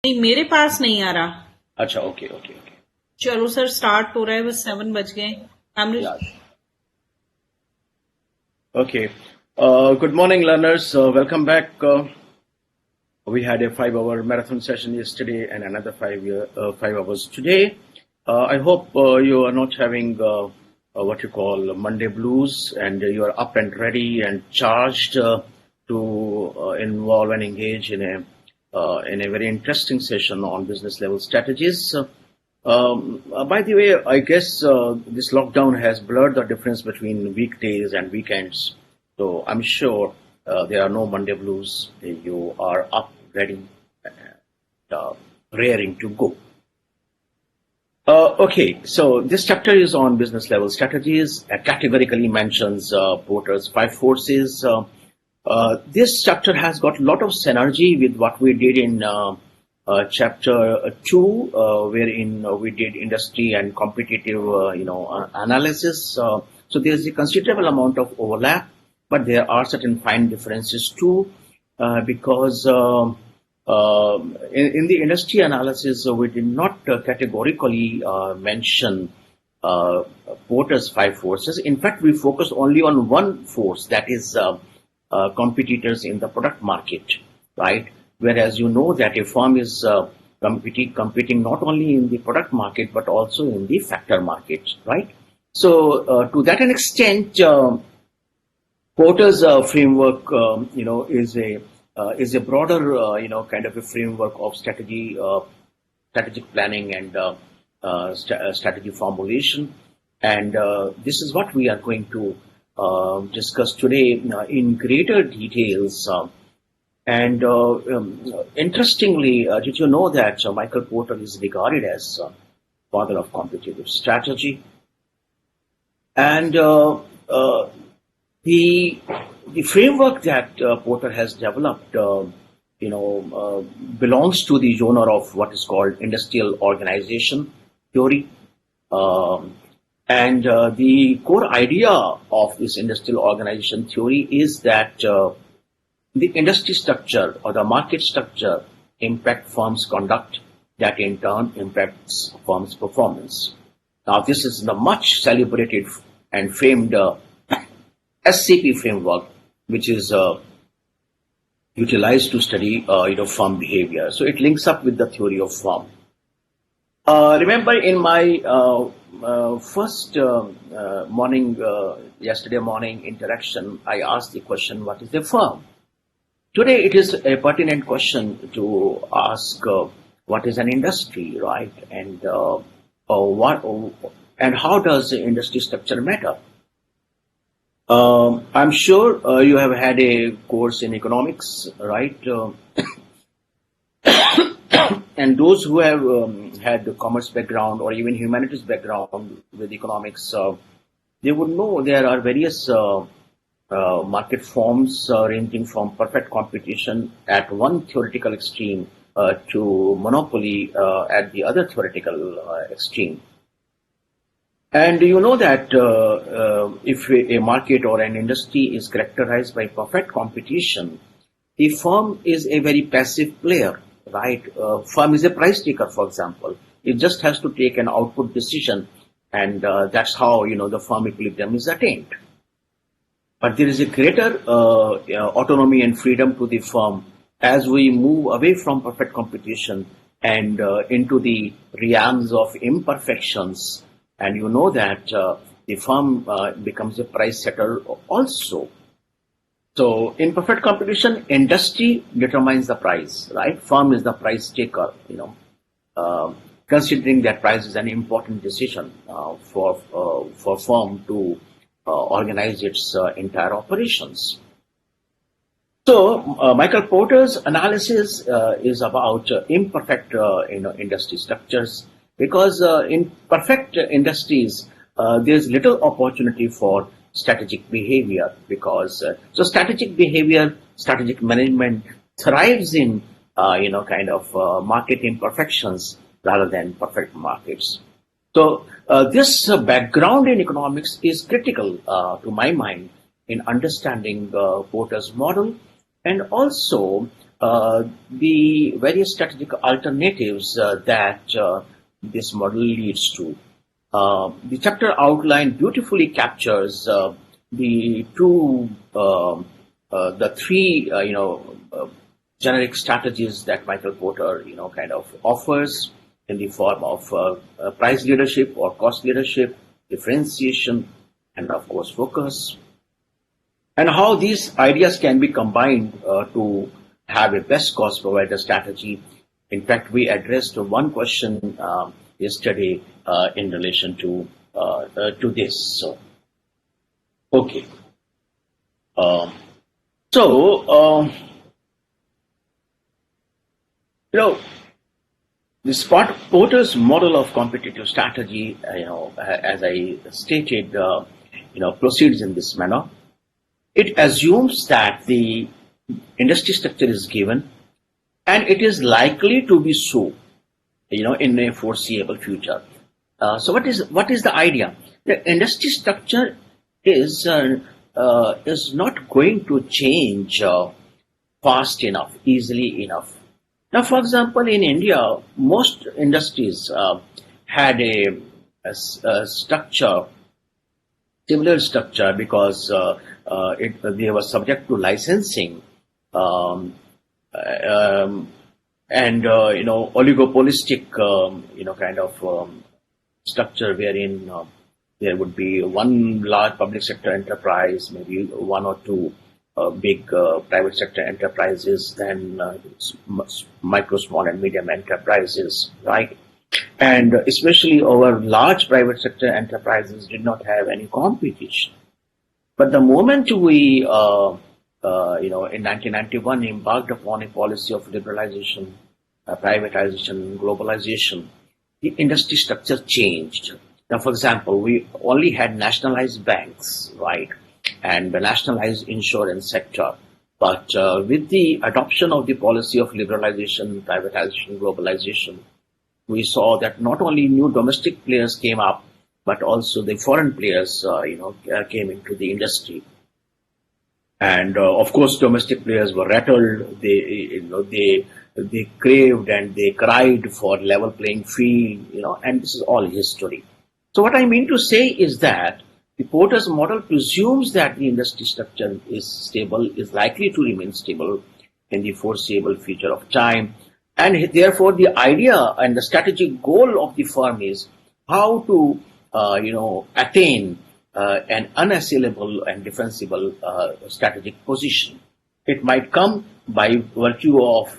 नहीं, मेरे पास नहीं आ रहा। अच्छा, ओके ओके ओके। चलो सर, स्टार्ट हो रहा है, बस 7 बज गए। Yeah. Okay. Good morning, learners. Welcome back. We had a 5-hour marathon session yesterday and another 5 hours today. I hope you are not having what you call Monday blues, and you are up and ready and charged to involve and engage in a very interesting session on business level strategies. By the way, I guess this lockdown has blurred the difference between weekdays and weekends. So I'm sure there are no Monday blues. You are up, ready, and raring to go. Okay, so this chapter is on business level strategies. Categorically mentions Porter's 5 forces. This chapter has got a lot of synergy with what we did in chapter 2, wherein we did industry and competitive, analysis. So there's a considerable amount of overlap, but there are certain fine differences too, because in the industry analysis, we did not categorically mention Porter's 5 forces. In fact, we focused only on one force, that is competitors in the product market, right? Whereas you know that a firm is competing not only in the product market but also in the factor market, right? So to that an extent, Porter's framework, is a broader, kind of a framework of strategic planning and strategy formulation. And this is what we are going to discuss today in greater details. Interestingly, did you know that Michael Porter is regarded as father of competitive strategy? And the framework that Porter has developed, belongs to the genre of what is called industrial organization theory. And the core idea of this industrial organization theory is that the industry structure or the market structure impact firms' conduct, that in turn impacts firms' performance. Now, this is the much celebrated and famed SCP framework, which is utilized to study, firm behavior. So it links up with the theory of firm. Remember, in my first yesterday morning interaction, I asked the question, "What is a firm?" Today, it is a pertinent question to ask, what is an industry, right? And how does the industry structure matter? I'm sure you have had a course in economics, right? And those who have had the commerce background or even humanities background with economics, they would know there are various market forms ranging from perfect competition at one theoretical extreme to monopoly at the other theoretical extreme. And you know that if a market or an industry is characterized by perfect competition, the firm is a very passive player, right? Firm is a price taker, for example. It just has to take an output decision, and that's how, the firm equilibrium is attained. But there is a greater autonomy and freedom to the firm as we move away from perfect competition and into the realms of imperfections. And you know that the firm becomes a price setter also. So in perfect competition, industry determines the price, right? Firm is the price taker, considering that price is an important decision for firm to organize its entire operations. So Michael Porter's analysis is about imperfect industry structures, because in perfect industries there's little opportunity for strategic behavior, because so strategic behavior, strategic management thrives in market imperfections rather than perfect markets. So this background in economics is critical to my mind in understanding Porter's model and also the various strategic alternatives that this model leads to. The chapter outline beautifully captures the the three, generic strategies that Michael Porter, kind of offers in the form of price leadership or cost leadership, differentiation, and of course focus, and how these ideas can be combined to have a best cost provider strategy. In fact, we addressed one question yesterday in relation to this. So, okay. Um, so, you know, the Spot Porter's model of competitive strategy, as I stated, proceeds in this manner. It assumes that the industry structure is given and it is likely to be so, in a foreseeable future. So what is the idea? The industry structure is not going to change fast enough, easily enough. Now, for example, in India, most industries had a structure, similar structure, because they were subject to licensing, um, um, and oligopolistic, kind of structure, wherein there would be one large public sector enterprise, maybe one or two big private sector enterprises, then micro, small, and medium enterprises, right? And especially our large private sector enterprises did not have any competition. But the moment we, in 1991, embarked upon a policy of liberalization, privatization, globalization, the industry structure changed. Now, for example, we only had nationalized banks, right, and the nationalized insurance sector. But with the adoption of the policy of liberalization, privatization, globalization, we saw that not only new domestic players came up, but also the foreign players, came into the industry. And of course, domestic players were rattled. They craved and they cried for level playing field, and this is all history. So what I mean to say is that the Porter's model presumes that the industry structure is stable, is likely to remain stable in the foreseeable future of time. And therefore, the idea and the strategic goal of the firm is how to, attain an unassailable and defensible strategic position. It might come by virtue of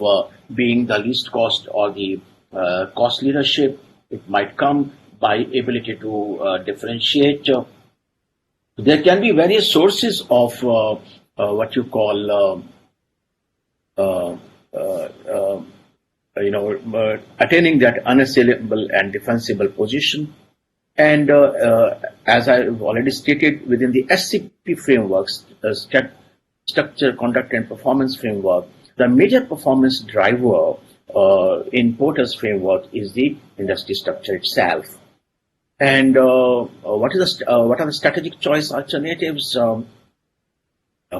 being the least cost or the cost leadership. It might come by ability to differentiate. There can be various sources of what you call, attaining that unassailable and defensible position. And as I've already stated, within the SCP frameworks, structure, conduct, and performance framework, the major performance driver in Porter's framework is the industry structure itself. And what are the strategic choice alternatives?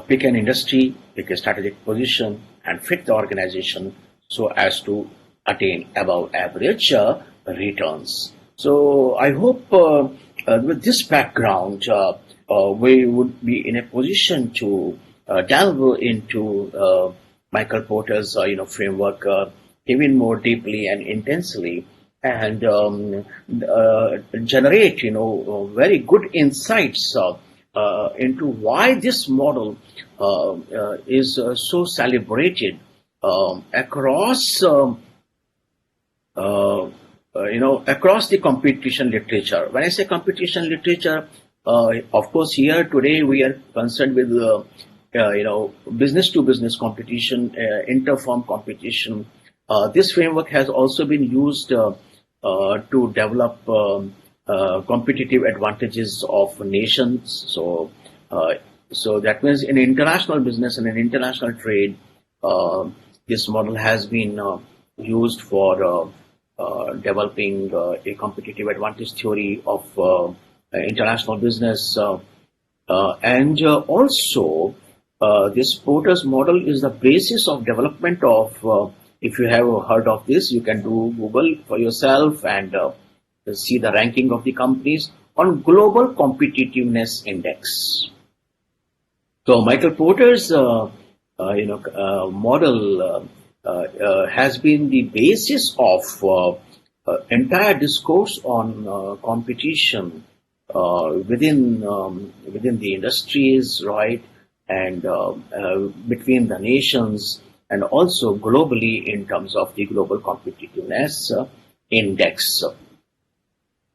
Pick an industry, pick a strategic position, and fit the organization so as to attain above average returns. So I hope with this background, we would be in a position to delve into Michael Porter's framework even more deeply and intensely, and generate very good insights into why this model is so celebrated across across the competition literature. When I say competition literature, of course, here today we are concerned with business to business competition, inter-firm competition. This framework has also been used to develop competitive advantages of nations. So that means in international business and in international trade, this model has been used for developing a competitive advantage theory of international business, and also this Porter's model is the basis of development of, if you have heard of this, you can do Google for yourself and see the ranking of the companies on Global Competitiveness Index. So Michael Porter's model has been the basis of entire discourse on competition within the industries, right, and between the nations, and also globally in terms of the Global Competitiveness Index.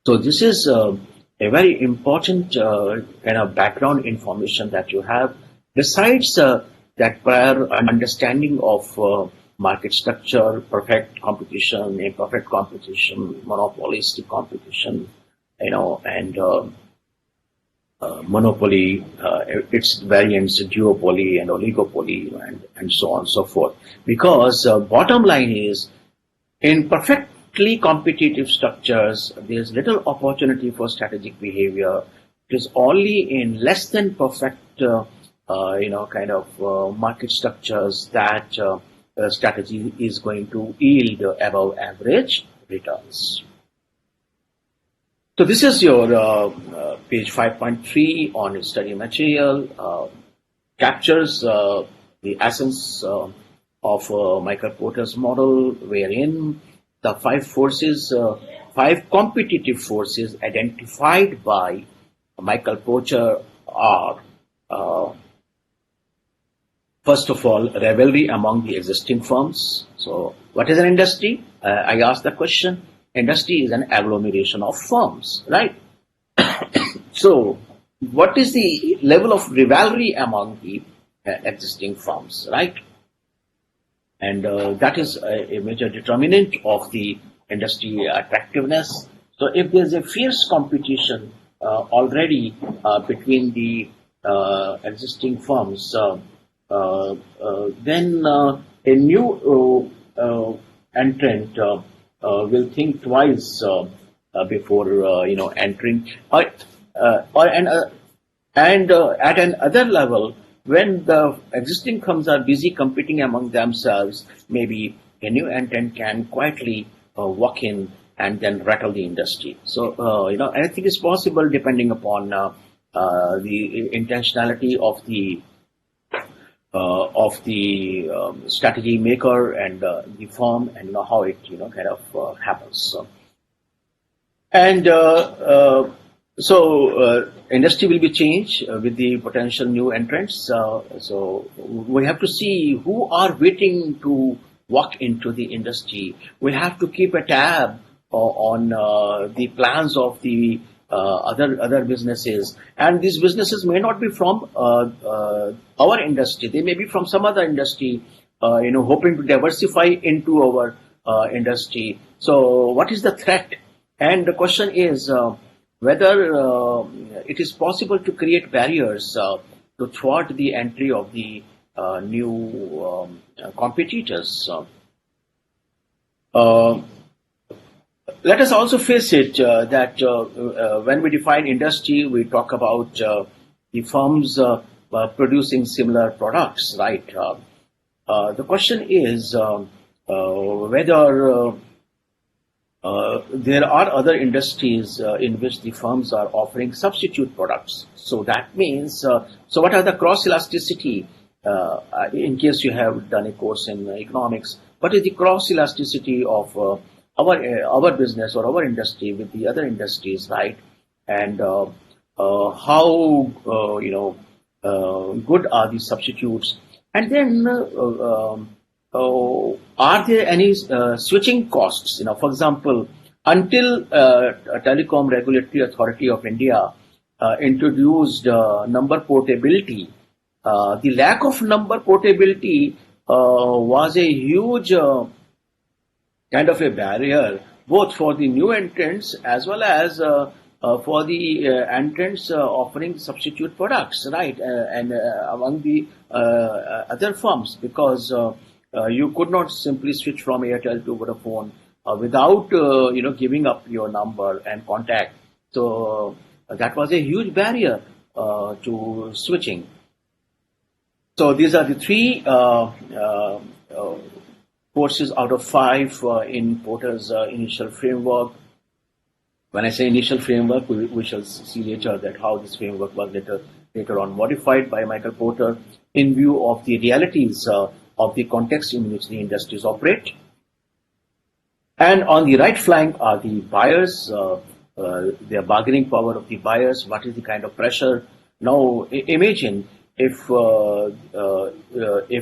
So this is a very important kind of background information that you have. Besides that prior understanding of market structure, perfect competition, imperfect competition, monopolistic competition, and monopoly, its variants, duopoly and oligopoly, and so on and so forth. Because bottom line is, in perfectly competitive structures, there's little opportunity for strategic behavior. It is only in less than perfect, market structures that strategy is going to yield above average returns. So this is your page 5.3 on study material, captures the essence of Michael Porter's model, wherein the five competitive forces identified by Michael Porter are, first of all, rivalry among the existing firms. So what is an industry? I asked the question. Industry is an agglomeration of firms, right? So what is the level of rivalry among the existing firms, right? And that is a major determinant of the industry attractiveness. So if there's a fierce competition already between the existing firms, then a new entrant will think twice before entering. And at another level, when the existing firms are busy competing among themselves, maybe a new entrant can quietly walk in and then rattle the industry. So anything is possible depending upon the intentionality of the strategy maker and the firm, and how it happens. So industry will be changed with the potential new entrants. So we have to see who are waiting to walk into the industry. We have to keep a tab on the plans of the other businesses, and these businesses may not be from our industry. They may be from some other industry, hoping to diversify into our industry. So what is the threat? And the question is whether it is possible to create barriers to thwart the entry of the new competitors. Let us also face it that when we define industry, we talk about the firms producing similar products, right? The question is whether there are other industries in which the firms are offering substitute products. So that means, so what are the cross elasticity? In case you have done a course in economics, what is the cross elasticity of our business or our industry with the other industries, right? And how good are the substitutes? And then are there any switching costs? For example, until Telecom Regulatory Authority of India introduced number portability, the lack of number portability was a huge kind of a barrier, both for the new entrants as well as for the entrants offering substitute products, right? And among the other firms, because you could not simply switch from Airtel to Vodafone without giving up your number and contact. So that was a huge barrier to switching. So these are the three courses out of five in Porter's initial framework. When I say initial framework, we shall see later that how this framework was later on modified by Michael Porter in view of the realities of the context in which the industries operate. And on the right flank are the buyers, their bargaining power of the buyers, what is the kind of pressure. Now, imagine if a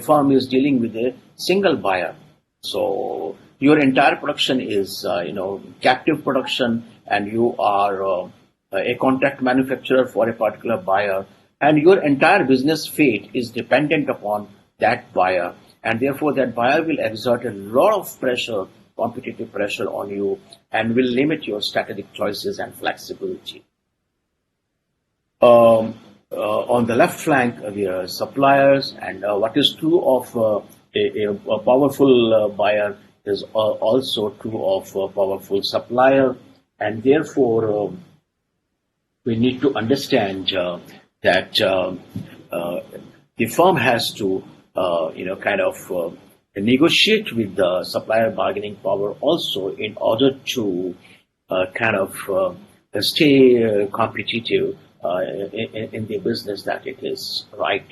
firm is dealing with a single buyer. So your entire production is, captive production, and you are a contract manufacturer for a particular buyer, and your entire business fate is dependent upon that buyer, and therefore that buyer will exert a lot of pressure, competitive pressure on you, and will limit your strategic choices and flexibility. On the left flank, there are suppliers, and what is true of a powerful buyer is also true of a powerful supplier, and therefore we need to understand that the firm has to, negotiate with the supplier bargaining power also in order to stay competitive in the business that it is, right?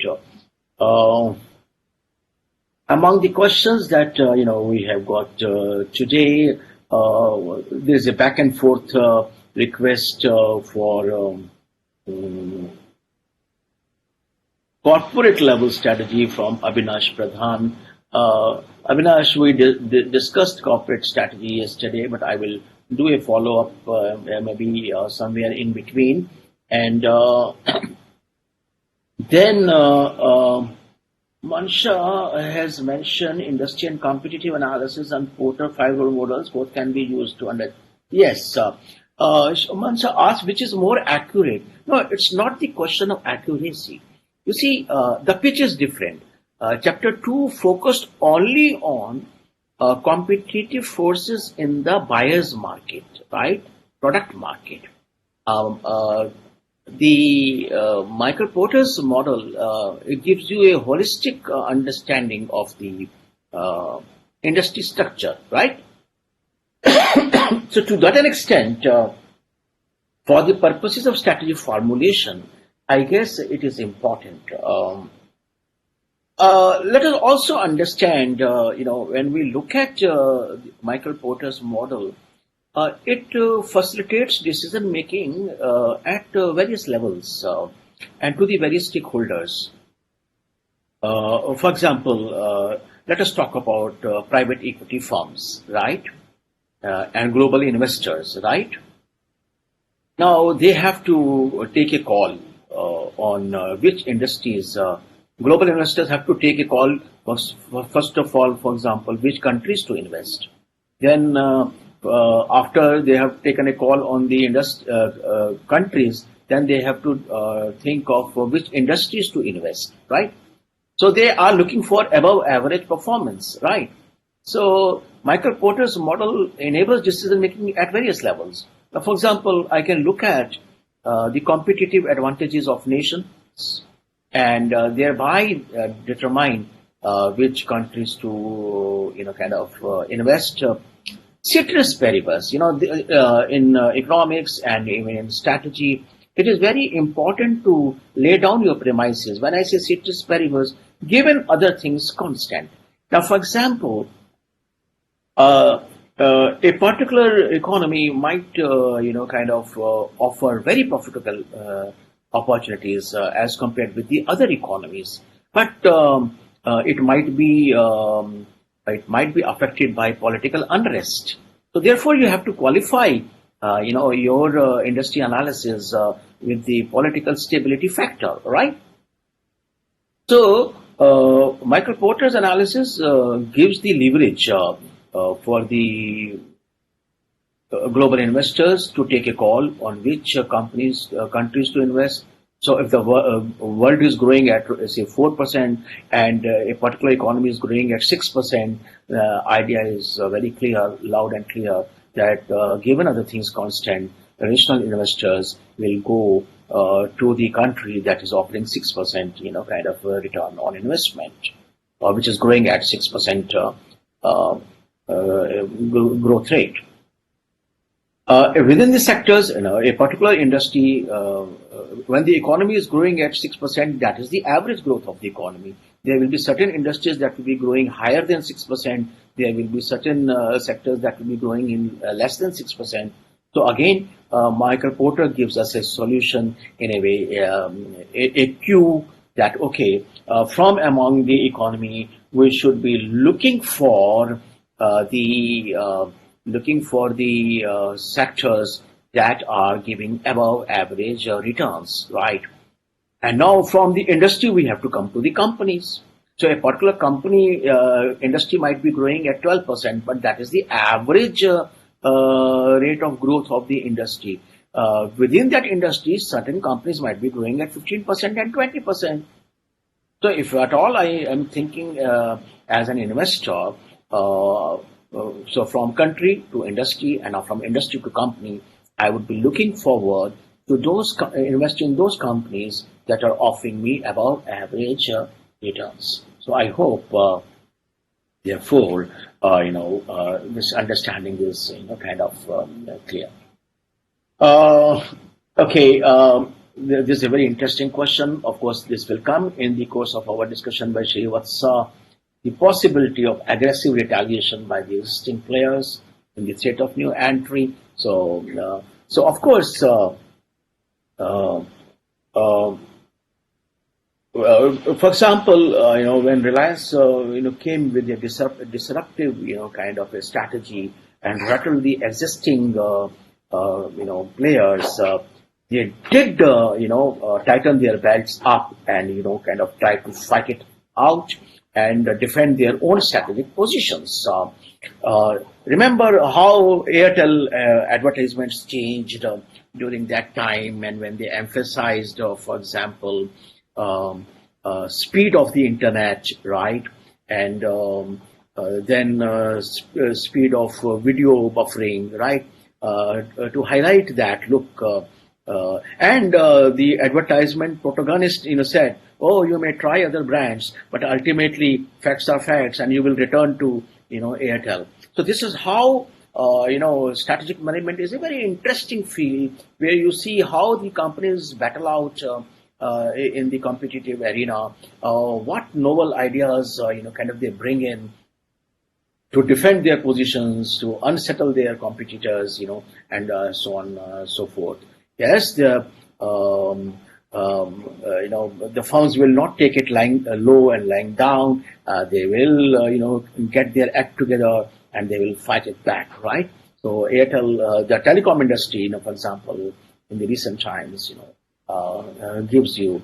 Among the questions that we have got today, there's a back and forth request for corporate level strategy from Avinash Pradhan. Avinash, we discussed corporate strategy yesterday, but I will do a follow up maybe somewhere in between. And then Mansha has mentioned industry and competitive analysis and Porter 5 role models. Both can be used to understand. Yes. Mansha asked which is more accurate. No, it's not the question of accuracy. You see, the pitch is different. Chapter 2 focused only on competitive forces in the buyer's market, right? Product market. The Michael Porter's model, it gives you a holistic understanding of the industry structure, right? So to that extent, for the purposes of strategy formulation, I guess it is important. Let us also understand, when we look at Michael Porter's model, it facilitates decision making at various levels and to the various stakeholders. For example, let us talk about private equity firms, right? And global investors, right? Now they have to take a call on which industries. Global investors have to take a call first of all, for example, which countries to invest. Then after they have taken a call on the countries, then they have to think of which industries to invest, right? So they are looking for above average performance, right? So Michael Porter's model enables decision making at various levels. Now, for example, I can look at the competitive advantages of nations and thereby determine which countries to invest. Ceteris paribus, in economics and even in strategy, it is very important to lay down your premises. When I say ceteris paribus, given other things constant. Now, for example, a particular economy might, offer very profitable opportunities as compared with the other economies, but it might be affected by political unrest. So therefore, you have to qualify, your industry analysis with the political stability factor, right? So Michael Porter's analysis gives the leverage for the global investors to take a call on which countries to invest. So if the world is growing at, say, 4% and a particular economy is growing at 6%, the idea is very clear, loud and clear, that given other things constant, traditional investors will go to the country that is offering 6%, kind of return on investment, which is growing at 6% growth rate. Within the sectors, a particular industry, when the economy is growing at 6%, that is the average growth of the economy. There will be certain industries that will be growing higher than 6%. There will be certain sectors that will be growing in less than 6%. So again, Michael Porter gives us a solution in a way, a cue that, okay, from among the economy, we should be looking for the sectors that are giving above average returns, right? And now from the industry, we have to come to the companies. So a particular company industry might be growing at 12%, but that is the average rate of growth of the industry. Within that industry, certain companies might be growing at 15% and 20%. So if at all I am thinking as an investor, so from country to industry and from industry to company, I would be looking forward to investing in those companies that are offering me above average returns. So I hope, therefore, this understanding is kind of clear. Okay. This is a very interesting question. Of course, this will come in the course of our discussion by Srivatsa. The possibility of aggressive retaliation by the existing players in the threat of new entry. So of course, for example, when Reliance, came with a disruptive, kind of a strategy and rattled the existing, players, they did, tighten their belts up and, kind of try to fight it out and defend their own strategic positions. Remember how Airtel advertisements changed during that time, and when they emphasized, for example, speed of the internet, right? And then speed of video buffering, right? To highlight that, look, and the advertisement protagonist, said, oh, you may try other brands, but ultimately facts are facts, and you will return to, Airtel. So this is how, strategic management is a very interesting field where you see how the companies battle out in the competitive arena, what novel ideas, kind of they bring in to defend their positions, to unsettle their competitors, and so on, so forth. Yes, the firms will not take it lying low and lying down. They will, get their act together and they will fight it back, right? So Airtel, the telecom industry, for example, in the recent times, gives you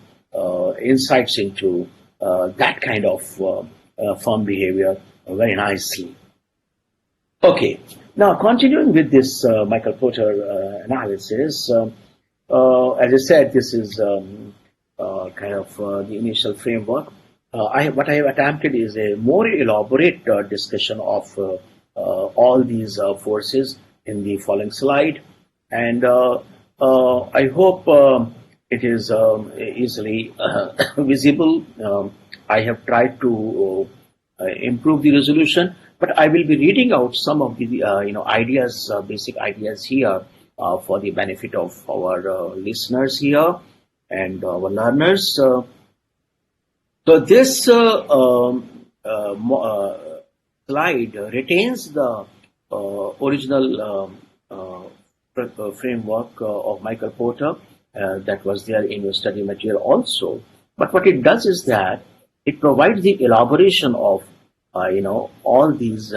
insights into that kind of firm behavior very nicely. Okay, now continuing with this Michael Porter analysis, as I said, this is kind of the initial framework. What I have attempted is a more elaborate discussion of all these forces in the following slide, and I hope it is easily visible. I have tried to improve the resolution, but I will be reading out some of the ideas, basic ideas here for the benefit of our listeners here and our learners. So this slide retains the original framework of Michael Porter that was there in your study material also. But what it does is that it provides the elaboration of all these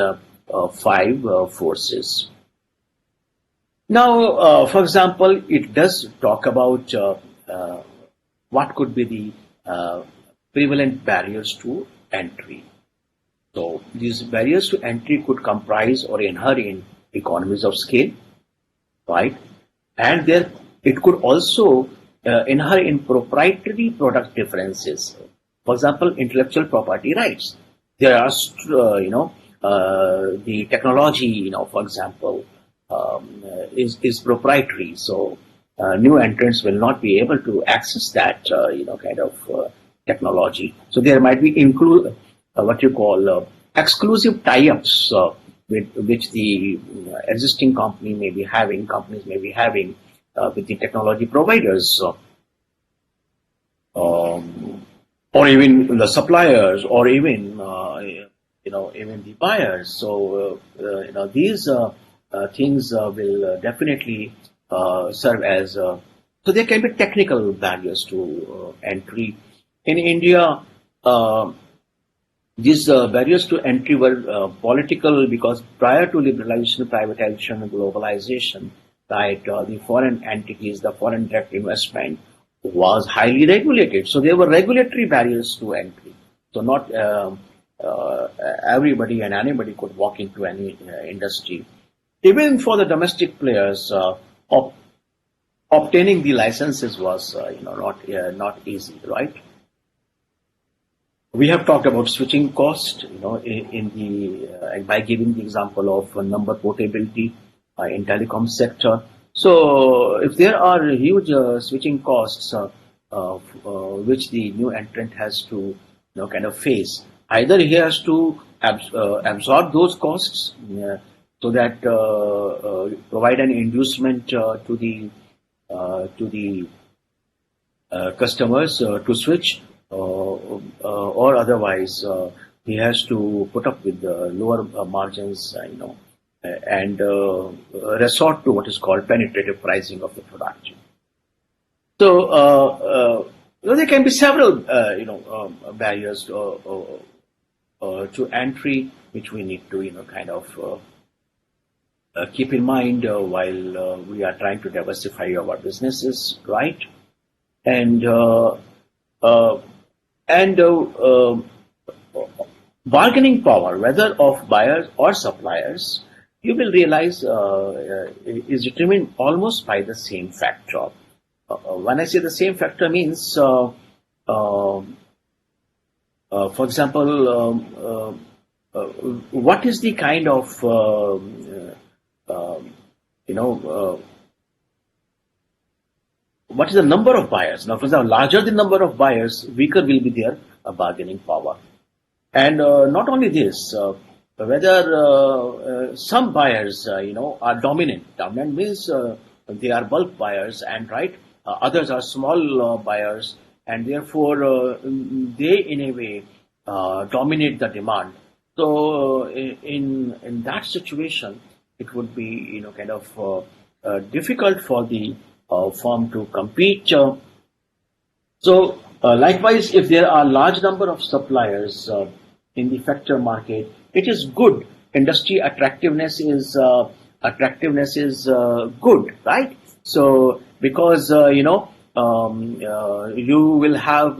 five forces. Now, for example, it does talk about what could be the prevalent barriers to entry. So these barriers to entry could comprise or inhere in economies of scale, right? And it could also inhere in proprietary product differences. For example, intellectual property rights. There are, the technology, for example, is proprietary. So new entrants will not be able to access that, kind of technology. So there might be what you call exclusive tie-ups with which the existing companies may be having with the technology providers, or even the suppliers, or even even the buyers. So these things will definitely serve as so there can be technical barriers to entry. In India, these barriers to entry were political because prior to liberalization, privatization, and globalization, right, the foreign entities, the foreign direct investment was highly regulated. So there were regulatory barriers to entry. So not everybody and anybody could walk into any industry. Even for the domestic players, obtaining the licenses was not easy, right? We have talked about switching cost, in the by giving the example of number portability in telecom sector. So if there are huge switching costs which the new entrant has to kind of face, either he has to absorb those costs so that provide an inducement to the customers to switch, or otherwise he has to put up with the lower margins, and resort to what is called penetrative pricing of the product. So there can be several barriers to entry which we need to kind of keep in mind while we are trying to diversify our businesses, right? And bargaining power, whether of buyers or suppliers, you will realize is determined almost by the same factor. When I say the same factor means, for example, what is the kind of what is the number of buyers? Now, for example, larger the number of buyers, weaker will be their bargaining power. And not only this, whether some buyers, are dominant. Dominant means they are bulk buyers, and right, others are small buyers, and therefore they, in a way, dominate the demand. So, in that situation, it would be kind of difficult for the firm to compete. So, likewise, if there are large number of suppliers in the factor market, it is good. Industry attractiveness is good, right? So, because you will have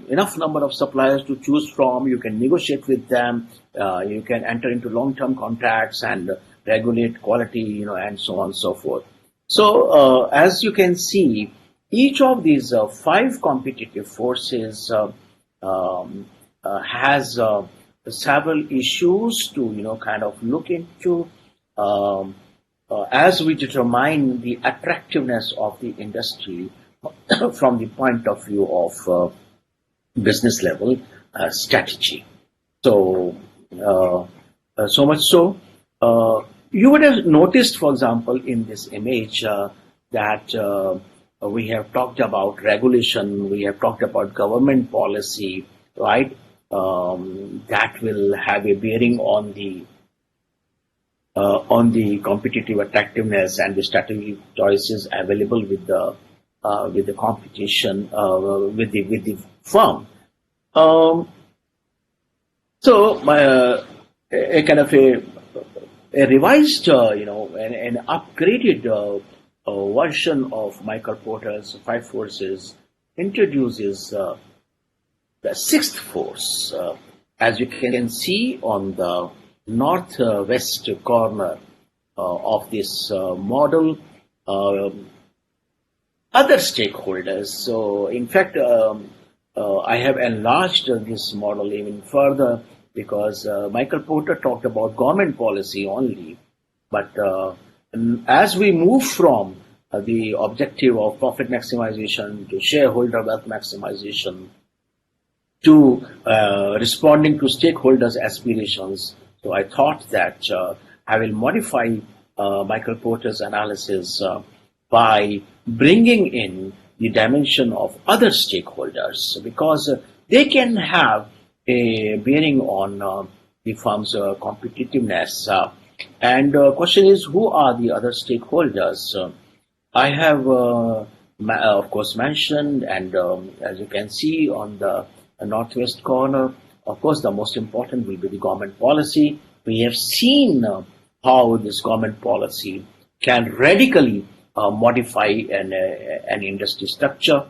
enough number of suppliers to choose from, you can negotiate with them, you can enter into long-term contracts and regulate quality, and so on and so forth. So, as you can see, each of these 5 competitive forces has several issues to kind of look into as we determine the attractiveness of the industry from the point of view of business level strategy. So, so much so, you would have noticed, for example, in this image that we have talked about regulation, we have talked about government policy, right? That will have a bearing on the competitive attractiveness and the strategic choices available with the competition with the firm. So a kind of a revised, an upgraded version of Michael Porter's 5 forces introduces the 6th force. As you can see on the northwest corner of this model, other stakeholders. So, in fact, I have enlarged this model even further because Michael Porter talked about government policy only. But as we move from the objective of profit maximization to shareholder wealth maximization to responding to stakeholders' aspirations. So I thought that I will modify Michael Porter's analysis by bringing in the dimension of other stakeholders because they can have a bearing on the firm's competitiveness. And question is, who are the other stakeholders? I have, of course, mentioned, and as you can see on the northwest corner, of course, the most important will be the government policy. We have seen how this government policy can radically modify an industry structure.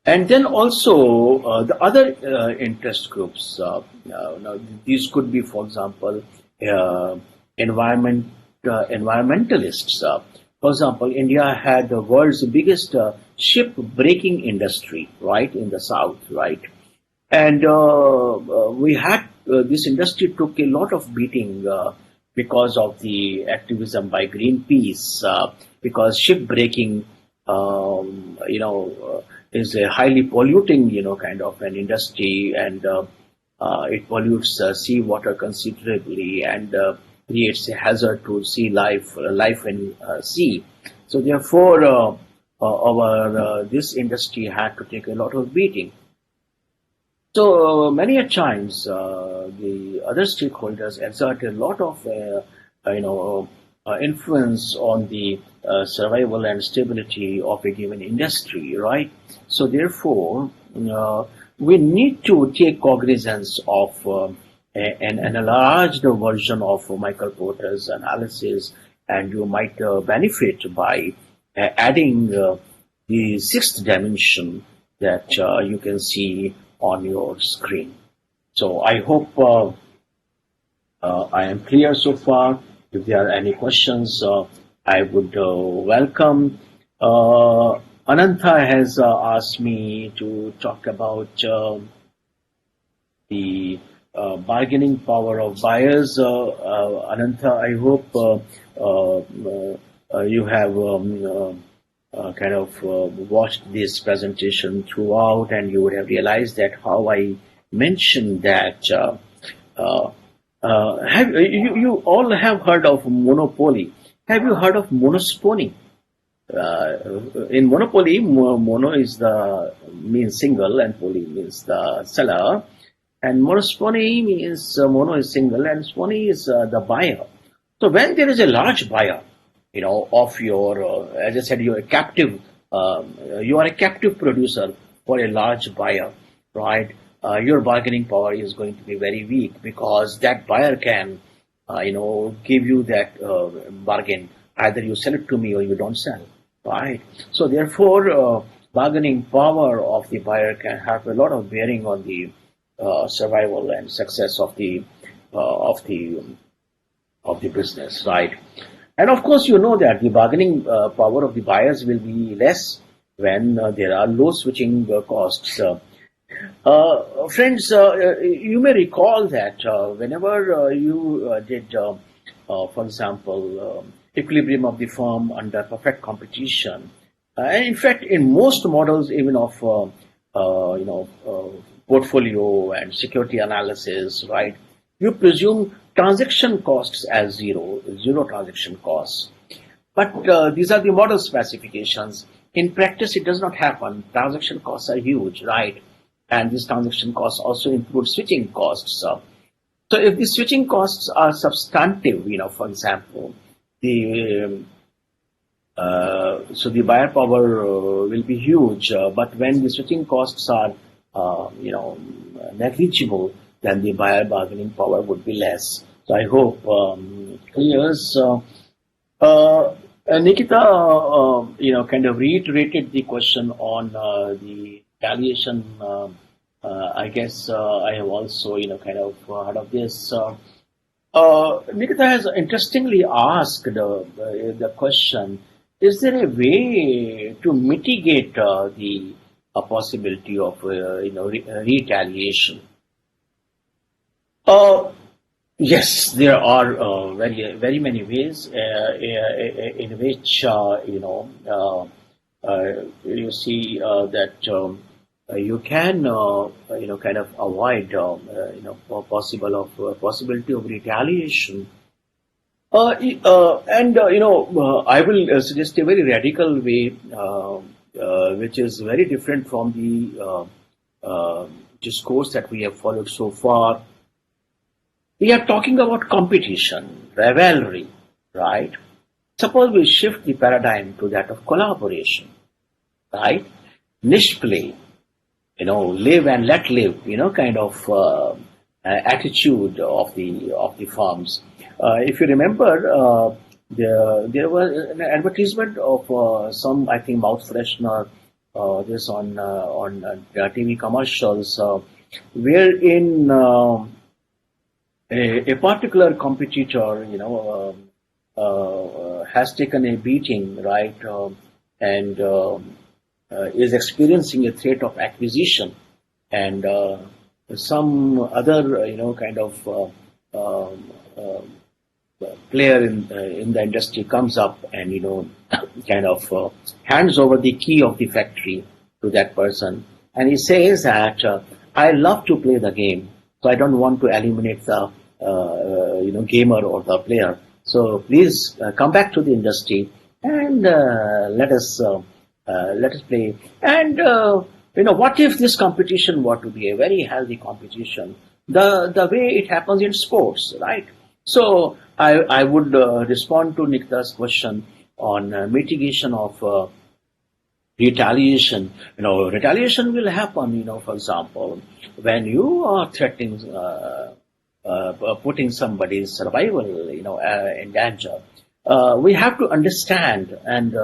And then also the other interest groups. Now these could be, for example, environmentalists. For example, India had the world's biggest ship breaking industry, right, in the south, right? And we had this industry took a lot of beating because of the activism by Greenpeace, because ship breaking, is a highly polluting, kind of an industry, and it pollutes seawater considerably and creates a hazard to sea life in sea. So therefore, this industry had to take a lot of beating. So many a times, the other stakeholders exert a lot of, influence on the survival and stability of a given industry, right? So therefore, we need to take cognizance of an enlarged version of Michael Porter's analysis, and you might benefit by adding the sixth dimension that you can see on your screen. So I hope I am clear so far. If there are any questions, I would welcome. Anantha has asked me to talk about the bargaining power of buyers. Anantha, I hope you have kind of watched this presentation throughout, and you would have realized that how I mentioned that you all have heard of monopoly. Have you heard of monospony? In monopoly, mono is means single and poly means the seller, and monospony means mono is single and spony is the buyer. So when there is a large buyer, of your, as I said, you are a captive producer for a large buyer, right? Your bargaining power is going to be very weak because that buyer can, give you that bargain. Either you sell it to me or you don't sell, right? So therefore, bargaining power of the buyer can have a lot of bearing on the survival and success of the business, right? And of course, you know that the bargaining power of the buyers will be less when there are low switching costs. Friends, you may recall that whenever you did, for example, equilibrium of the firm under perfect competition, and in fact, in most models, even of portfolio and security analysis, right, you presume transaction costs as zero transaction costs. But these are the model specifications. In practice, it does not happen. Transaction costs are huge, right? And these transaction costs also include switching costs. So if the switching costs are substantive, for example, the buyer power will be huge. But when the switching costs are, negligible, then the buyer bargaining power would be less. So I hope clears. Nikita, kind of reiterated the question on the retaliation. I guess I have also, kind of heard of this. Nikita has interestingly asked the question: is there a way to mitigate the possibility of retaliation? Yes, there are very many ways in which you see that you can kind of avoid possibility of retaliation. And I will suggest a very radical way, which is very different from the discourse that we have followed so far. We are talking about competition, rivalry, right? Suppose we shift the paradigm to that of collaboration, right? Niche play, live and let live, kind of attitude of the firms. If you remember, there was an advertisement of some, I think, mouth freshener, this on TV commercials, wherein a particular competitor, has taken a beating, right, and is experiencing a threat of acquisition, and some other, kind of player in the industry comes up and kind of hands over the key of the factory to that person, and he says that I love to play the game, so I don't want to eliminate the gamer or the player. So please come back to the industry and let us play. And what if this competition were to be a very healthy competition, the way it happens in sports, right? So I would respond to Nikita's question on mitigation of retaliation. Retaliation will happen. For example, when you are threatening, putting somebody's survival, in danger. We have to understand and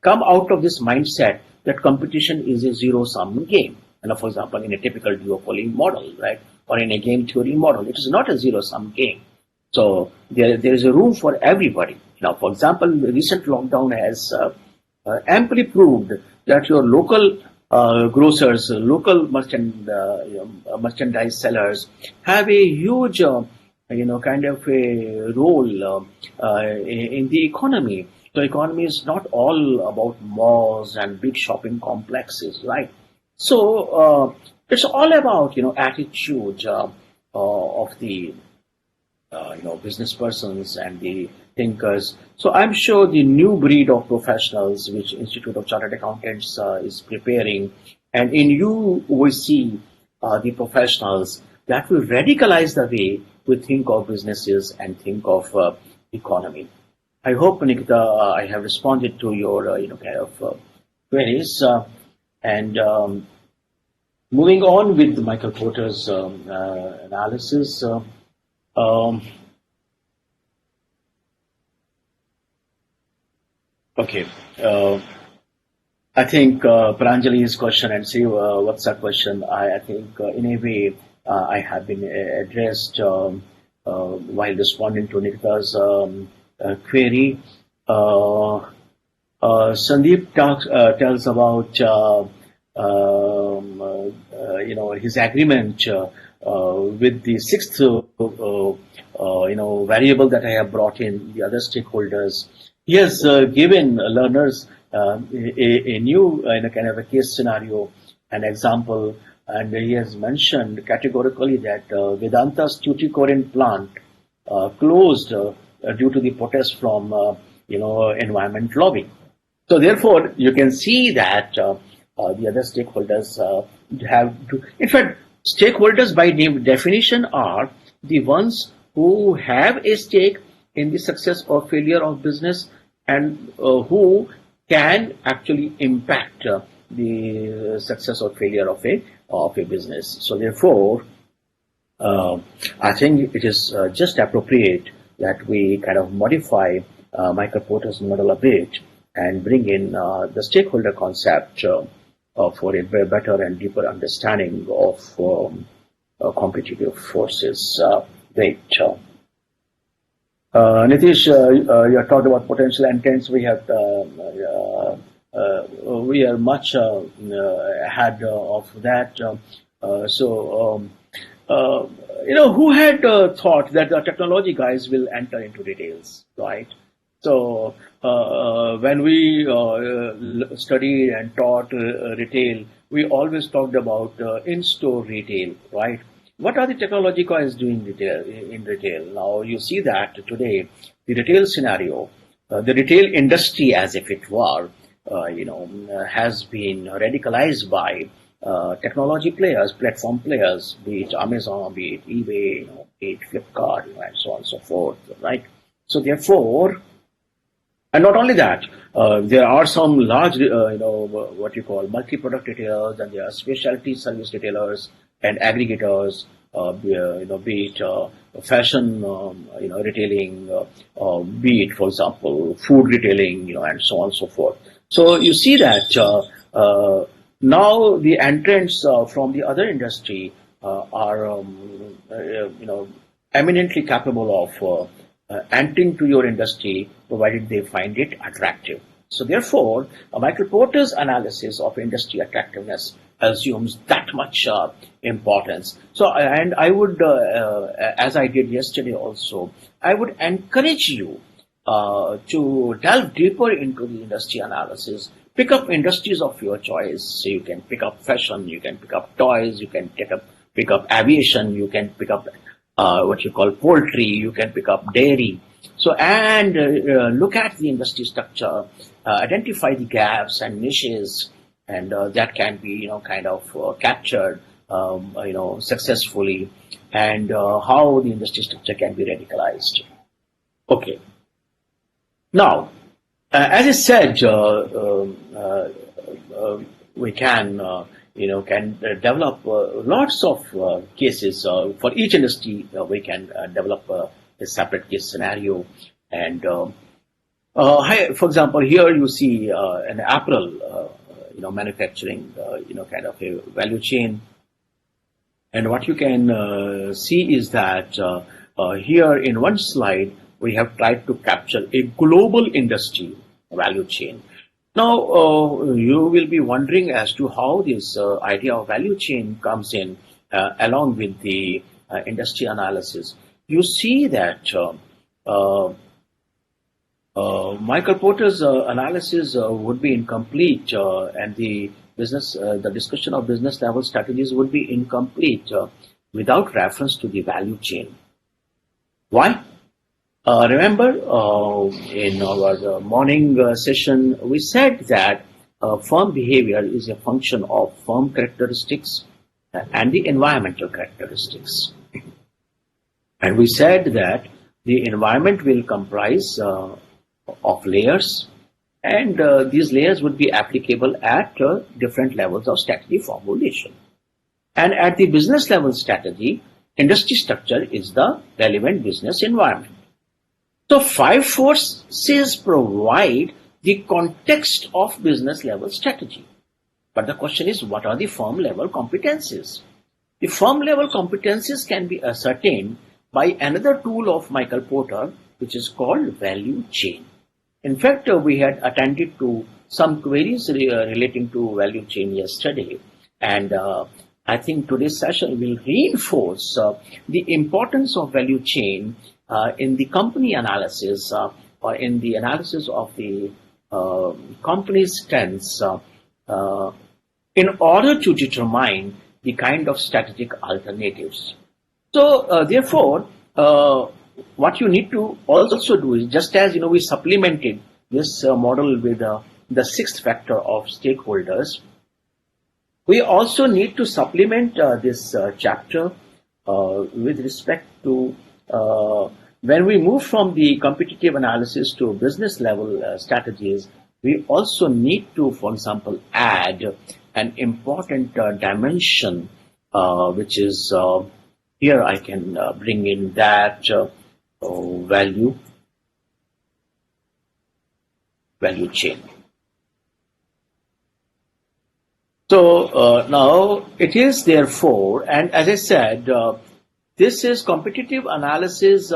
come out of this mindset that competition is a zero-sum game. For example, in a typical duopoly model, right, or in a game theory model, it is not a zero-sum game. So there is a room for everybody. Now, for example, the recent lockdown has amply proved that your local grocers, local merchandise sellers have a huge, kind of a role in the economy. So economy is not all about malls and big shopping complexes, right? So it's all about attitude of the business persons and the thinkers. So I'm sure the new breed of professionals which Institute of Chartered Accountants is preparing, and in you we see the professionals that will radicalize the way we think of businesses and think of economy. I hope, Nikita, I have responded to your kind of queries. And moving on with Michael Porter's analysis. Um, okay. I think Pranjali's question and see what's that question. I think in a way I have been addressed while responding to Nikita's query. Sandeep tells about his agreement with the sixth variable that I have brought in, the other stakeholders. He has given learners a new kind of a case scenario, an example, and he has mentioned categorically that Vedanta's Tuticorin plant closed due to the protest from environment lobby. So therefore, you can see that the other stakeholders have to. In fact, stakeholders by definition are the ones who have a stake in the success or failure of business and who can actually impact the success or failure of a business. So therefore, I think it is just appropriate that we kind of modify Michael Porter's model a bit and bring in the stakeholder concept for a better and deeper understanding of competitive forces. Great. Nitish, you have talked about potential intents. We have we are much ahead of that. So who had thought that the technology guys will enter into retails, right? So when we studied and taught retail, we always talked about in-store retail, right? What are the technology guys doing in retail? Now you see that today, the retail scenario, the retail industry, as if it were, has been radicalized by technology players, platform players, be it Amazon, be it eBay, be it Flipkart, and so on and so forth, right? So therefore, and not only that, there are some large, what you call multi-product retailers, and there are specialty service retailers and aggregators, be it fashion, retailing, be it, for example, food retailing, and so on and so forth. So you see that now the entrants from the other industry are, eminently capable of entering to your industry, provided they find it attractive. So therefore, Michael Porter's analysis of industry attractiveness assumes that much importance. So, and I would, as I did yesterday also, I would encourage you to delve deeper into the industry analysis. Pick up industries of your choice. So you can pick up fashion, you can pick up toys, you can pick up aviation, you can pick up what you call poultry, you can pick up dairy. So, and look at the industry structure, identify the gaps and niches, and that can be, kind of captured, successfully, and how the industry structure can be radicalized. Okay. Now, as I said, we can develop lots of cases for each industry. We can develop a separate case scenario, and for example, here you see an apparel, manufacturing, kind of a value chain, and what you can see is that here in one slide we have tried to capture a global industry value chain. Now, you will be wondering as to how this idea of value chain comes in along with the industry analysis. You see that Michael Porter's analysis would be incomplete, and the discussion of business level strategies would be incomplete without reference to the value chain. Why? Remember, in our morning session, we said that firm behavior is a function of firm characteristics and the environmental characteristics. And we said that the environment will comprise of layers, and these layers would be applicable at different levels of strategy formulation. And at the business level strategy, industry structure is the relevant business environment. So 5 forces provide the context of business level strategy. But the question is, what are the firm level competencies? The firm level competencies can be ascertained by another tool of Michael Porter, which is called value chain. In fact, we had attended to some queries relating to value chain yesterday, and I think today's session will reinforce the importance of value chain in the company analysis or in the analysis of the company's strengths in order to determine the kind of strategic alternatives. So therefore, what you need to also do is, just as we supplemented this model with the 6th factor of stakeholders, we also need to supplement this chapter with respect to when we move from the competitive analysis to business level strategies. We also need to, for example, add an important dimension, which is here I can bring in that value chain. So now it is therefore, and as I said, this is competitive analysis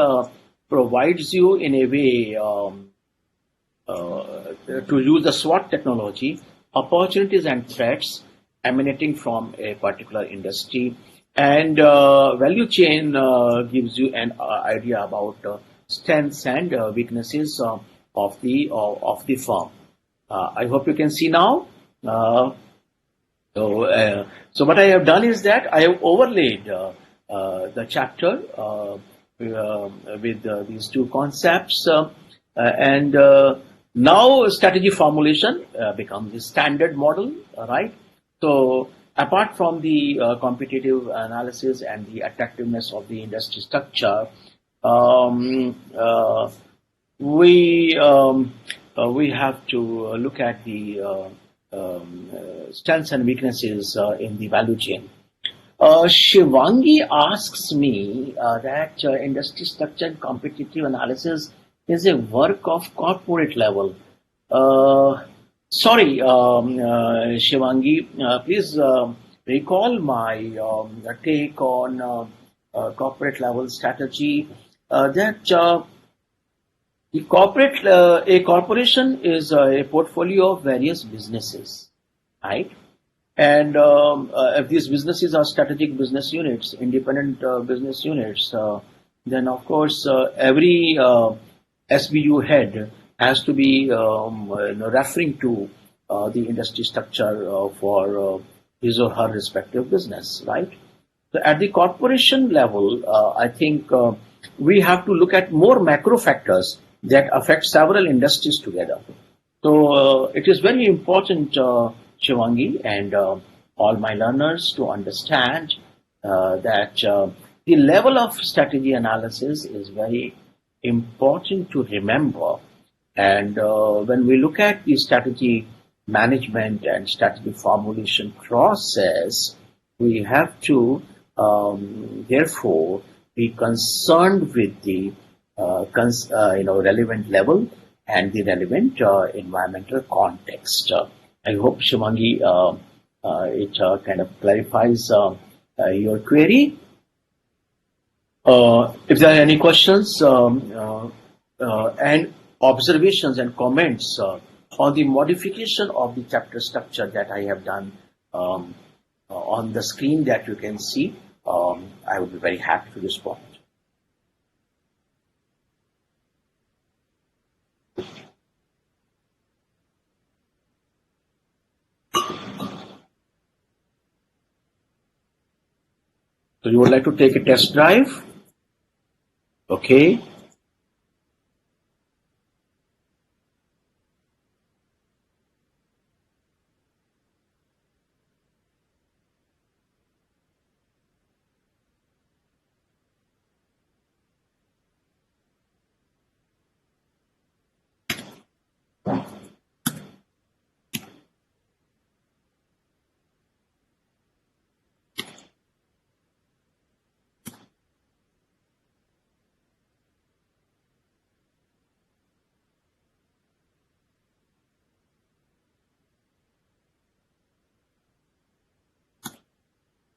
provides you in a way to use the SWOT technology, opportunities and threats emanating from a particular industry, And value chain gives you an idea about strengths and weaknesses of the firm. I hope you can see now. Uh, so what I have done is that I have overlaid the chapter with these two concepts, and now strategy formulation becomes the standard model, right? So apart from the competitive analysis and the attractiveness of the industry structure, um, uh, we have to look at the strengths and weaknesses in the value chain. Shivangi asks me that industry structure and competitive analysis is a work of corporate level. Uh, Sorry, Shivangi, please recall my take on corporate level strategy. That a corporation is a portfolio of various businesses, right? And if these businesses are strategic business units, independent business units, then of course every SBU head has to be referring to the industry structure for his or her respective business, right? So at the corporation level, I think we have to look at more macro factors that affect several industries together. So it is very important, Shivangi, and all my learners to understand that the level of strategy analysis is very important to remember. And when we look at the strategy management and strategy formulation process, we have to therefore be concerned with the relevant level and the relevant environmental context. I hope Shivangi it kind of clarifies your query. If there are any questions and observations and comments on the modification of the chapter structure that I have done on the screen that you can see, I would be very happy to respond. So you would like to take a test drive? Okay.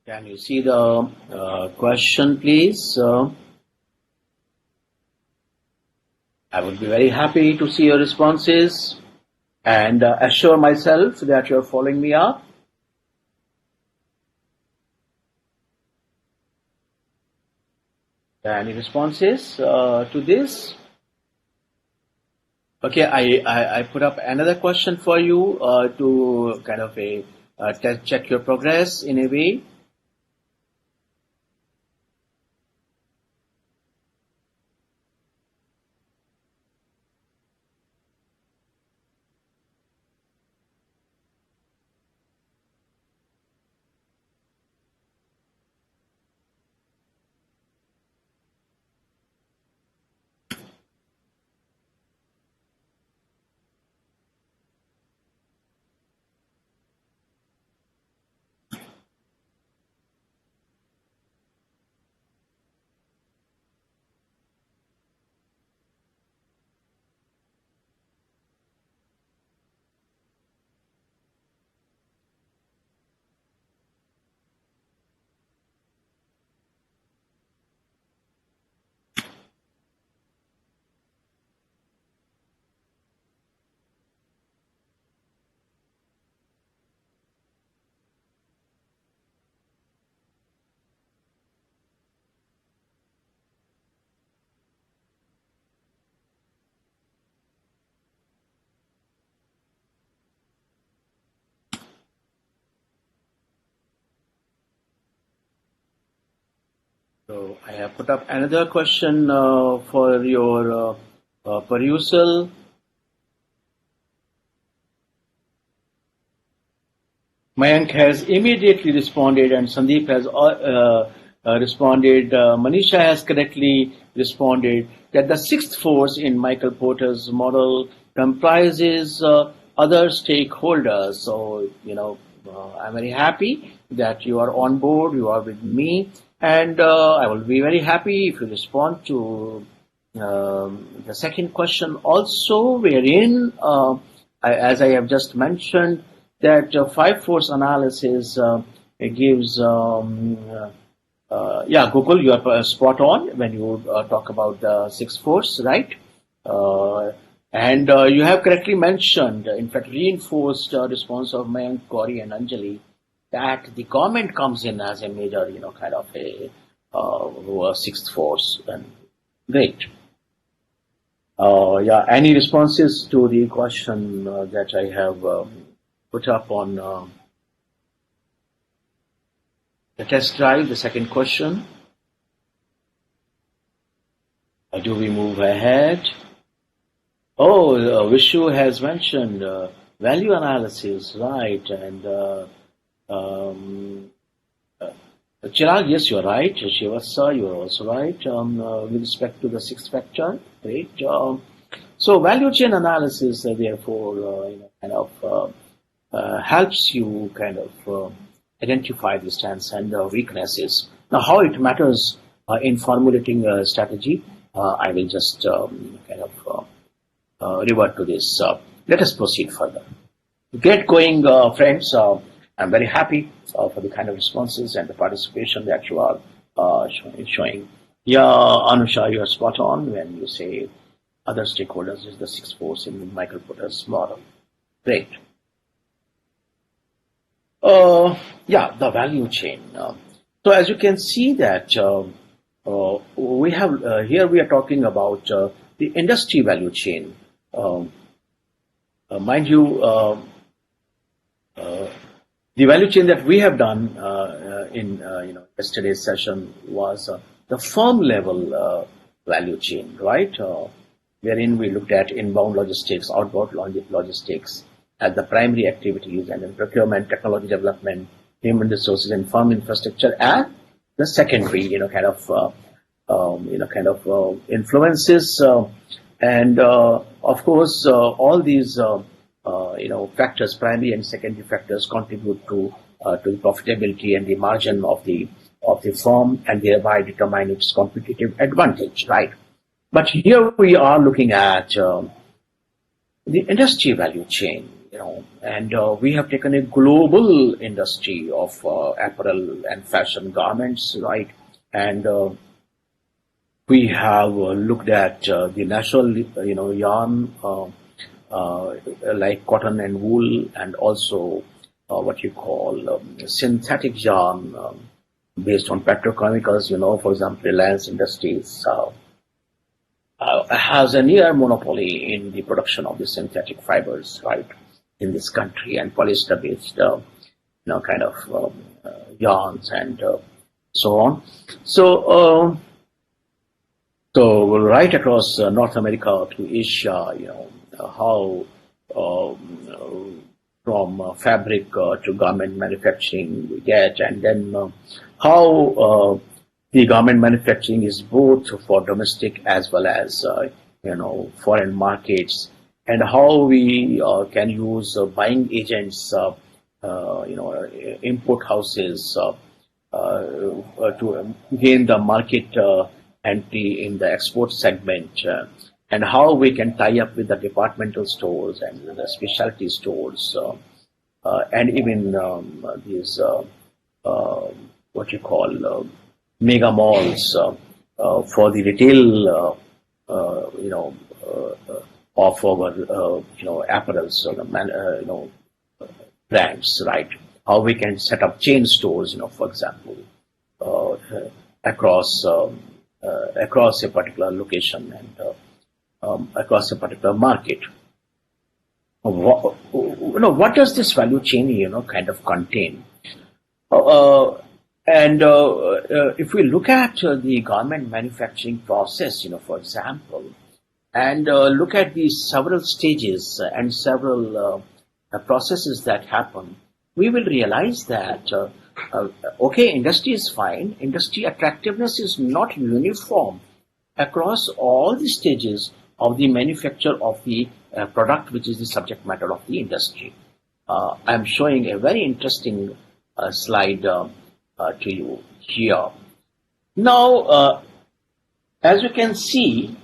Can you see the question, please? I would be very happy to see your responses and assure myself that you're following me up. Any responses to this? Okay, I put up another question for you to kind of check your progress in a way. So I have put up another question for your perusal. Mayank has immediately responded, and Sandeep has responded. Manisha has correctly responded that the sixth force in Michael Porter's model comprises other stakeholders. So, I'm very happy that you are on board, you are with me, and I will be very happy if you respond to the second question also, wherein, as I have just mentioned, that five force analysis gives yeah, Google, you are spot on when you talk about the sixth force, right? And you have correctly mentioned, in fact, reinforced response of Mayank, Gauri, and Anjali, that the government comes in as a major, kind of a sixth force. And great. Yeah, any responses to the question that I have put up on the test drive, the second question? Do we move ahead? Oh, Vishu has mentioned value analysis, right? And Chirag, yes, you're right. Shivasa, you're also right. With respect to the sixth factor, great. So value chain analysis, therefore, kind of helps you kind of identify the strengths and weaknesses. Now, how it matters in formulating a strategy, I will just kind of revert to this. Let us proceed further. Get going, friends. I'm very happy for the kind of responses and the participation that you are showing. Yeah, Anusha, you are spot on when you say other stakeholders is the sixth force in Michael Porter's model. Great. Yeah, the value chain. So as you can see that we have here we are talking about the industry value chain. Mind you, the value chain that we have done in yesterday's session was the firm level value chain, right? Wherein we looked at inbound logistics, outbound logistics as the primary activities, and then procurement, technology development, human resources, and firm infrastructure as the secondary, influences, and of course, all these factors, primary and secondary factors, contribute to the profitability and the margin of the firm, and thereby determine its competitive advantage, right? But here we are looking at the industry value chain, and we have taken a global industry of apparel and fashion garments, right? And we have looked at the natural, yarn, like cotton and wool, and also what you call synthetic yarn based on petrochemicals. For example, Reliance Industries has a near monopoly in the production of the synthetic fibers, right, in this country, and polyester-based, kind of yarns and so on. So, right across North America to Asia, how from fabric to garment manufacturing we get, and then how the garment manufacturing is both for domestic as well as foreign markets, and how we can use buying agents, import houses to gain the market entry in the export segment, and how we can tie up with the departmental stores and the specialty stores, and even these what you call mega malls for the retail, of our apparels, brands, right? How we can set up chain stores, for example, across a particular location and across a particular market. What does this value chain, kind of contain? And if we look at the garment manufacturing process, for example, and look at the several stages and several processes that happen, we will realize that, okay, industry is fine. Industry attractiveness is not uniform across all the stages of the manufacture of the product, which is the subject matter of the industry. I'm showing a very interesting slide to you here. Now, as you can see,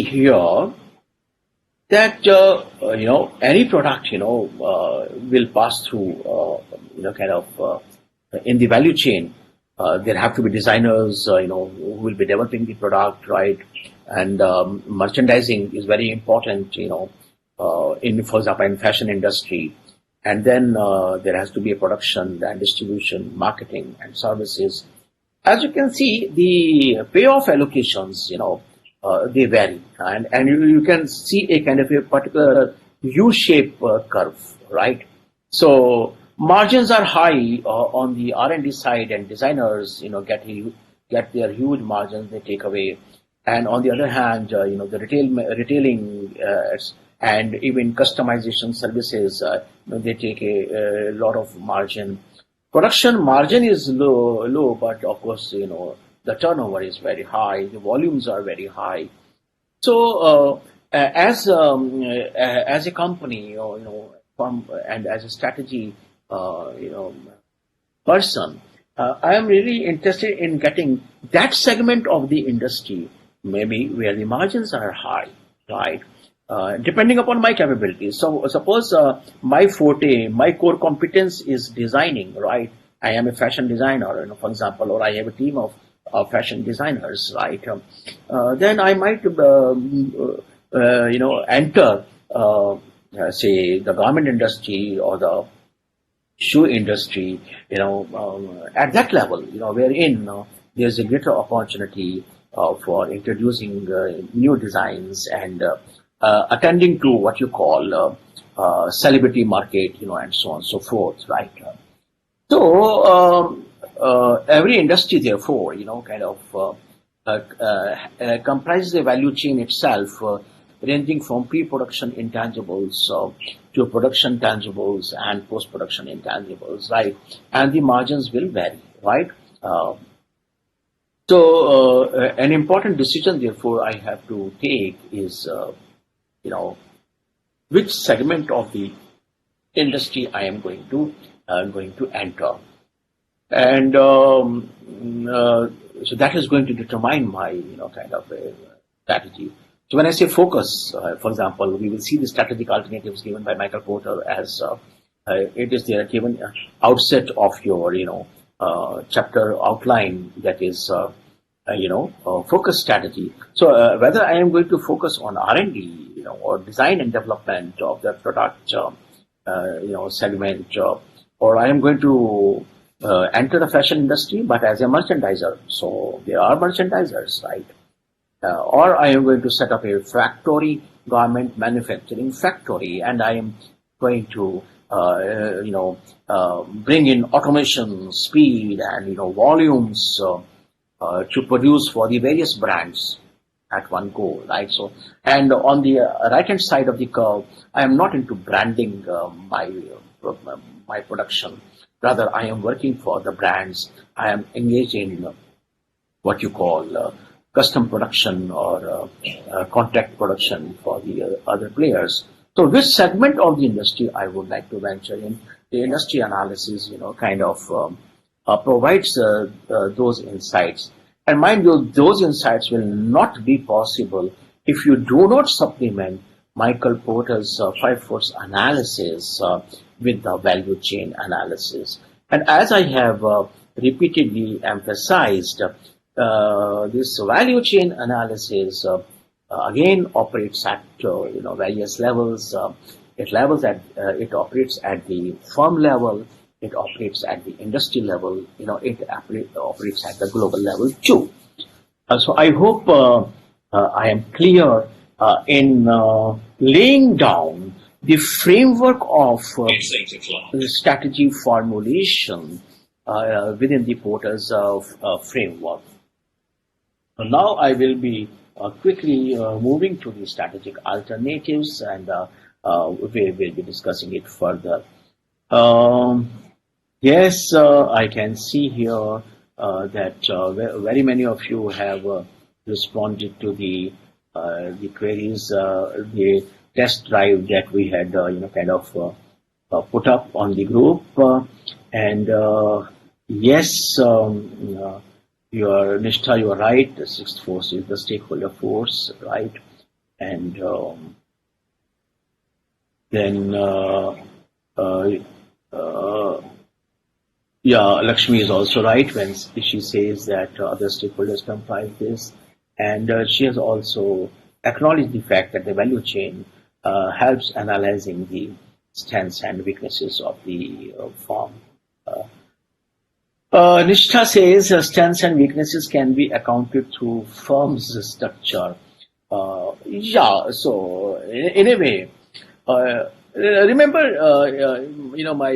here, that any product will pass through kind of in the value chain. There have to be designers who will be developing the product, right? And merchandising is very important in, for example, in fashion industry. And then there has to be a production and distribution, marketing and services. As you can see, the payoff allocations they vary, and you can see a kind of a particular U-shape curve, right? So margins are high on the R&D side, and designers get their huge margins they take away. And on the other hand, the retailing and even customization services, they take a lot of margin. Production margin is low, but of course, the turnover is very high, the volumes are very high. So, as a company, and as a strategy, person, I am really interested in getting that segment of the industry, maybe where the margins are high, right? Depending upon my capabilities. So suppose my forte, my core competence is designing, right? I am a fashion designer, for example, or I have a team of fashion designers, right? Then I might, enter, say, the garment industry or the shoe industry, at that level, wherein there's a greater opportunity for introducing new designs and attending to what you call celebrity market, and so on and so forth, right? So every industry, therefore, kind of comprises a value chain itself, ranging from pre-production intangibles to production tangibles and post-production intangibles, right? And the margins will vary, right? So an important decision, therefore, I have to take is, which segment of the industry I am going to enter, and so that is going to determine my kind of a strategy. So when I say focus, for example, we will see the strategic alternatives given by Michael Porter as it is there given outset of your chapter outline, that is focus strategy. So whether I am going to focus on R&D, or design and development of the product, segment, or I am going to enter the fashion industry, but as a merchandiser. So there are merchandisers, right? Or I am going to set up a factory, garment manufacturing factory, and I am going to, bring in automation, speed, and volumes to produce for the various brands at one go, right? So, and on the right-hand side of the curve, I am not into branding my production. Rather, I am working for the brands. I am engaged in what you call custom production or contract production for the other players. So which segment of the industry I would like to venture in? The industry analysis, kind of provides those insights. And mind you, those insights will not be possible if you do not supplement Michael Porter's 5 force analysis with the value chain analysis. And as I have repeatedly emphasized, this value chain analysis again operates at various levels. It operates at the firm level. It operates at the industry level. It operates at the global level too. So I hope I am clear in laying down the framework of the strategy formulation within the Porter's framework. Now I will be quickly moving to the strategic alternatives, and we will be discussing it further. Um, yes, I can see here that very many of you have responded to the queries, the test drive that we had, kind of put up on the group, and yes, Nishtha, you are right. The sixth force is the stakeholder force, right? And then Lakshmi is also right when she says that other stakeholders comprise this, and she has also acknowledged the fact that the value chain helps analyzing the strengths and weaknesses of the firm. Nishtha says strengths and weaknesses can be accounted through firm's structure. So in a way, remember, my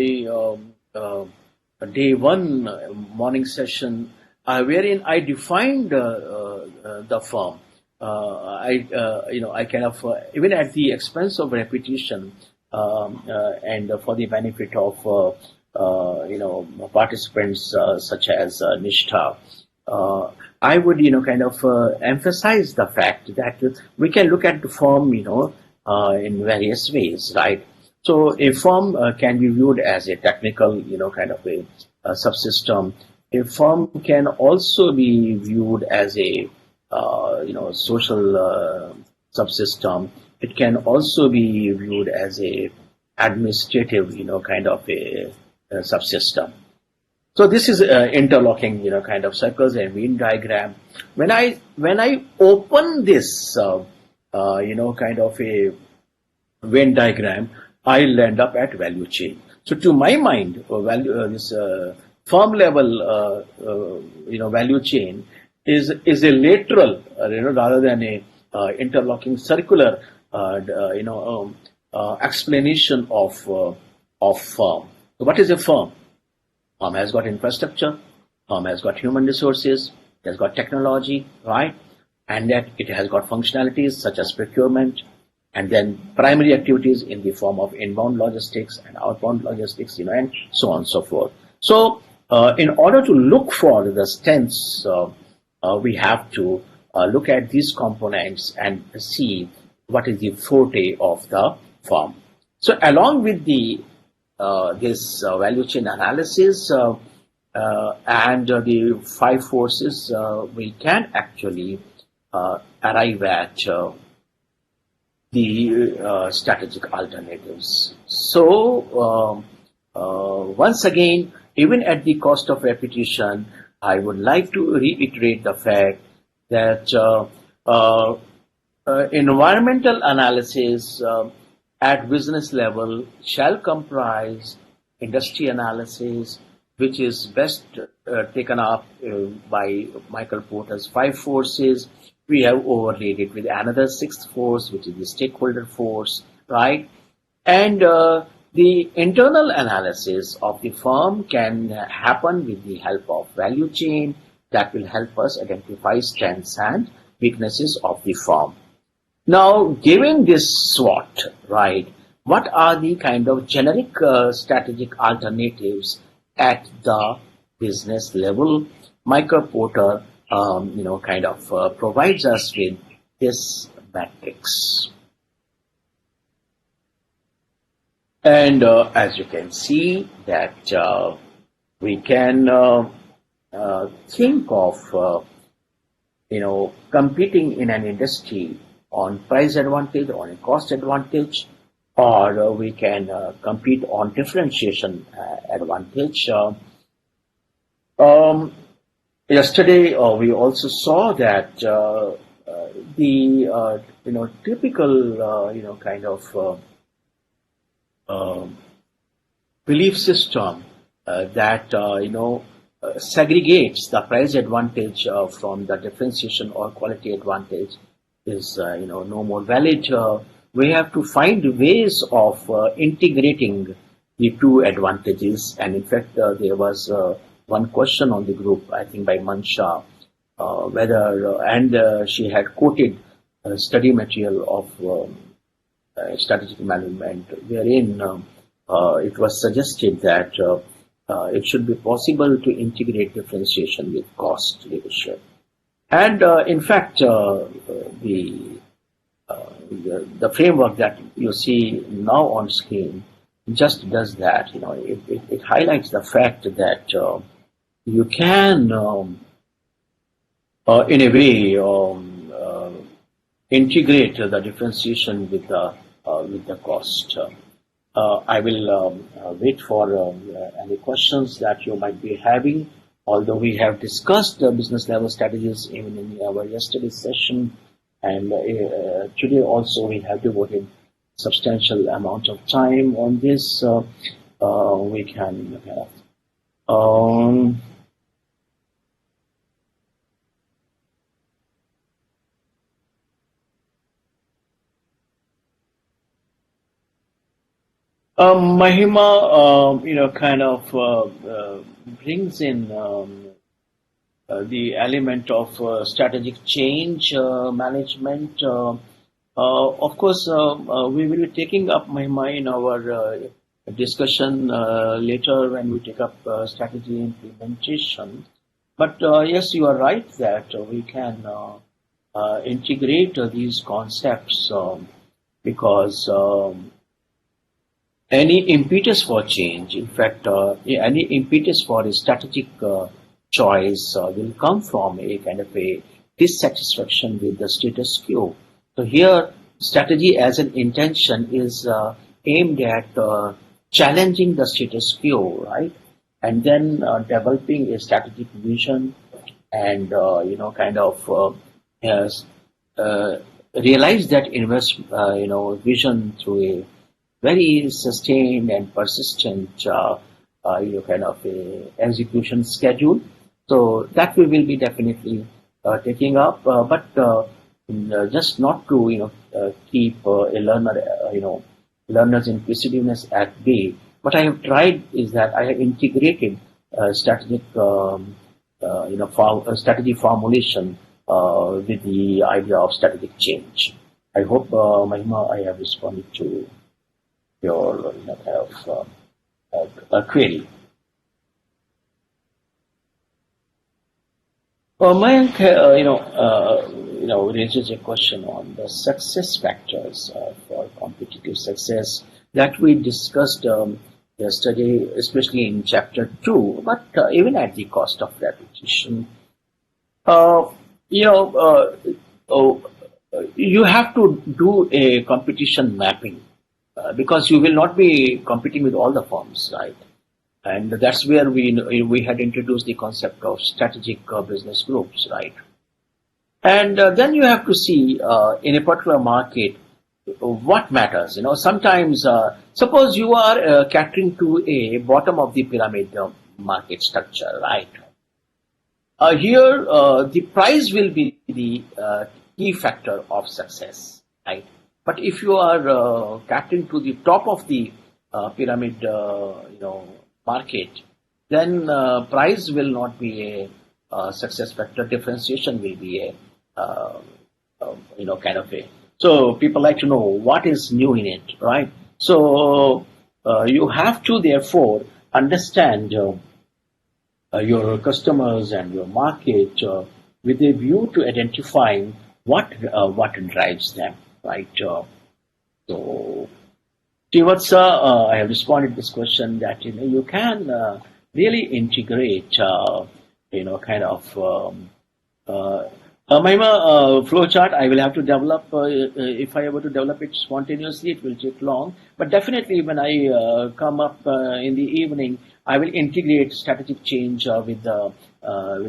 day one morning session, wherein I defined the firm. I kind of even at the expense of repetition, and for the benefit of participants such as Nishtha, I would kind of emphasize the fact that we can look at the firm in various ways, right? So a firm can be viewed as a technical kind of a subsystem. A firm can also be viewed as a social subsystem. It can also be viewed as a administrative kind of a subsystem. So this is interlocking kind of circles and Venn diagram. When I open this kind of a Venn diagram, I'll end up at value chain. So to my mind, this firm level value chain is a lateral rather than a interlocking circular explanation of firm. So what is a firm? Firm has got infrastructure, firm has got human resources, it has got technology, right? And that it has got functionalities such as procurement, and then primary activities in the form of inbound logistics and outbound logistics, and so on and so forth. So in order to look for the strengths, we have to look at these components and see what is the forte of the firm. So along with the this value chain analysis and the five forces, we can actually arrive at the strategic alternatives. So once again, even at the cost of repetition, I would like to reiterate the fact that environmental analysis at business level shall comprise industry analysis, which is best taken up by Michael Porter's five forces. We have overlaid it with another sixth force, which is the stakeholder force, right? And the internal analysis of the firm can happen with the help of value chain that will help us identify strengths and weaknesses of the firm. Now, given this SWOT, right, what are the kind of generic strategic alternatives at the business level? Michael Porter, kind of provides us with this matrix. And as you can see that we can think of, competing in an industry on price advantage, on a cost advantage, or we can compete on differentiation advantage. Yesterday, we also saw that the typical kind of belief system that segregates the price advantage from the differentiation or quality advantage is no more valid. we have to find ways of integrating the two advantages. And in fact, there was one question on the group, I think by Mansha, and she had quoted study material of strategic management, wherein it was suggested that it should be possible to integrate differentiation with cost leadership. And in fact, the framework that you see now on screen just does that. It highlights the fact that you can, in a way, integrate the differentiation with the cost. I will wait for any questions that you might be having. Although we have discussed business level strategies even in our yesterday's session, and today also we have devoted substantial amount of time on this. We can Mahima, kind of brings in the element of strategic change management. Of course, we will be taking up Mahima in our discussion later when we take up strategy implementation. But yes, you are right that we can integrate these concepts because any impetus for change, in fact, any impetus for a strategic choice will come from a kind of a dissatisfaction with the status quo. So here, strategy as an intention is aimed at challenging the status quo, right? And then developing a strategic vision and, realize that vision through a very sustained and persistent kind of a execution schedule. So that we will be definitely taking up, but just not to keep a learner's inquisitiveness at bay. What I have tried is that I have integrated strategic strategy formulation with the idea of strategic change. I hope, Mahima, I have responded to your query. Mayank, raises a question on the success factors for competitive success that we discussed yesterday, especially in chapter 2, but even at the cost of repetition. You have to do a competition mapping because you will not be competing with all the firms, right? And that's where we had introduced the concept of strategic business groups, right? And then you have to see in a particular market what matters. Sometimes suppose you are catering to a bottom of the pyramid market structure, right? Here the price will be the key factor of success, right? But if you are catering to the top of the pyramid, market, then price will not be a success factor. Differentiation will be a kind of a. So people like to know what is new in it, right? So you have to therefore understand your customers and your market with a view to identifying what drives them, right? So Srivatsa, I have responded to this question that you can really integrate Mahima, flowchart I will have to develop. If I were to develop it spontaneously, it will take long. But definitely when I come up in the evening, I will integrate strategic change with the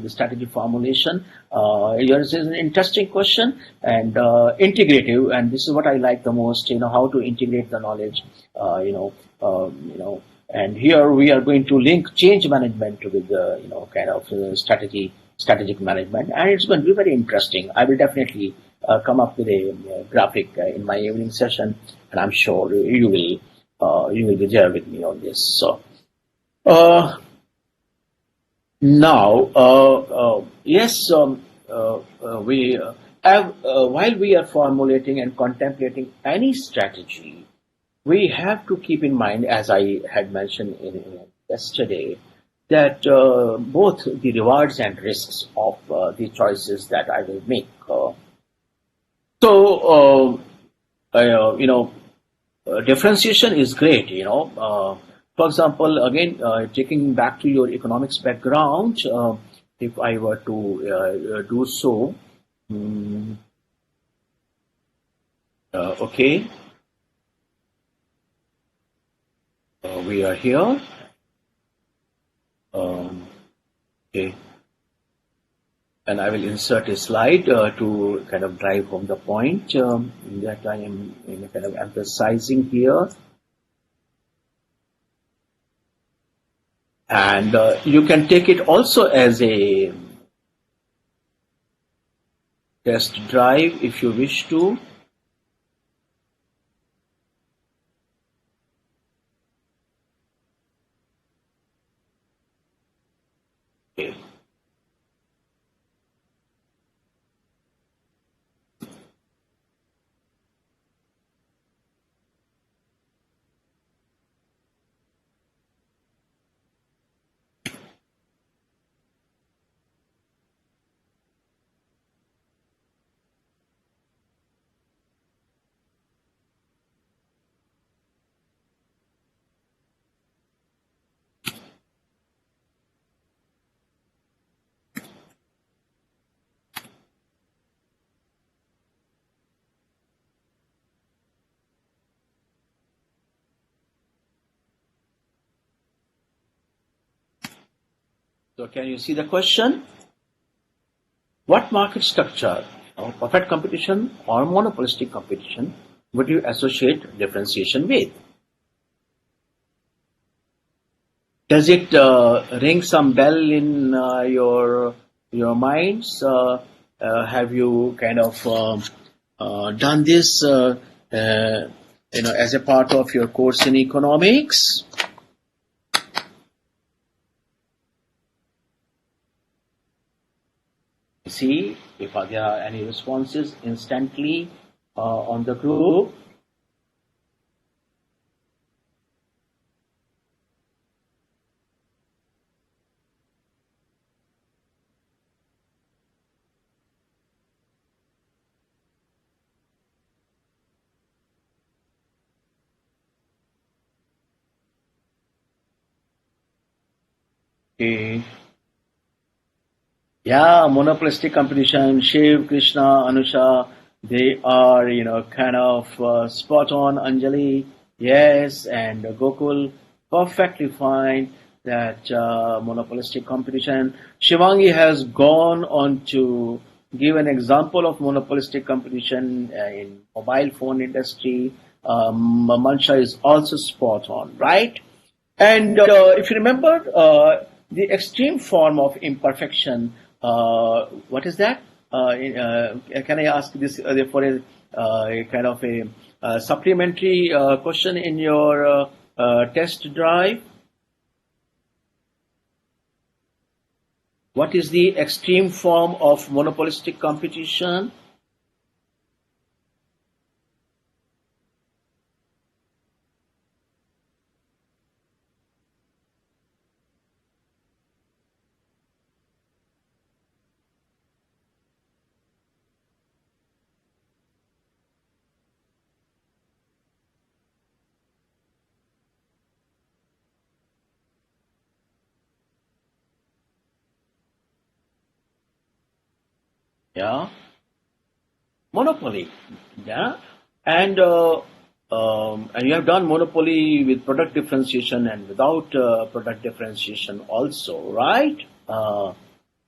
strategy formulation. Yours is an interesting question and integrative, and this is what I like the most. How to integrate the knowledge. And here we are going to link change management with the strategic management, and it's going to be very interesting. I will definitely come up with a graphic in my evening session, and I'm sure you will be there with me on this. So uh, now, yes, we have while we are formulating and contemplating any strategy, we have to keep in mind, as I had mentioned yesterday, that both the rewards and risks of the choices that I will make. So, differentiation is great. For example, again, taking back to your economics background, if I were to do so, mm, okay, we are here. Um, okay, and I will insert a slide to kind of drive home the point that I am kind of emphasizing here. And you can take it also as a test drive if you wish to. Okay. So can you see the question? What market structure, perfect competition or monopolistic competition, would you associate differentiation with? Does it ring some bell in your minds? Have you kind of done this, as a part of your course in economics? See if there are any responses instantly on the group. Okay. Yeah, monopolistic competition. Shiv, Krishna, Anusha, they are, kind of spot on. Anjali, yes, and Gokul, perfectly fine. That monopolistic competition. Shivangi has gone on to give an example of monopolistic competition in mobile phone industry. Mansha is also spot on, right? And if you remember, the extreme form of imperfection, what is that? Can I ask this for a kind of a supplementary question in your test drive? What is the extreme form of monopolistic competition? Yeah, monopoly. Yeah, and and you have done monopoly with product differentiation and without product differentiation also, right?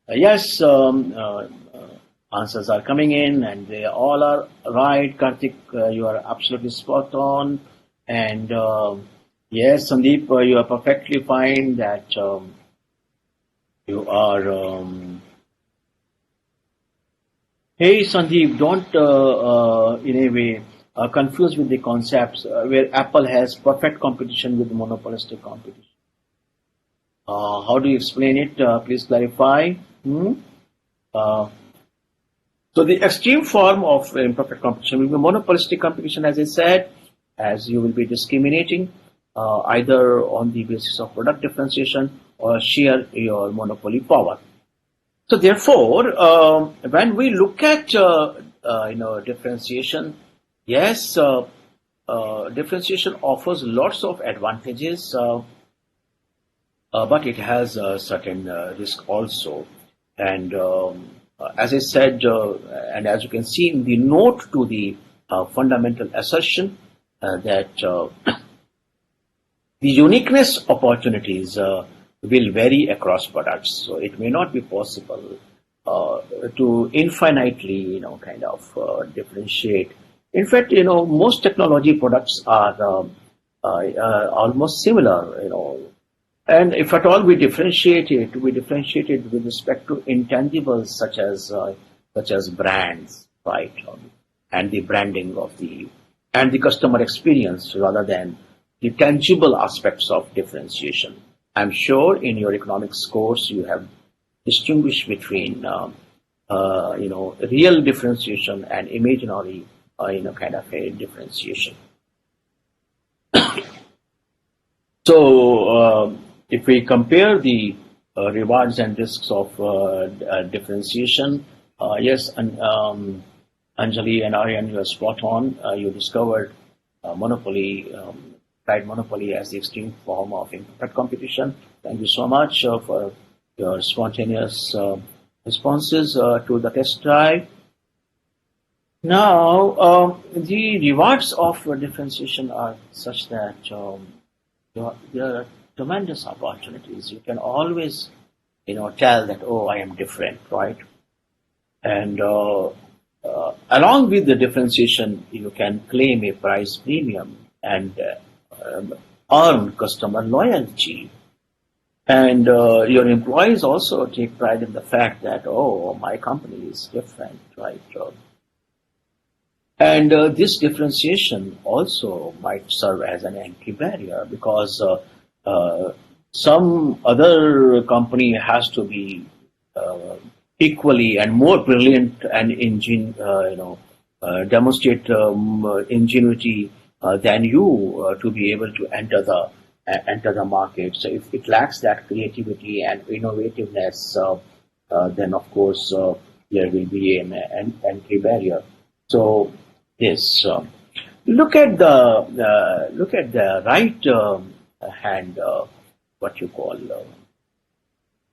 Yes, answers are coming in, and they all are right. Karthik, you are absolutely spot on, and yes, Sandeep, you are perfectly fine. That you are. Hey Sandeep, don't in a way confuse with the concepts where Apple has perfect competition with monopolistic competition. How do you explain it? Please clarify. Hmm? Uh, so the extreme form of imperfect competition will be monopolistic competition, as I said, as you will be discriminating either on the basis of product differentiation or sheer your monopoly power. So therefore, when we look at differentiation, yes, differentiation offers lots of advantages, but it has a certain risk also. And as I said, and as you can see in the note to the fundamental assertion that the uniqueness opportunities will vary across products. So it may not be possible to infinitely, kind of differentiate. In fact, most technology products are almost similar, and if at all we differentiate it with respect to intangibles such as brands, right, and the branding of the customer experience rather than the tangible aspects of differentiation. I'm sure in your economics course you have distinguished between real differentiation and imaginary kind of a differentiation. So, if we compare the rewards and risks of differentiation, yes, and Anjali and Aryan, you are spot on. You discovered monopoly, tried monopoly as the extreme form of imperfect competition. Thank you so much for your spontaneous responses to the test drive. Now, the rewards of differentiation are such that there are tremendous opportunities. You can always, tell that, oh, I am different, right? And along with the differentiation, you can claim a price premium and earn customer loyalty. And your employees also take pride in the fact that, oh, my company is different, right? And this differentiation also might serve as an entry barrier because some other company has to be equally and more brilliant and demonstrate ingenuity than you to be able to enter the market. So if it lacks that creativity and innovativeness, then of course there will be an entry barrier. So yes, look at the right hand, what you call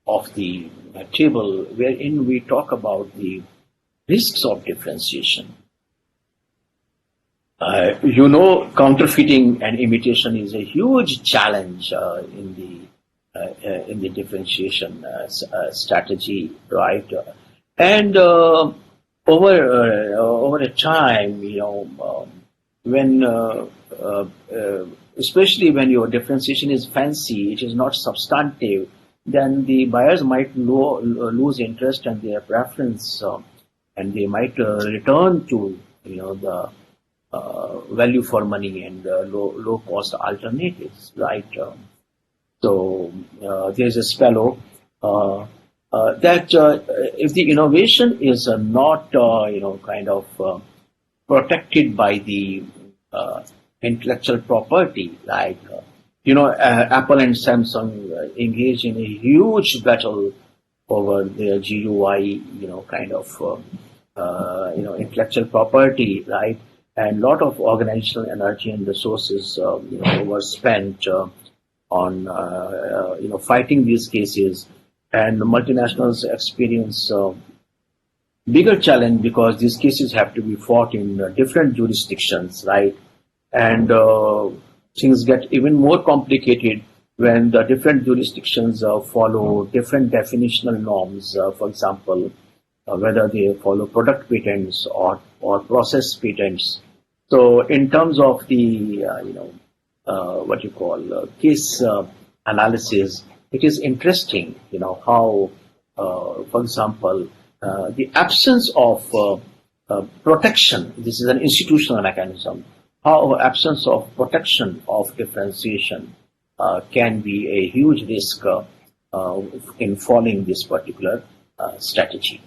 of the table, wherein we talk about the risks of differentiation. Counterfeiting and imitation is a huge challenge in the differentiation strategy, right? And over a time, when especially when your differentiation is fancy, it is not substantive, then the buyers might lose interest and their preference, and they might return to the value for money and low cost alternatives, right? So there's a fellow that if the innovation is not kind of protected by the intellectual property, like Apple and Samsung engage in a huge battle over their GUI, kind of intellectual property, right? And a lot of organizational energy and resources, were spent on fighting these cases, and the multinationals experience bigger challenge because these cases have to be fought in different jurisdictions, right? And things get even more complicated when the different jurisdictions follow different definitional norms. For example, whether they follow product patents or process patents. So in terms of the what you call case analysis, it is interesting, how, for example, the absence of protection. This is an institutional mechanism. How absence of protection of differentiation can be a huge risk in following this particular strategy.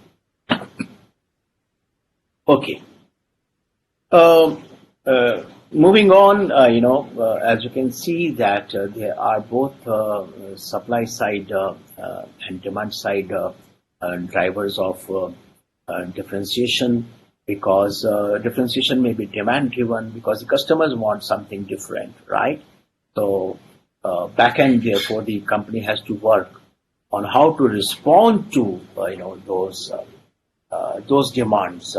Okay. Um, Moving on, as you can see that there are both supply side and demand side drivers of differentiation, because differentiation may be demand driven because the customers want something different, right? So back end, therefore, the company has to work on how to respond to those demands.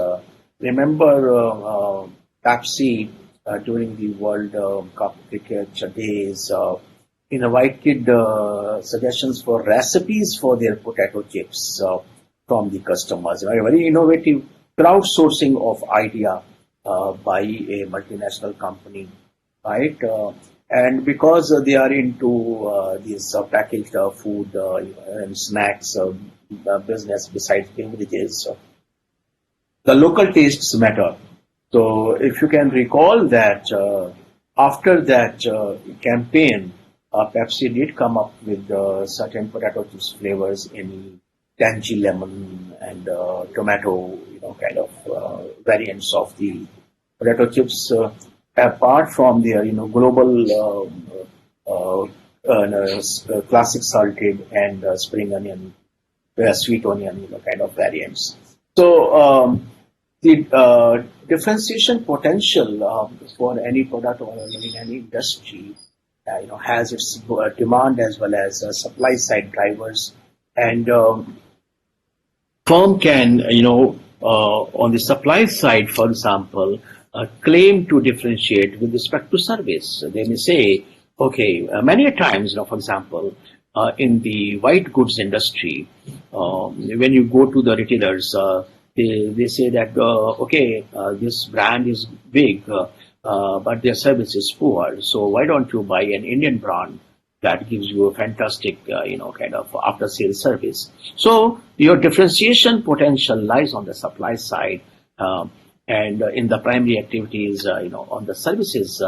Remember Pepsi during the World Cup cricket days, White Kid suggestions for recipes for their potato chips from the customers. A very innovative crowdsourcing of idea by a multinational company, right? And because they are into this packaged food and snacks business besides beverages, the local tastes matter. So if you can recall that after that campaign, Pepsi did come up with certain potato chips flavors in tangy lemon and tomato, kind of variants of the potato chips. Apart from their, global classic salted and spring onion, sweet onion, kind of variants. So the differentiation potential for any product or in any industry, has its demand as well as supply side drivers, and firm can, on the supply side, for example, claim to differentiate with respect to service. They may say, okay, many a times, for example, in the white goods industry, when you go to the retailers, they say that, okay, this brand is big, but their service is poor. So why don't you buy an Indian brand that gives you a fantastic, kind of after sales service? So your differentiation potential lies on the supply side, and in the primary activities, on the services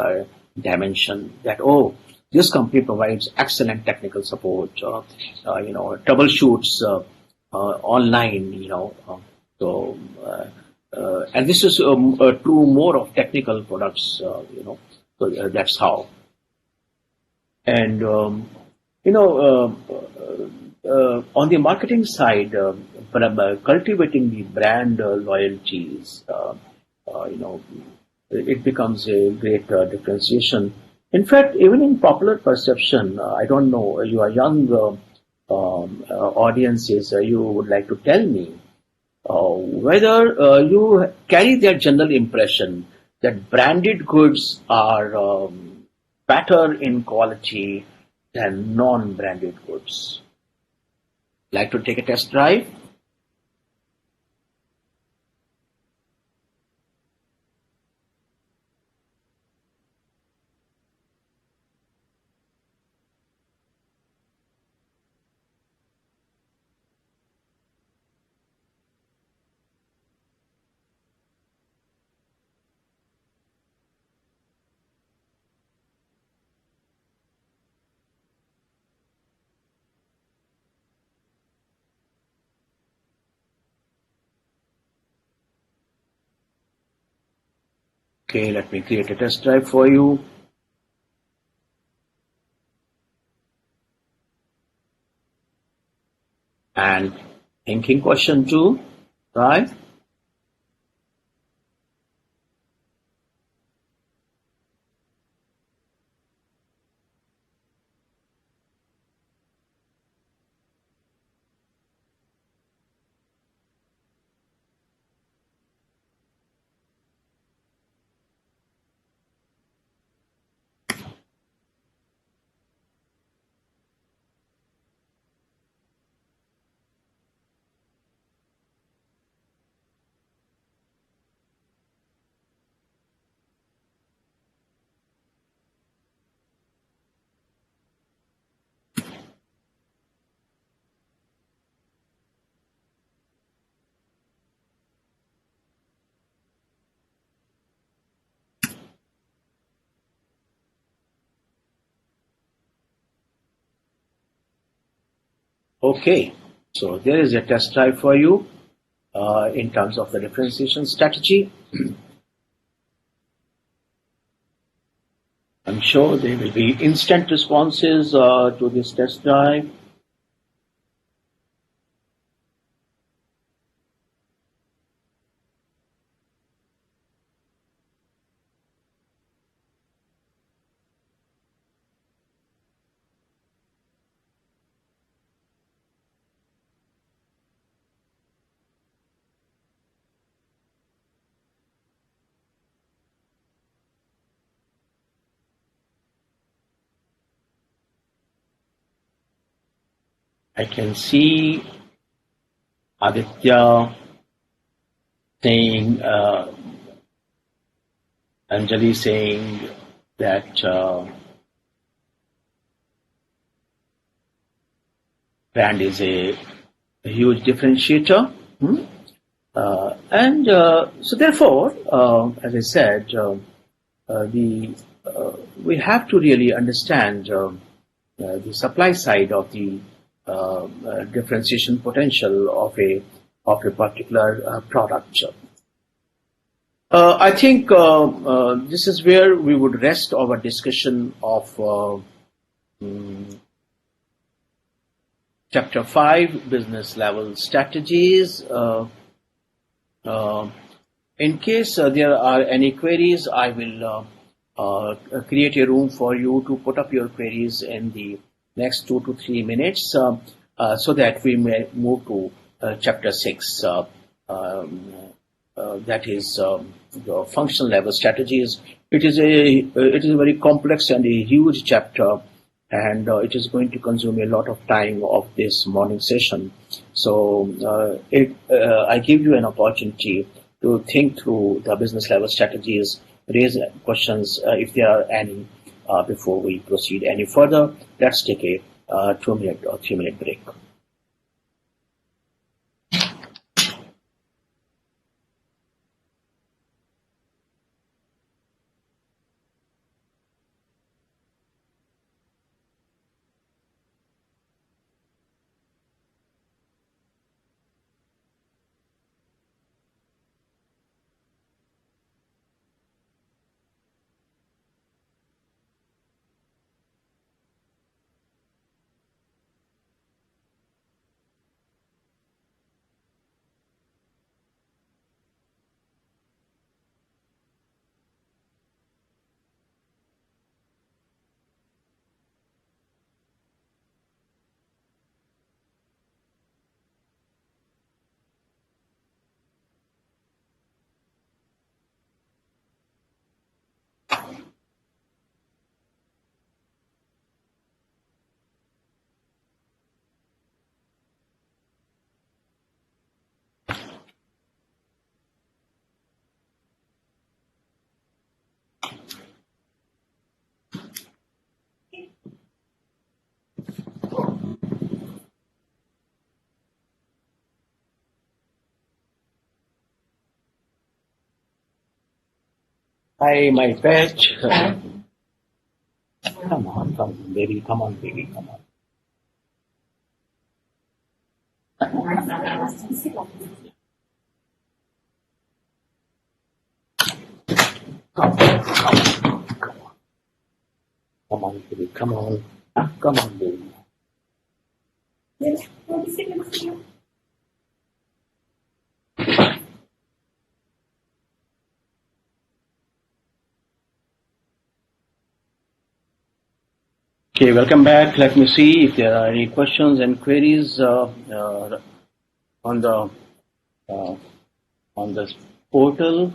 dimension. That, oh, this company provides excellent technical support, troubleshoots online, so, and this is true more of technical products, so that's how. And, on the marketing side, cultivating the brand loyalties, it becomes a great differentiation. In fact, even in popular perception, I don't know, you are young audiences, you would like to tell me whether you carry that general impression that branded goods are better in quality than non-branded goods. Like to take a test drive? Okay, let me create a test drive for you. And thinking question 2, right? Okay, so there is a test drive for you in terms of the differentiation strategy. I'm sure there will be instant responses to this test drive. I can see Aditya saying, Anjali saying that brand is a huge differentiator. And so therefore, as I said, the we have to really understand the supply side of the differentiation potential of a particular product. I think this is where we would rest our discussion of Chapter 5, Business Level Strategies. In case there are any queries, I will create a room for you to put up your queries in the next 2 to 3 minutes so that we may move to Chapter 6. That is the functional level strategies. It is a very complex and a huge chapter, and it is going to consume a lot of time of this morning session. So I give you an opportunity to think through the business level strategies, raise questions if there are any before we proceed any further. Let's take a 2-minute or 3-minute break. Hi, my pet. Come on, baby. Come on, baby. Come on. Come on, baby. Come on. Come on, baby. Okay, welcome back. Let me see if there are any questions and queries on the uh, on the portal.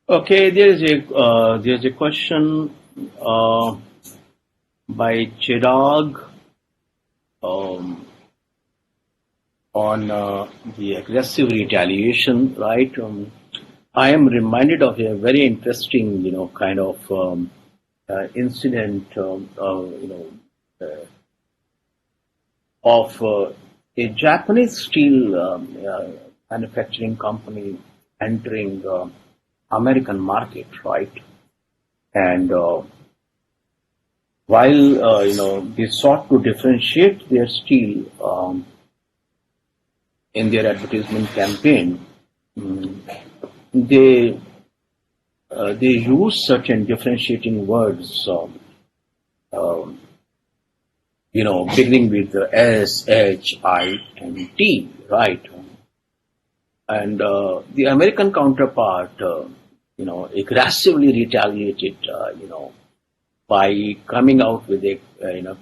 Okay, there is a question by Chirag um, on the aggressive retaliation, right? I am reminded of a very interesting, kind of incident, of a Japanese steel manufacturing company entering American market, right? And while they sought to differentiate their steel in their advertisement campaign, mm, they use certain differentiating words, um, beginning with the S, H, I, and T, right? And the American counterpart, aggressively retaliated, by coming out with a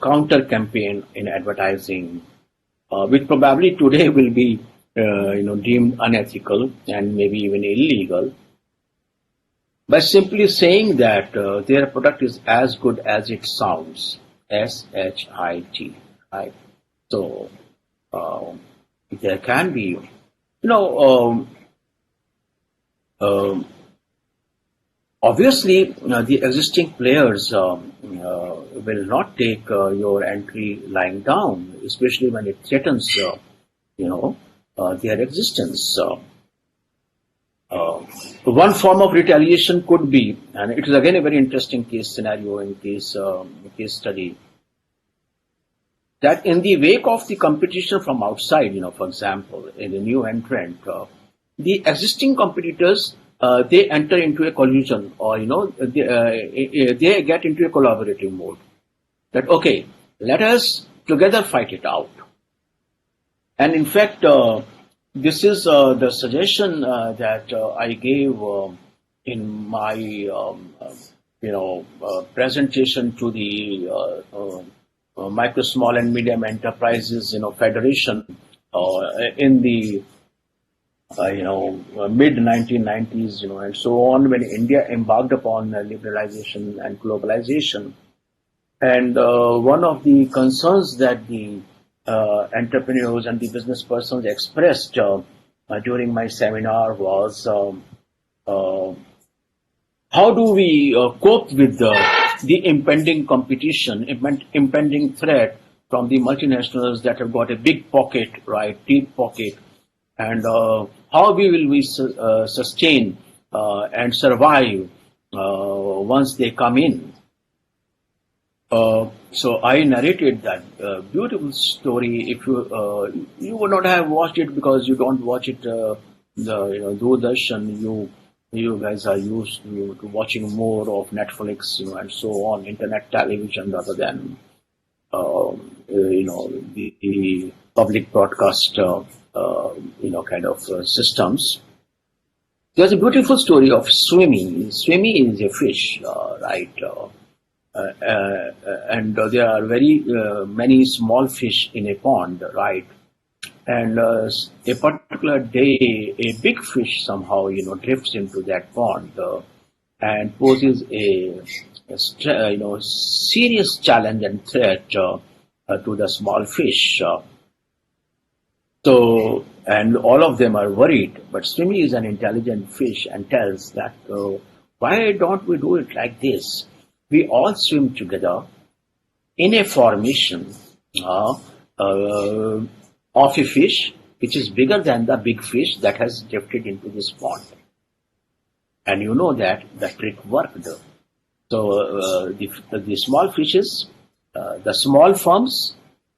counter campaign in advertising, which probably today will be deemed unethical and maybe even illegal, by simply saying that their product is as good as it sounds, SHIT, right? So there can be, um, obviously, the existing players will not take your entry lying down, especially when it threatens, their existence. Uh, One form of retaliation could be, and it is again a very interesting case scenario in case study, that in the wake of the competition from outside, for example, in a new entrant, the existing competitors, they enter into a collusion, or they get into a collaborative mode. That okay, let us together fight it out. And in fact, this is the suggestion that I gave in my presentation to the micro, small, and medium enterprises federation in the mid 1990s, and so on, when India embarked upon liberalization and globalization. And one of the concerns that the entrepreneurs and the business persons expressed during my seminar was, uh, how do we cope with the impending competition, impending threat from the multinationals that have got a big pocket, right, deep pocket, and how will we sustain and survive once they come in. So I narrated that beautiful story. If you would not have watched it because you don't watch it, the Doordarshan, you guys are used to watching more of Netflix, and so on, internet television, rather than the public broadcast, kind of systems. There's a beautiful story of Swimmy. Swimmy is a fish, right? And there are very many small fish in a pond, right? And a particular day, a big fish somehow, drifts into that pond and poses a serious challenge and threat to the small fish. So, and all of them are worried, but Swimmy is an intelligent fish and tells that, why don't we do it like this? We all swim together in a formation uh, uh, of a fish which is bigger than the big fish that has drifted into this pond. And you know that the trick worked. So the small fishes, the small firms,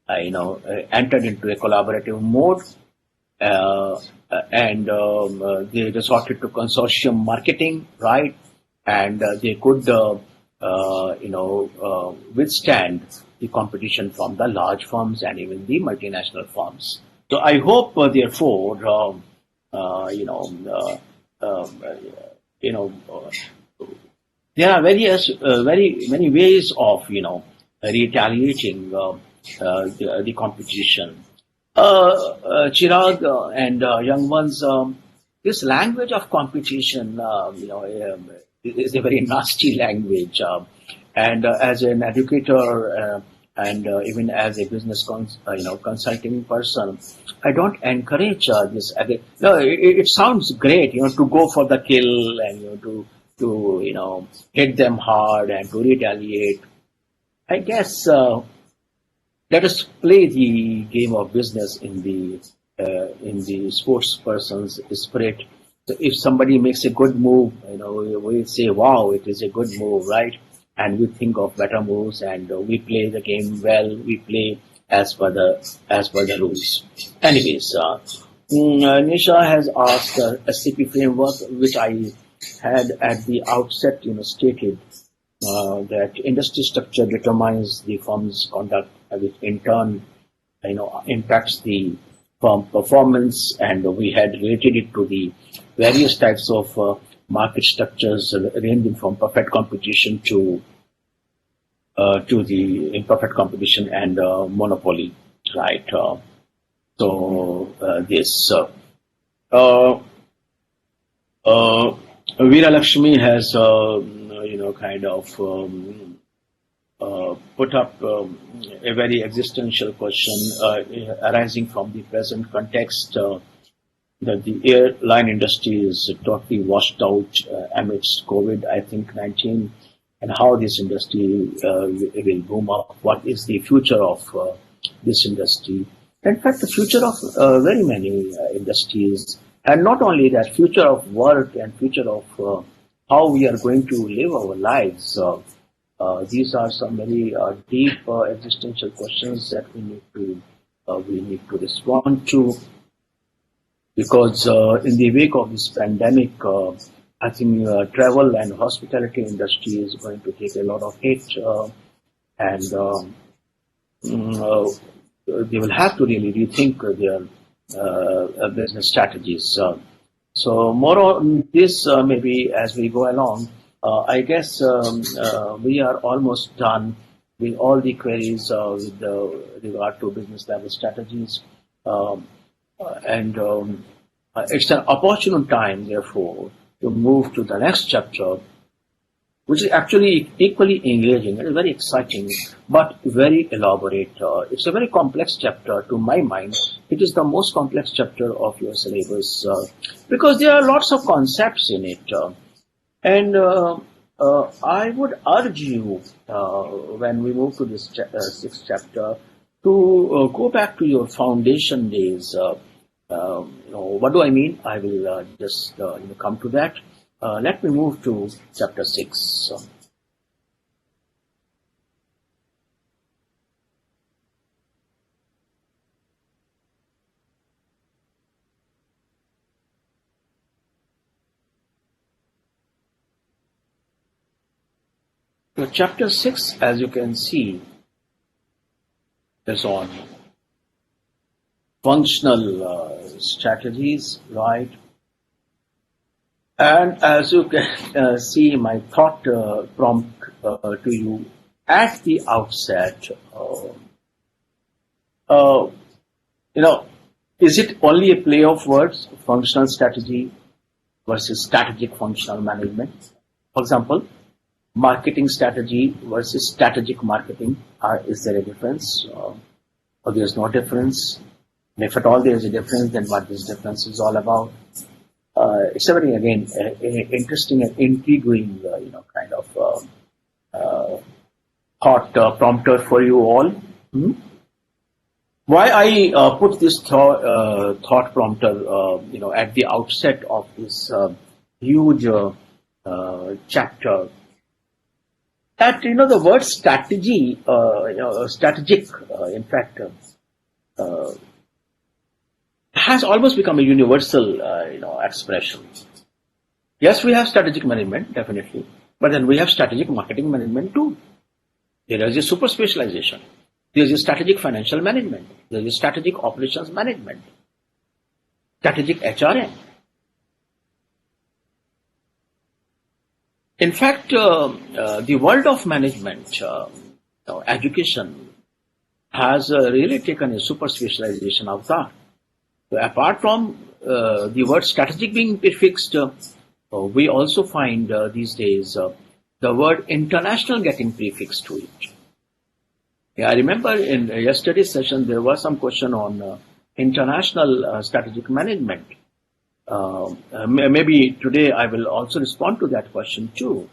entered into a collaborative mode, and they resorted to consortium marketing, right? And they could, withstand the competition from the large firms and even the multinational firms. So I hope, therefore, there are very many ways of, retaliating the competition. Chirag and young ones, this language of competition, is a very nasty language. And as an educator and even as a business consulting person, I don't encourage this. No, it sounds great, to go for the kill and to hit them hard and to retaliate. I guess let us play the game of business in the sports person's spirit. So if somebody makes a good move, we say, "Wow, it is a good move, right?" And we think of better moves, and we play the game well. We play as per the rules. Anyways, Nisha has asked SCP framework, which I had at the outset, stated that industry structure determines the firm's conduct, which in turn, impacts the firm performance, and we had related it to the various types of market structures ranging from perfect competition to the imperfect competition and monopoly, right? This. Uh, Veera Lakshmi has, kind of put up a very existential question arising from the present context that the airline industry is totally washed out amidst COVID, I think, 19, and how this industry will boom up. What is the future of this industry? In fact, the future of very many industries, and not only that, future of work and future of how we are going to live our lives. These are some very deep existential questions that we need to respond to, because in the wake of this pandemic, I think travel and hospitality industry is going to take a lot of hit, and they will have to really rethink their business strategies. So more on this maybe as we go along. I guess we are almost done with all the queries with regard to business level strategies. And it's an opportune time, therefore, to move to the next chapter, which is actually equally engaging. It is very exciting, but very elaborate. It's a very complex chapter to my mind. It is the most complex chapter of your syllabus because there are lots of concepts in it. And I would urge you, when we move to this sixth chapter, to go back to your foundation days. What do I mean? I will just come to that. Let me move to chapter 6. So chapter 6, as you can see, is on functional strategies, right? And as you can see, my thought prompt to you at the outset, is it only a play of words, functional strategy versus strategic functional management? For example, marketing strategy versus strategic marketing. Is there a difference? Or there's no difference? And if at all there is a difference, then what this difference is all about? It's a very, again, interesting and intriguing, kind of thought prompter for you all. Why I put this thought prompter, at the outset of this huge chapter? That the word strategy, strategic, in fact, has almost become a universal, expression. Yes, we have strategic management, definitely, but then we have strategic marketing management too. There is a super specialization. There is a strategic financial management. There is a strategic operations management. Strategic HRM. In fact, the world of management, education, has really taken a super specialization of that. So apart from the word strategic being fixed, we also find these days the word international getting prefixed to it. Yeah, I remember in yesterday's session there was some question on international strategic management. Maybe today I will also respond to that question too.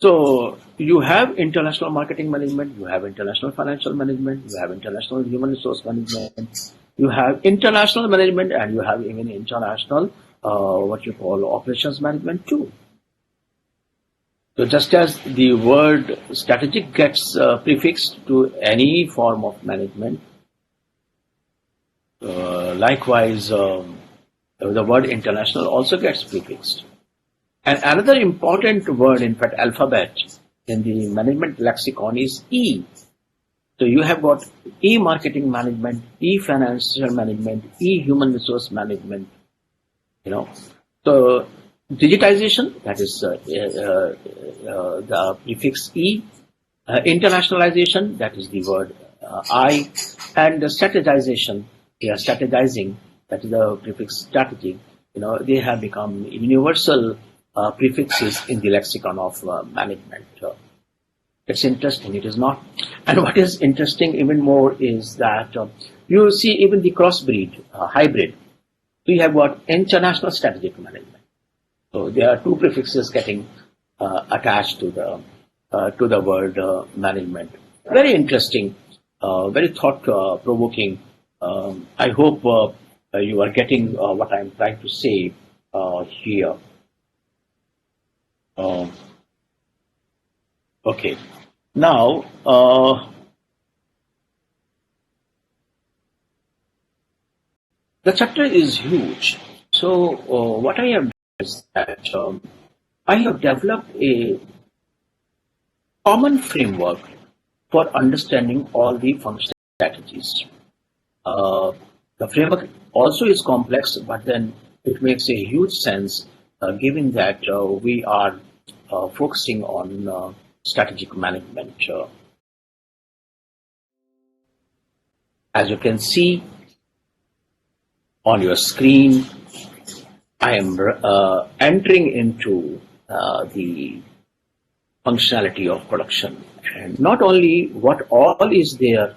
So you have international marketing management, you have international financial management, you have international human resource management, you have international management, and you have even international what you call operations management too. So just as the word strategic gets prefixed to any form of management, likewise the word international also gets prefixed. And another important word, in fact, alphabet in the management lexicon is E. So you have got e-marketing management, e-financial management, e-human resource management. So digitization, that is the prefix E. Internationalization, that is the word I. And strategization, strategizing, that is the prefix strategy. They have become universal prefixes in the lexicon of management. It's interesting, it is not. And what is interesting even more is that you see even the crossbreed, hybrid. So you have got international strategic management. So there are two prefixes getting attached to the word management. Very interesting, very thought-provoking. I hope you are getting what I'm trying to say here. Okay. Now, the chapter is huge. So, what I have done is that I have developed a common framework for understanding all the functional strategies. The framework also is complex, but then it makes a huge sense given that we are focusing on strategic management. As you can see on your screen, I am entering into the functionality of production. And not only what all is there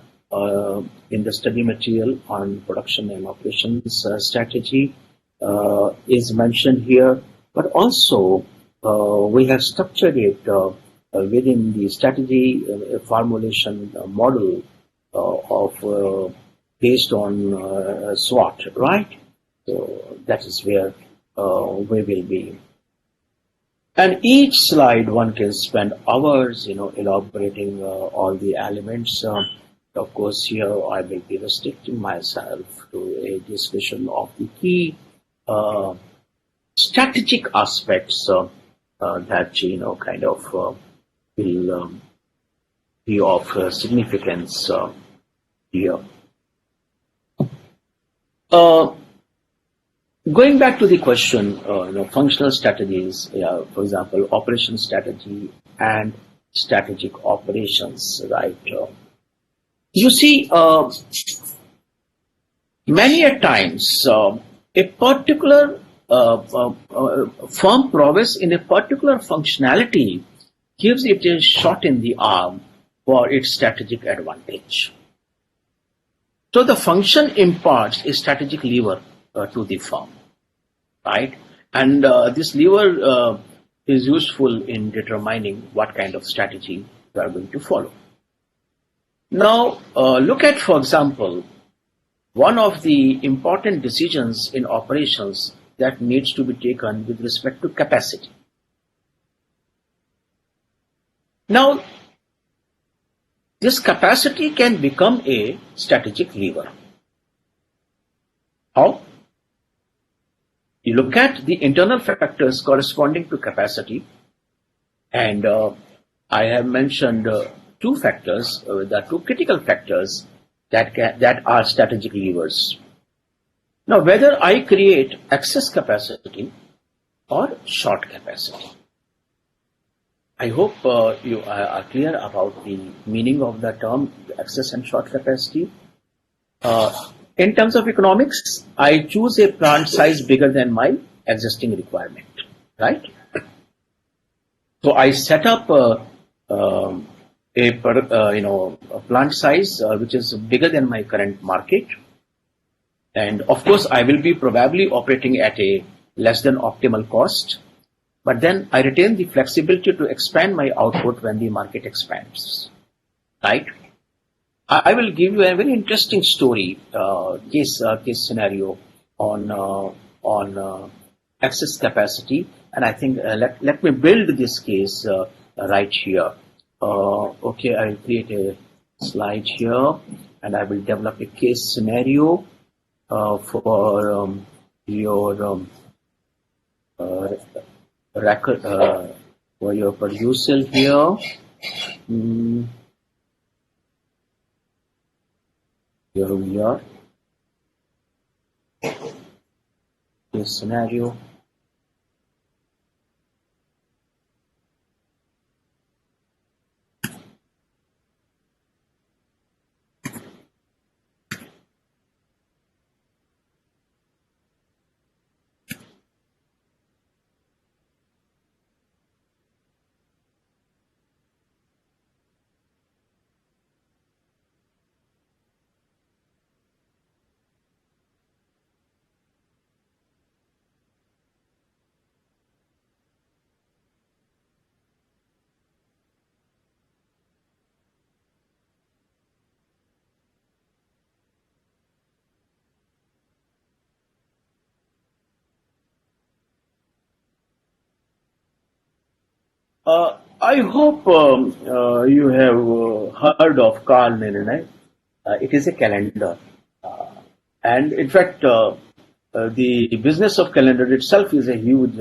in the study material on production and operations strategy is mentioned here, but also we have structured it within the strategy formulation model of based on SWOT, right? So that is where we will be. And each slide one can spend hours, elaborating all the elements. Of course, here I will be restricting myself to a discussion of the key strategic aspects that kind of will be of significance here. Going back to the question, functional strategies, for example, operation strategy and strategic operations, right? You see, many a times, a particular firm prowess in a particular functionality gives it a shot in the arm for its strategic advantage. So the function imparts a strategic lever to the firm, right? And this lever is useful in determining what kind of strategy we are going to follow. Now, look at, for example, one of the important decisions in operations that needs to be taken with respect to capacity. Now, this capacity can become a strategic lever. How? You look at the internal factors corresponding to capacity, and I have mentioned two factors, the two critical factors that are strategic levers. Now, whether I create excess capacity or short capacity. I hope you are clear about the meaning of the term excess and short capacity. In terms of economics, I choose a plant size bigger than my existing requirement, right? So I set up a plant size which is bigger than my current market, and of course I will be probably operating at a less than optimal cost. But then I retain the flexibility to expand my output when the market expands. Right? I will give you a very interesting story, case scenario on excess capacity, and I think let me build this case right here. Okay, I will create a slide here, and I will develop a case scenario for your uh, record for your producer here. Mm, Here we are. This scenario. I hope you have heard of Carl Nirnay. It is a calendar, and in fact, the business of calendar itself is a huge,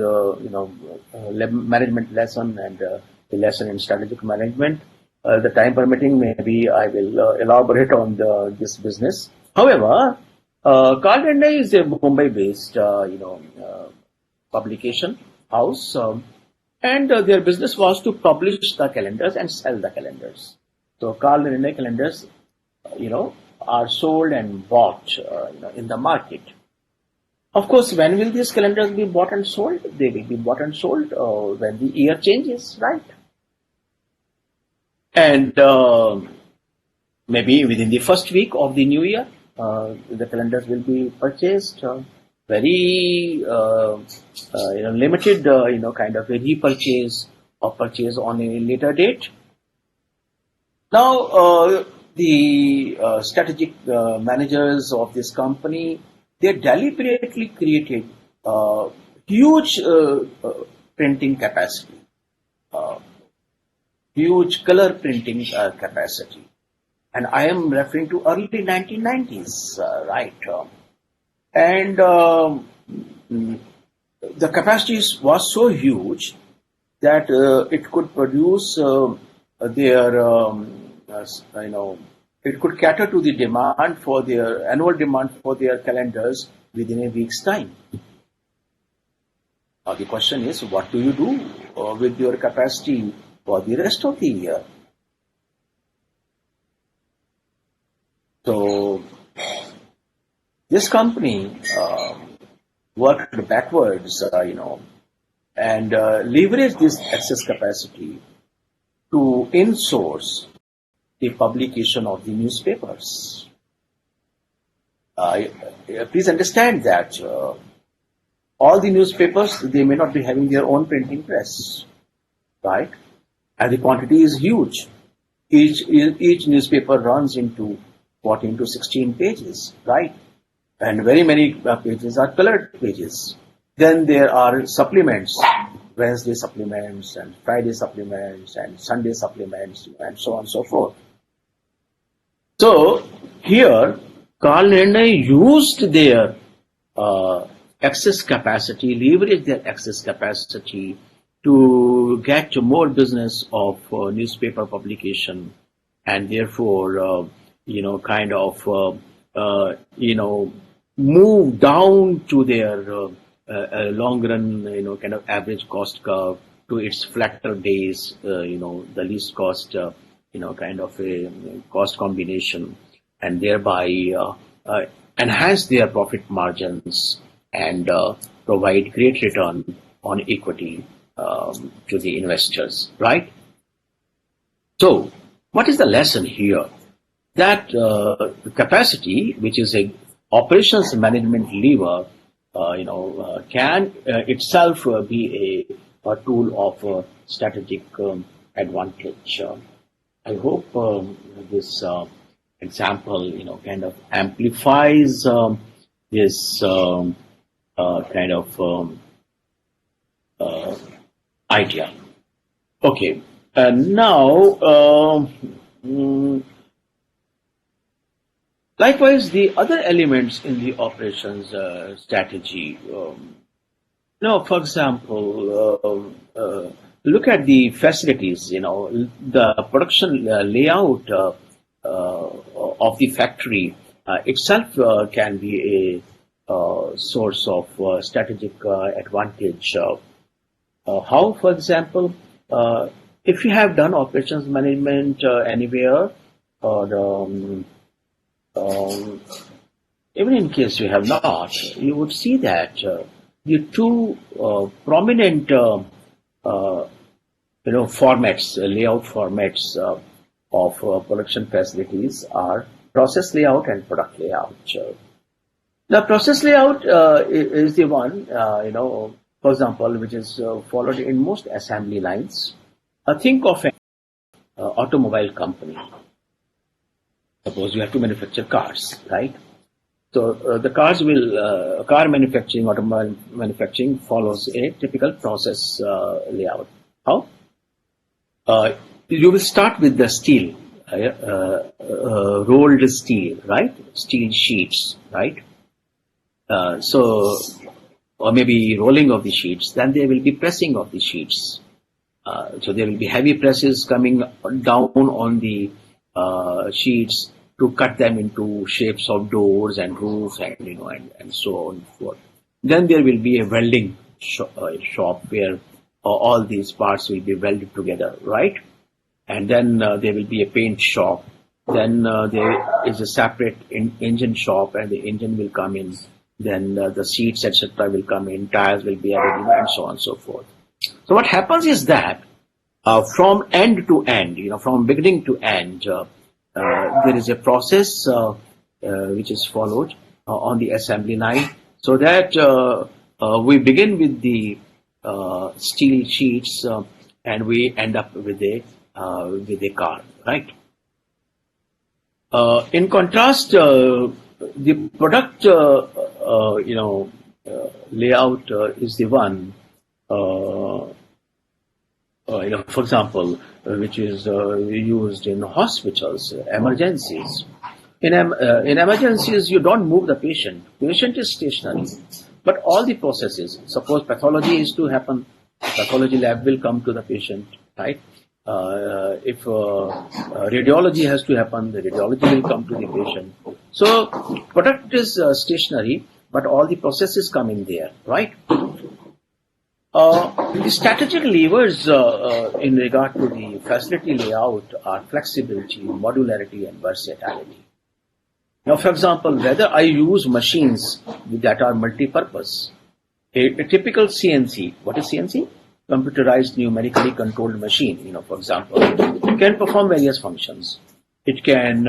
management lesson and a lesson in strategic management. The time permitting, maybe I will elaborate on this business. However, Carl Nirnay is a Mumbai-based, publication house. And their business was to publish the calendars and sell the calendars. So Carl Linné calendars, are sold and bought, in the market. Of course, when will these calendars be bought and sold? They will be bought and sold when the year changes, right? And maybe within the first week of the new year, the calendars will be purchased. Very limited, kind of a repurchase or purchase on a later date. Now, the strategic managers of this company, they deliberately created huge printing capacity, huge color printing capacity. And I am referring to early 1990s, right? And the capacity was so huge that it could produce it could cater to the demand for their annual demand for their calendars within a week's time. Now the question is, what do you do with your capacity for the rest of the year? So this company worked backwards, and leveraged this excess capacity to insource the publication of the newspapers. Please understand that all the newspapers, they may not be having their own printing press, right? And the quantity is huge. Each newspaper runs into 14 to 16 pages, right? And very many pages are colored pages. Then there are supplements, Wednesday supplements and Friday supplements and Sunday supplements and so on and so forth. So here, Carl Nirnay used their excess capacity, leveraged their excess capacity to get more business of newspaper publication, and therefore, move down to their long run, kind of average cost curve to its flatter base, the least cost, kind of a cost combination, and thereby enhance their profit margins and provide great return on equity to the investors, right? So, what is the lesson here? That the capacity, which is a operations management lever, can itself be a tool of strategic advantage. I hope this example, kind of amplifies this kind of idea. Okay, now likewise the other elements in the operations strategy. For example, look at the facilities. The production layout of the factory itself can be a source of strategic advantage. How, for example, if you have done operations management anywhere, or even in case you have not, you would see that the two prominent formats, layout formats of production facilities are process layout and product layout. The process layout is the one, for example, which is followed in most assembly lines. Think of an automobile company. Suppose you have to manufacture cars, right? So the car manufacturing, automobile manufacturing follows a typical process layout. How? You will start with the steel, rolled steel, right? Steel sheets, right? Or maybe rolling of the sheets. Then there will be pressing of the sheets. So there will be heavy presses coming down on the sheets to cut them into shapes of doors and roofs and so on and so forth. Then there will be a welding shop where all these parts will be welded together, right? And then there will be a paint shop. Then there is a separate engine shop, and the engine will come in. Then the seats, etc., will come in. Tires will be added, and so on and so forth. So what happens is that from end to end, from beginning to end, there is a process which is followed on the assembly line, so that we begin with the steel sheets and we end up with a car, right? In contrast, the product layout is the one, for example, which is used in hospitals, emergencies. In emergencies, you don't move the patient. Patient is stationary, but all the processes. Suppose pathology is to happen, pathology lab will come to the patient, right? If radiology has to happen, the radiology will come to the patient. So product is stationary, but all the processes come in there, right? The strategic levers in regard to the facility layout are flexibility, modularity, and versatility. Now, for example, whether I use machines that are multi-purpose, a typical CNC, what is CNC? Computerized numerically controlled machine, for example, can perform various functions. It can,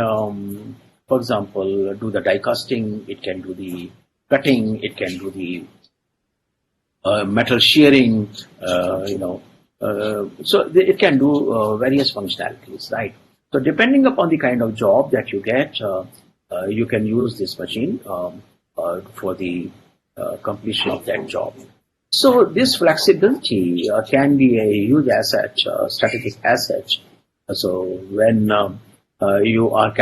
for example, do the die casting, it can do the cutting, it can do the metal shearing, so it can do various functionalities, right? So depending upon the kind of job that you get, you can use this machine for the completion of that job. So this flexibility can be a huge asset, strategic asset. So when you are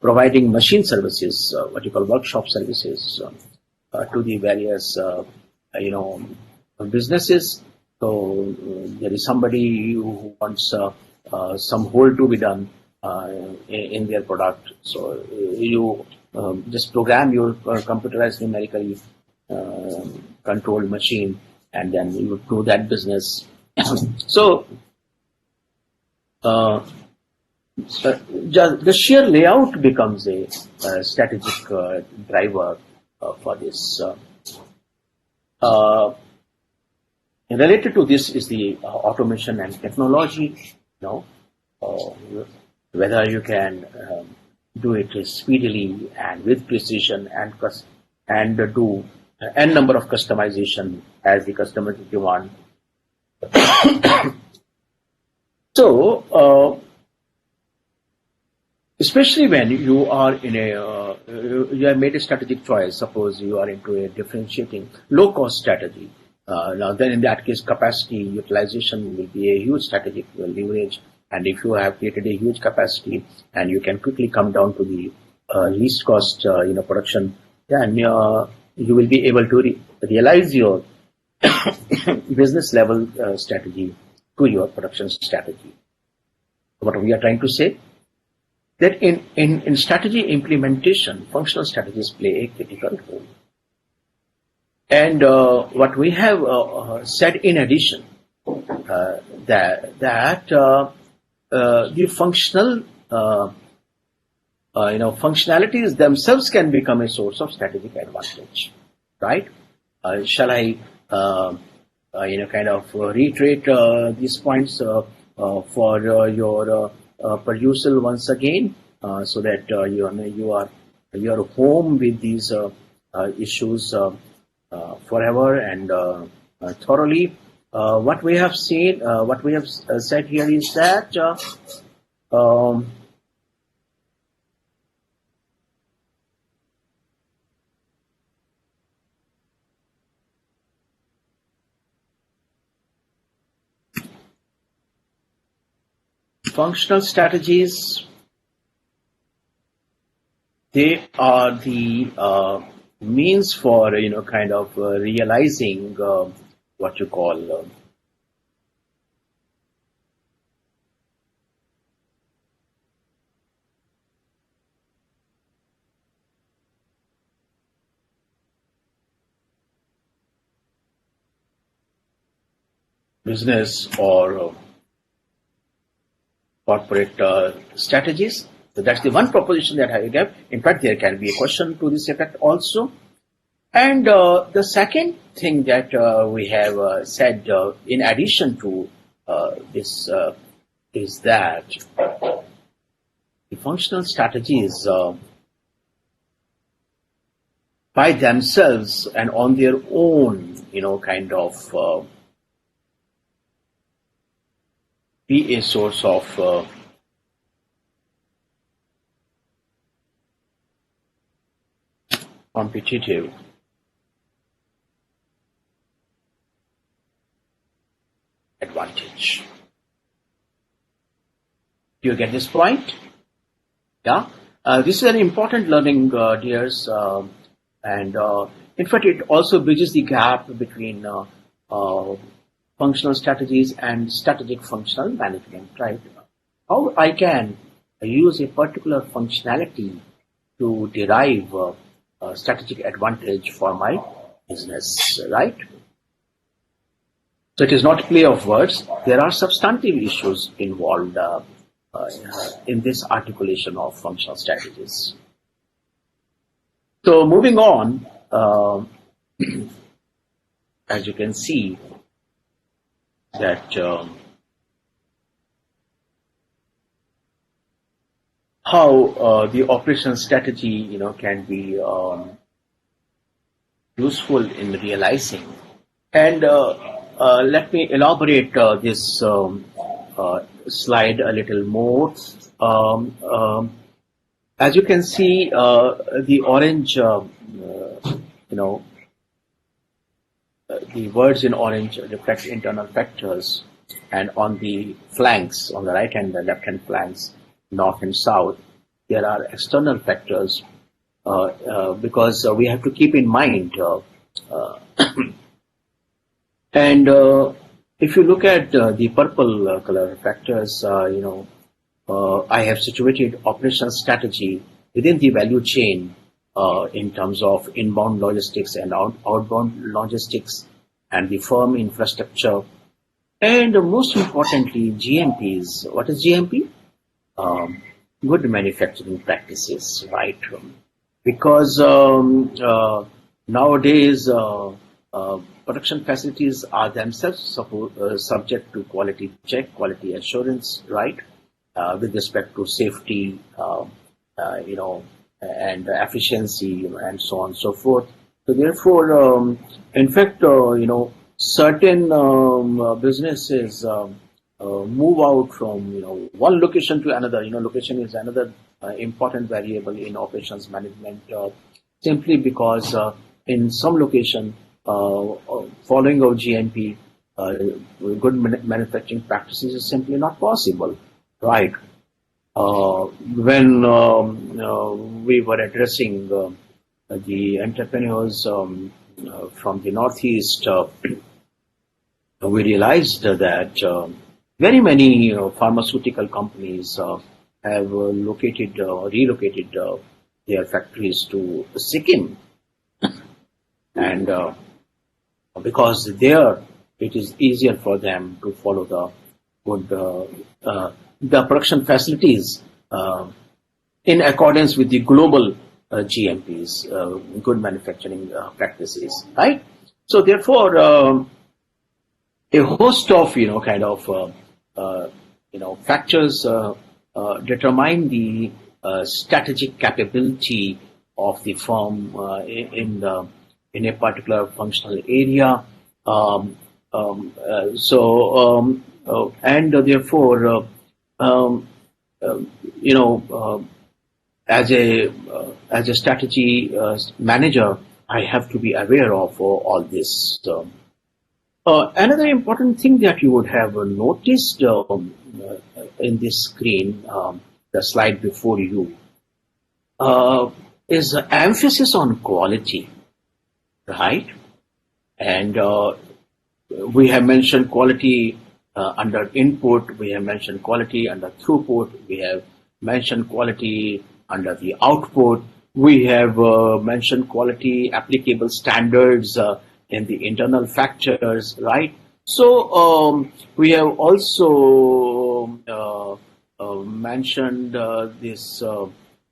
providing machine services, what you call workshop services, to the various businesses. So there is somebody who wants some hole to be done in their product. So you just program your computerized numerically controlled machine, and then you do that business. So the sheer layout becomes a strategic driver for this. related to this is the automation and technology. Uh, whether you can do it speedily and with precision and do n number of customization as the customer demand. So, especially when you are in you have made a strategic choice. Suppose you are into a differentiating low cost strategy. Now, then in that case, capacity utilization will be a huge strategic leverage. And if you have created a huge capacity and you can quickly come down to the least cost, production, then you will be able to realize your business level strategy to your production strategy. What we are trying to say, that in strategy implementation, functional strategies play a critical role. And what we have said in addition, that the functional, functionalities themselves can become a source of strategic advantage, right? Shall I, reiterate these points for your perusal once again, so that you are home with these issues forever and thoroughly. What we have seen, what we have said here is that functional strategies, they are the means for realizing what you call business or corporate strategies. So that's the one proposition that I gave. In fact, there can be a question to this effect also. And the second thing that we have said in addition to this is that the functional strategies by themselves and on their own, be a source of competitive advantage. Do you get this point? Yeah. This is an important learning, dears, and in fact, it also bridges the gap between functional strategies and strategic functional management, right? How I can use a particular functionality to derive a strategic advantage for my business, right? So it is not play of words. There are substantive issues involved in this articulation of functional strategies. So moving on, as you can see, that how the operational strategy, can be useful in realizing. And let me elaborate this slide a little more. As you can see, the orange, the words in orange reflect internal factors, and on the flanks, on the right hand and left hand flanks, north and south, there are external factors, because we have to keep in mind, and if you look at the purple color factors, I have situated operational strategy within the value chain in terms of inbound logistics and outbound logistics and the firm infrastructure. And most importantly, GMPs. What is GMP? Good manufacturing practices, right? Because nowadays, production facilities are themselves subject to quality check, quality assurance, right? With respect to safety, and efficiency, and so on and so forth. So therefore, in fact, certain businesses move out from one location to another. Location is another important variable in operations management. Simply because in some location, following of GMP, good manufacturing practices is simply not possible, right? When we were addressing the entrepreneurs from the Northeast, we realized that very many pharmaceutical companies have relocated their factories to Sikkim, and because there it is easier for them to follow the the production facilities in accordance with the global GMPs, good manufacturing practices, right? So therefore, a host of factors determine the strategic capability of the firm in a particular functional area. And therefore, as a strategy manager, I have to be aware of all this. Another important thing that you would have noticed in this screen, the slide before you, is emphasis on quality, right? And we have mentioned quality under input, we have mentioned quality under throughput, we have mentioned quality under the output, we have mentioned quality applicable standards in the internal factors, right? So we have also mentioned this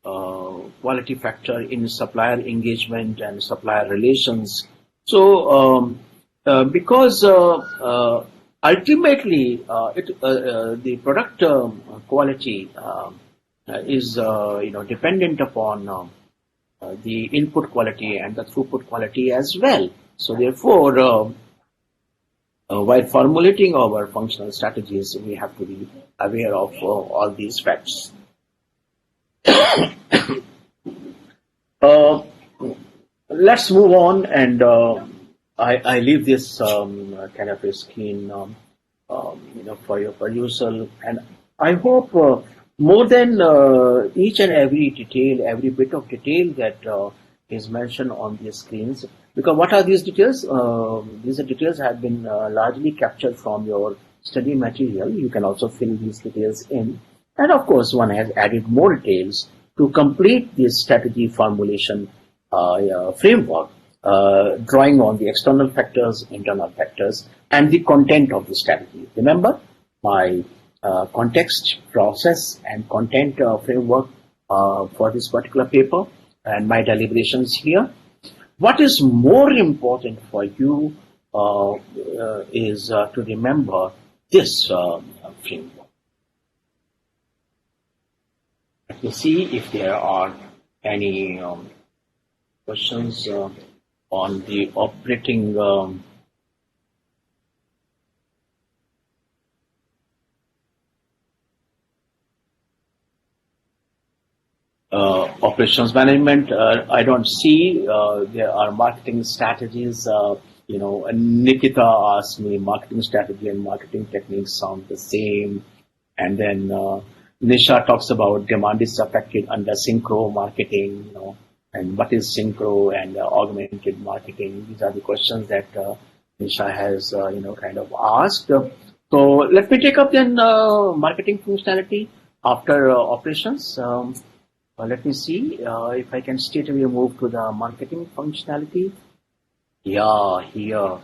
quality factor in supplier engagement and supplier relations. So because ultimately the product quality is dependent upon the input quality and the throughput quality as well. So therefore, while formulating our functional strategies, we have to be aware of all these facts. Let's move on, and I leave this kind of a screen, for your perusal, and I hope more than each and every detail, every bit of detail that is mentioned on the screens. Because what are these details? These details have been largely captured from your study material. You can also fill these details in. And of course, one has added more details to complete this strategy formulation framework, drawing on the external factors, internal factors, and the content of the strategy. Remember, my context, process, and content framework for this particular paper and my deliberations here. What is more important for you is to remember this framework. Let me see if there are any questions on the operating operations management. I don't see. There are marketing strategies. Nikita asked me, marketing strategy and marketing techniques sound the same. And then Nisha talks about demand is affected under synchro marketing, and what is synchro and augmented marketing. These are the questions that Nisha has, kind of asked. So let me take up then marketing functionality after operations. Let me see if I can straight away move to the marketing functionality. Yeah, here.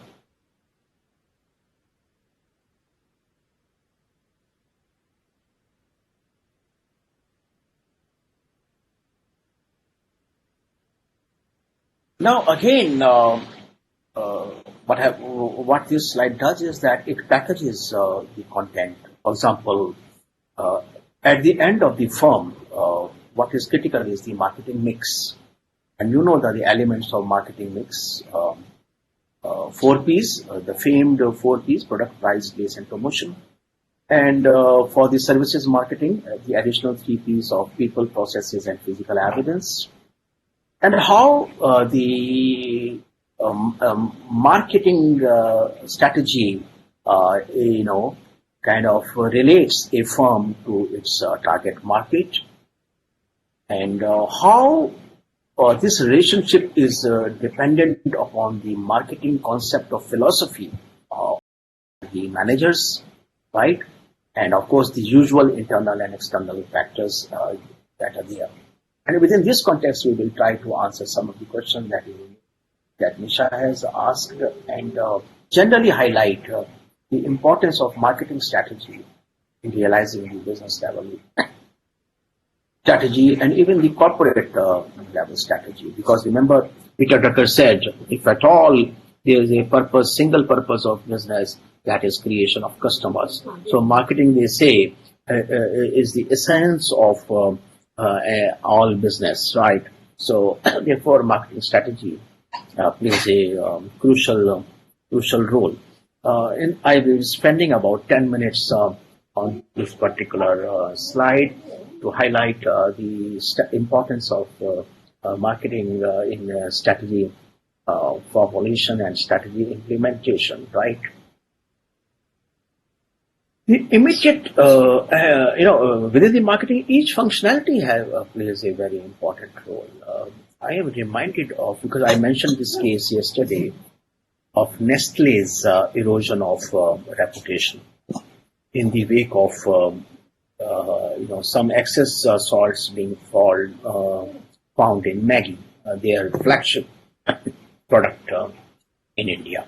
Now again, what this slide does is that it packages the content. For example, at the end of the firm, what is critical is the marketing mix. And you know that the elements of marketing mix, 4Ps, the famed 4Ps, product, price, place, and promotion. And for the services marketing, the additional 3Ps of people, processes, and physical evidence. And how the marketing strategy, kind of relates a firm to its target market, and how this relationship is dependent upon the marketing concept of philosophy of the managers, right? And of course, the usual internal and external factors that are there. And within this context, we will try to answer some of the questions that Nisha has asked, and generally highlight the importance of marketing strategy in realizing the business level strategy and even the corporate level strategy. Because remember, Peter Drucker said, if at all there is a purpose, single purpose of business, that is creation of customers. So marketing, they say, is the essence of all business, right? So therefore, marketing strategy plays a crucial role. And I will be spending about 10 minutes on this particular slide to highlight the importance of marketing in strategy formulation and strategy implementation, right? The immediate, within the marketing, each functionality plays a very important role. I am reminded of, because I mentioned this case yesterday, of Nestle's erosion of reputation in the wake of some excess salts being found in Maggi, their flagship product in India.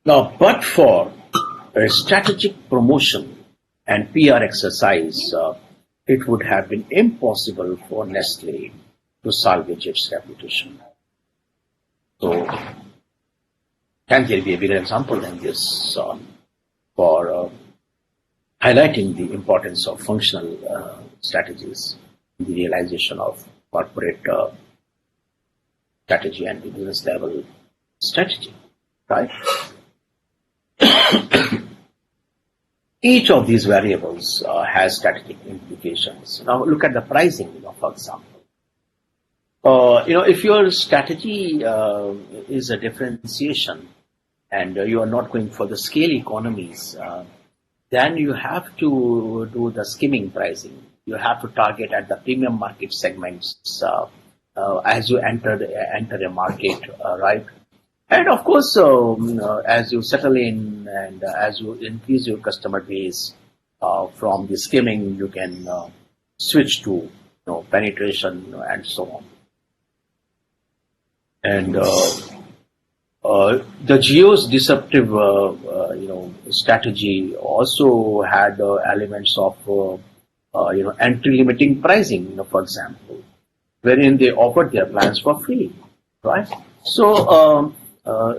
Now, but for a strategic promotion and PR exercise, it would have been impossible for Nestle to salvage its reputation. So, can there be a bigger example than this for highlighting the importance of functional strategies in the realization of corporate strategy and the business level strategy, right? Each of these variables has strategic implications. Now look at the pricing, for example. If your strategy is a differentiation and you are not going for the scale economies, then you have to do the skimming pricing. You have to target at the premium market segments as you enter a market, right? And of course, as you settle in and as you increase your customer base from the skimming, you can switch to penetration and so on. And the Geo's disruptive strategy also had elements of entry limiting pricing, for example, wherein they offered their plans for free, right? So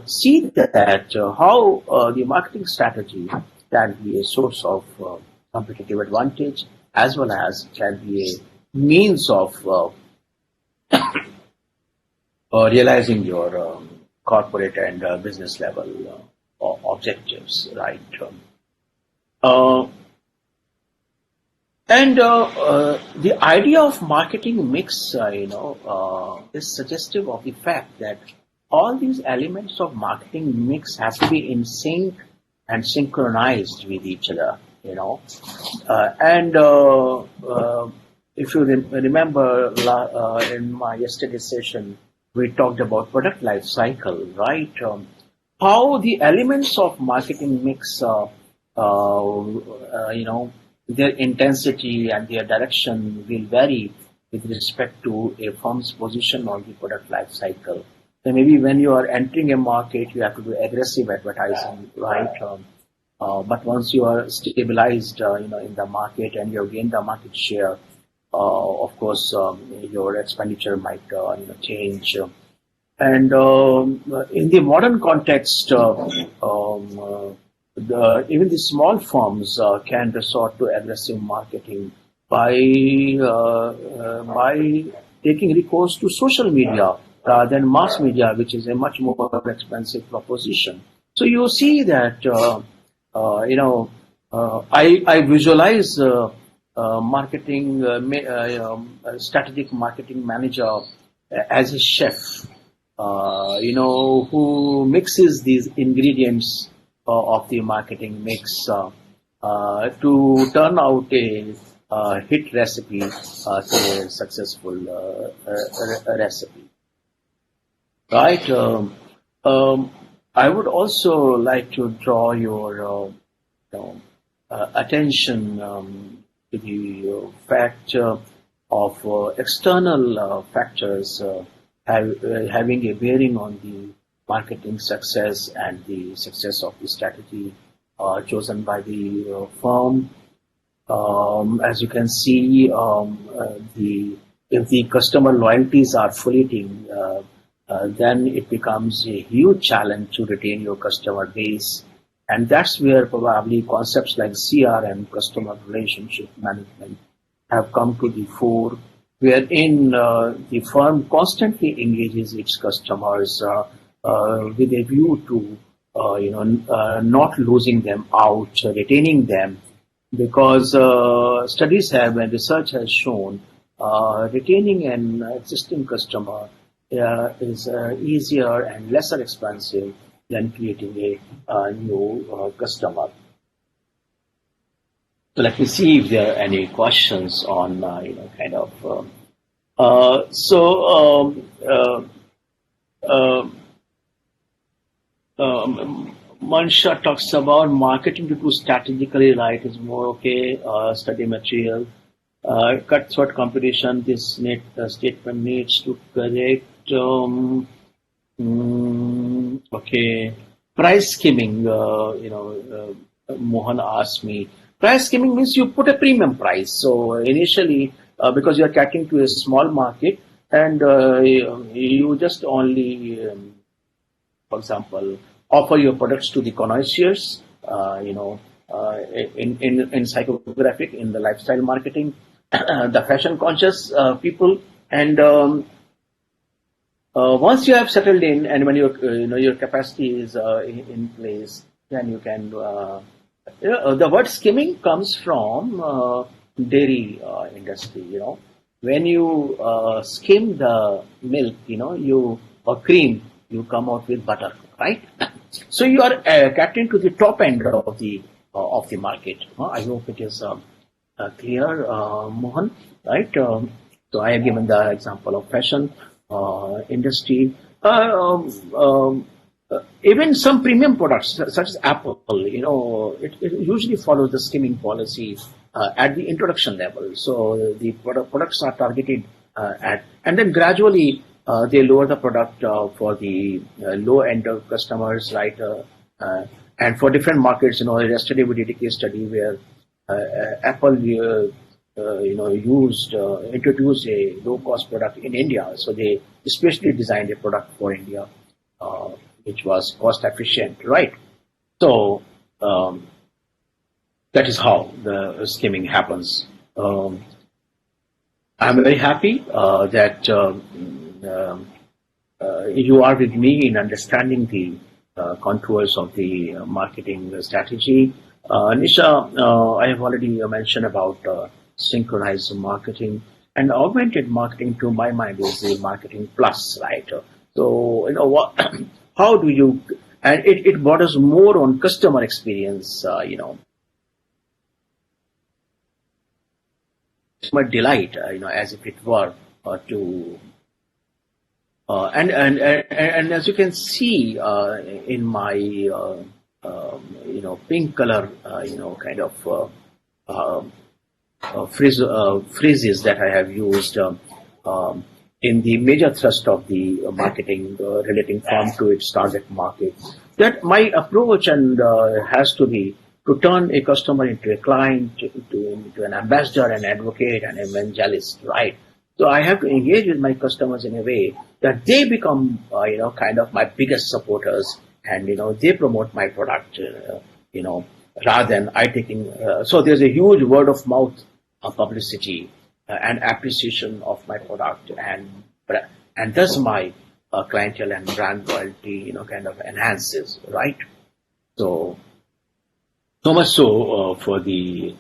see that how the marketing strategy can be a source of competitive advantage as well as can be a means of realizing your corporate and business level objectives, right? And the idea of marketing mix, is suggestive of the fact that all these elements of marketing mix have to be in sync and synchronized with each other, and if you remember in my yesterday's session, we talked about product life cycle, right? How the elements of marketing mix, their intensity and their direction will vary with respect to a firm's position on the product life cycle. So maybe when you are entering a market, you have to do aggressive advertising, right? But once you are stabilized, in the market and you have gained the market share, of course, your expenditure might change. And in the modern context, even the small firms can resort to aggressive marketing by by taking recourse to social media rather than mass media, which is a much more expensive proposition. So you see that I visualize marketing strategic marketing manager as a chef, who mixes these ingredients of the marketing mix to turn out a hit recipe to a successful recipe. Right. I would also like to draw your attention to the fact of external factors having a bearing on the marketing success and the success of the strategy chosen by the firm. As you can see, if the customer loyalties are fleeting, then it becomes a huge challenge to retain your customer base. And that's where probably concepts like CRM, customer relationship management, have come to the fore, wherein the firm constantly engages its customers with a view to not losing them out, retaining them, because studies have and research has shown retaining an existing customer is easier and lesser expensive than creating a new customer. So let me see if there are any questions on kind of. Mansha talks about marketing to do strategically right is more okay. Study material, cutthroat competition. This statement needs to correct. Okay, price skimming. Mohan asked me. Price skimming means you put a premium price. So initially, because you are catering to a small market, and you just only, for example, offer your products to the connoisseurs. In psychographic, in the lifestyle marketing, the fashion conscious people, and once you have settled in, and when your capacity is in place, then you can. The word skimming comes from dairy industry. When you skim the milk, or cream, you come out with butter, right? So you are catering to the top end of the market. I hope it is clear, Mohan, right? So I have given the example of fashion industry. Even some premium products, such as Apple, it usually follows the skimming policy at the introduction level. So the products are targeted and then gradually they lower the product for the low end of customers, right? And for different markets, yesterday we did a case study where Apple, introduced a low-cost product in India. So they especially designed a product for India, which was cost efficient, right? So that is how the skimming happens. I'm very happy that you are with me in understanding the contours of the marketing strategy. Nisha, I have already mentioned about synchronized marketing, and augmented marketing, to my mind, is the marketing plus, right? So, what, how do you, and it borders more on customer experience, customer delight, as if it were to, and as you can see in my, pink color, kind of phrases that I have used in the major thrust of the marketing relating firm to its target market. That my approach and has to be to turn a customer into a client, into to an ambassador, an advocate, an evangelist, right? So I have to engage with my customers in a way that they become, kind of my biggest supporters, and they promote my product, rather than I taking. So there's a huge word of mouth publicity and appreciation of my product, and thus my clientele and brand loyalty, kind of enhances, right? So much so for the,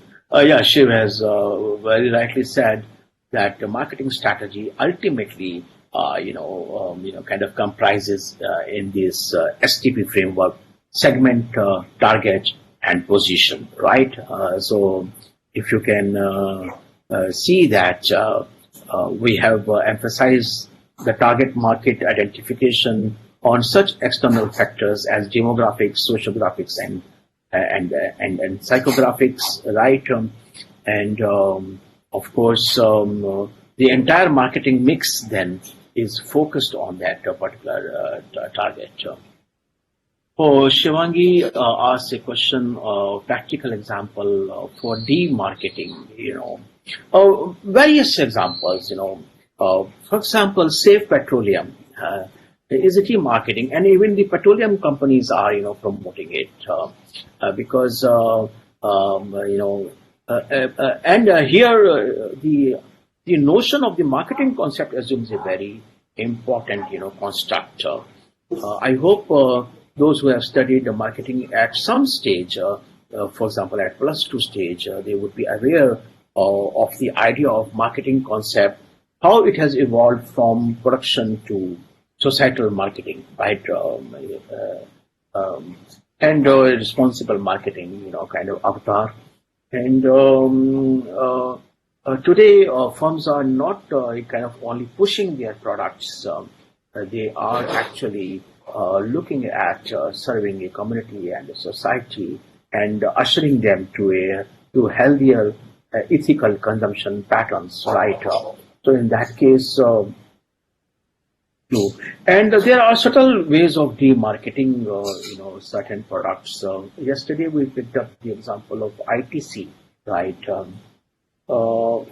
Shiv has very rightly said that the marketing strategy ultimately, kind of comprises in this STP framework: segment, target, and position, right? So if you can see that we have emphasized the target market identification on such external factors as demographics, sociographics, and psychographics, right? Of course, the entire marketing mix then is focused on that particular target. Shivangi asked a question, practical example for demarketing, various examples, for example, Safe Petroleum is a demarketing, and even the petroleum companies are, promoting it because, here the notion of the marketing concept assumes a very important, construct. I hope those who have studied the marketing at some stage, for example, at +2 stage, they would be aware of the idea of marketing concept, how it has evolved from production to societal marketing, right? And responsible marketing, kind of avatar. And today, firms are not kind of only pushing their products; they are actually looking at serving a community and a society and ushering them to healthier, ethical consumption patterns, right? So in that case, too. And there are subtle ways of demarketing, certain products. Yesterday we picked up the example of ITC, right? Of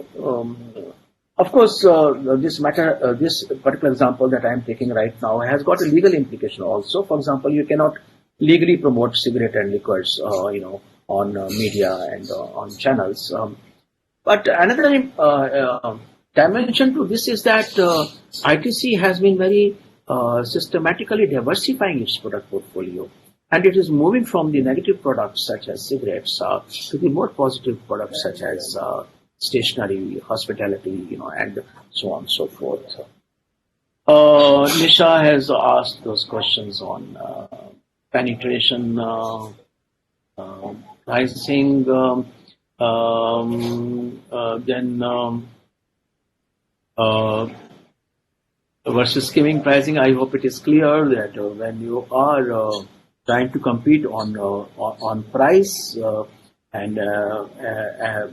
course, this particular example that I am taking right now has got a legal implication also. For example, you cannot legally promote cigarette and liquors, on media and on channels. But another dimension to this is that ITC has been very systematically diversifying its product portfolio, and it is moving from the negative products such as cigarettes to the more positive products such as stationery, hospitality, and so on and so forth. Nisha has asked those questions on penetration, pricing, then versus skimming pricing. I hope it is clear that when you are trying to compete on price and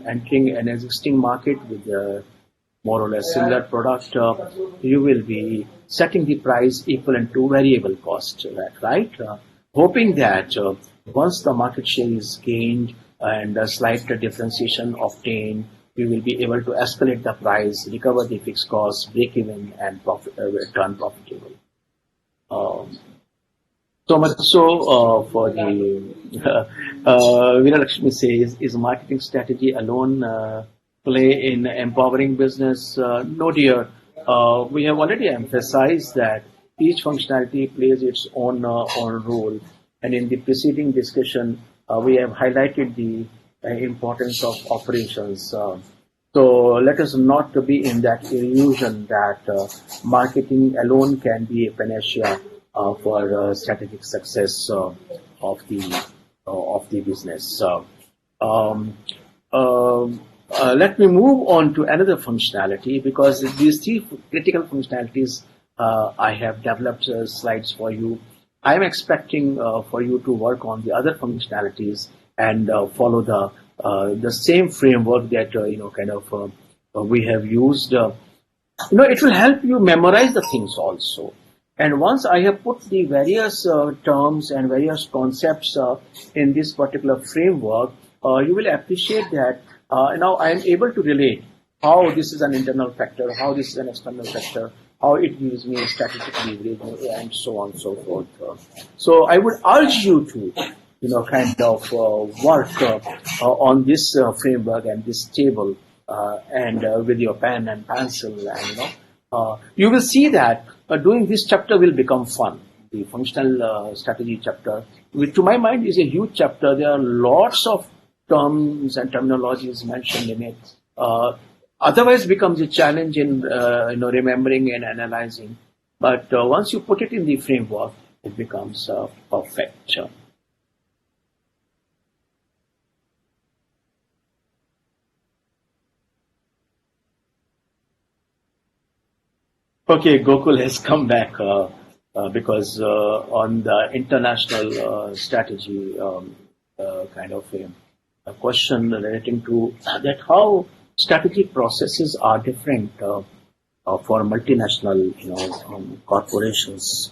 entering an existing market with more or less similar product, you will be setting the price equivalent to variable cost, right? Hoping that once the market share is gained and a slight differentiation obtained, we will be able to escalate the price, recover the fixed costs, break even, and turn profitable. So much so for the Veena Lakshmi says, is marketing strategy alone play in empowering business? No, dear. We have already emphasized that each functionality plays its own role, and in the preceding discussion, we have highlighted the importance of operations. So let us not be in that illusion that marketing alone can be a panacea for strategic success of the business. Let me move on to another functionality, because these three critical functionalities I have developed slides for you. I am expecting for you to work on the other functionalities and follow the same framework that we have used. It will help you memorize the things also. And once I have put the various terms and various concepts in this particular framework, you will appreciate that now I am able to relate how this is an internal factor, how this is an external factor, how it gives me strategic leverage, and so on and so forth. So I would urge you to, kind of work on this framework and this table, and with your pen and pencil, and you will see that doing this chapter will become fun. The functional strategy chapter, which to my mind is a huge chapter. There are lots of terms and terminologies mentioned in it. Otherwise becomes a challenge in remembering and analyzing. But once you put it in the framework, it becomes perfect. Okay, Gokul has come back because on the international strategy, kind of a question relating to that how strategic processes are different for multinational, corporations.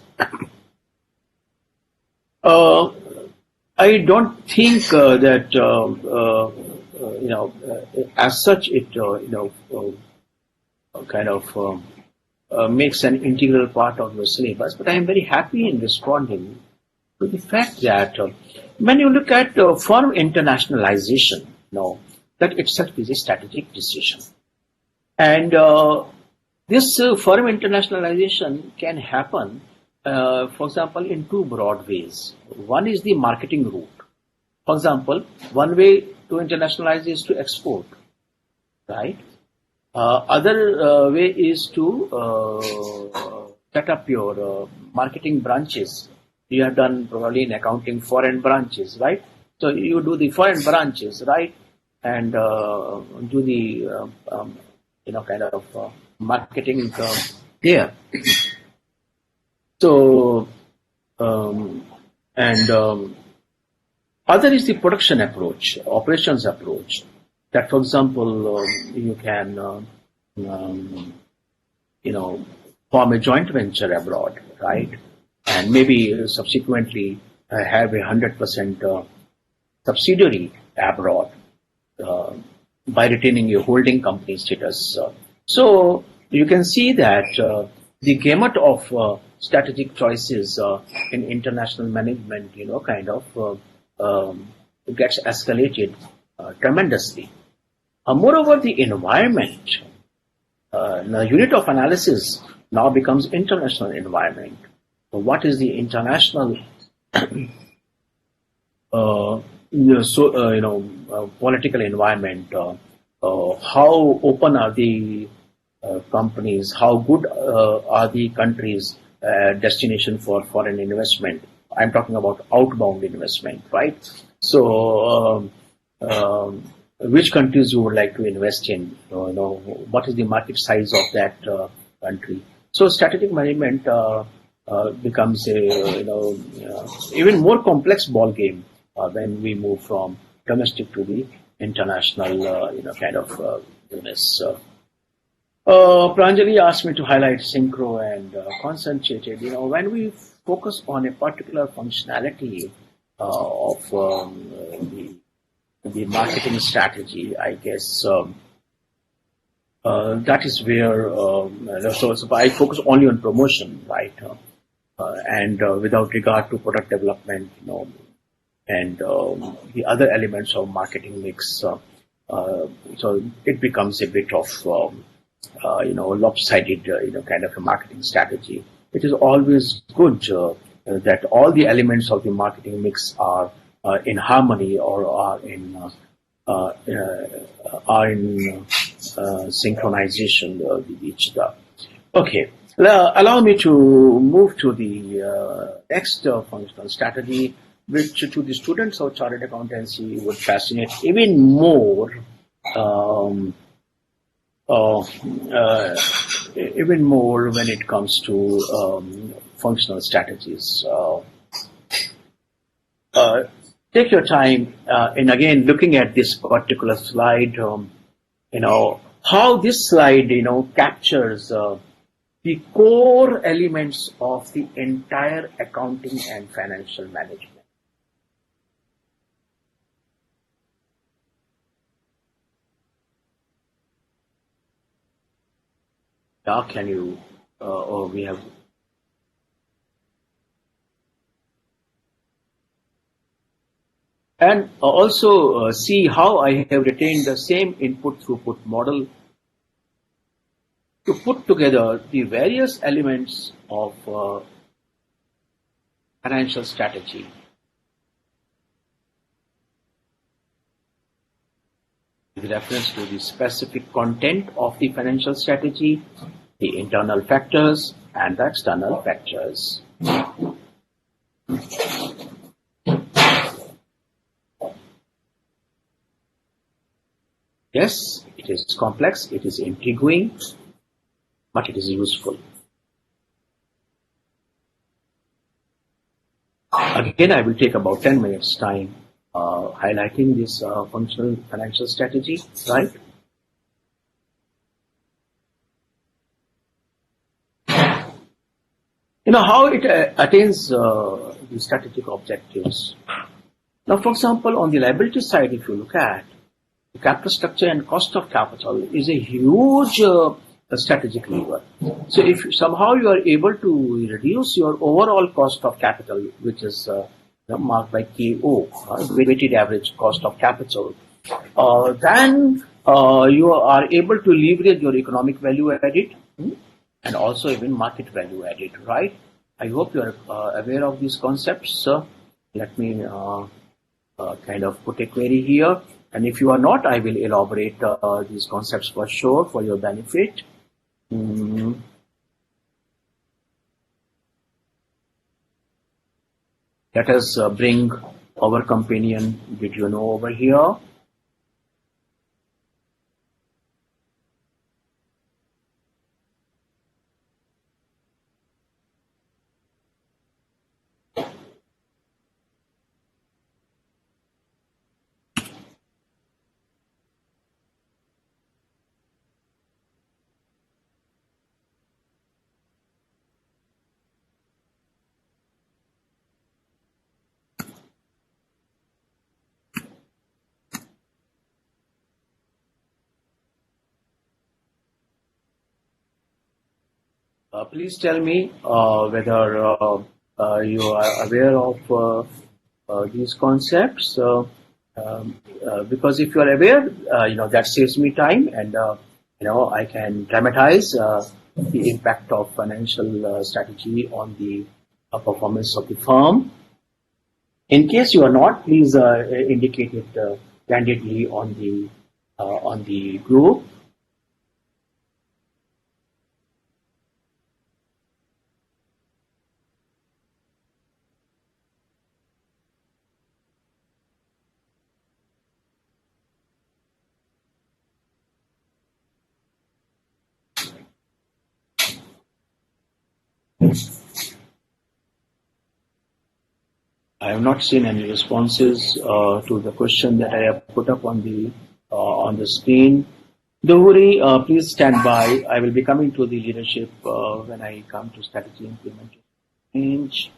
I don't think that as such it kind of makes an integral part of your syllabus. But I am very happy in responding to the fact that when you look at firm internationalization, that itself is a strategic decision. And this firm internationalization can happen, for example, in two broad ways. One is the marketing route. For example, one way to internationalize is to export, right? Other way is to set up your marketing branches. You have done probably in accounting foreign branches, right? So you do the foreign branches, right? And do the kind of marketing there. So other is the production approach, operations approach. That, for example, you can, form a joint venture abroad, right? And maybe subsequently have a 100% subsidiary abroad by retaining your holding company status. So you can see that the gamut of strategic choices in international management, kind of gets escalated tremendously. Moreover, the environment, the unit of analysis now becomes international environment. So what is the international, political environment? How open are the companies? How good are the countries' destination for foreign investment? I'm talking about outbound investment, right? So. Which countries you would like to invest in? What is the market size of that country? So strategic management becomes a even more complex ball game when we move from domestic to the international kind of business. Pranjali asked me to highlight synchro and concentrated. When we focus on a particular functionality of the marketing strategy, I guess that is where so I focus only on promotion, right? And without regard to product development, and the other elements of marketing mix. So it becomes a bit of lopsided, kind of a marketing strategy. It is always good that all the elements of the marketing mix are in harmony or are in synchronization with each other. Okay, allow me to move to the next functional strategy, which to the students of chartered accountancy would fascinate even more. Even more when it comes to functional strategies. Take your time in again looking at this particular slide. How this slide captures the core elements of the entire accounting and financial management. Yeah, can you, or we have, and also see how I have retained the same input throughput model to put together the various elements of financial strategy. With reference to the specific content of the financial strategy, the internal factors and the external factors. Yes, it is complex, it is intriguing, but it is useful. Again, I will take about 10 minutes time highlighting this functional financial strategy, right? You know how it attains the strategic objectives. Now, for example, on the liability side, if you look at the capital structure and cost of capital is a huge strategic lever. So if somehow you are able to reduce your overall cost of capital, which is marked by KO, weighted average cost of capital, then you are able to leverage your economic value added and also even market value added, right? I hope you are aware of these concepts. Let me kind of put a query here. And if you are not, I will elaborate these concepts for sure for your benefit. Let us bring our companion video over here. Please tell me whether you are aware of these concepts. Because if you are aware, that saves me time, and I can dramatize the impact of financial strategy on the performance of the firm. In case you are not, please indicate it candidly on the group. I have not seen any responses to the question that I have put up on the screen. Dhuhuri, please stand by. I will be coming to the leadership when I come to strategy implementation. Change.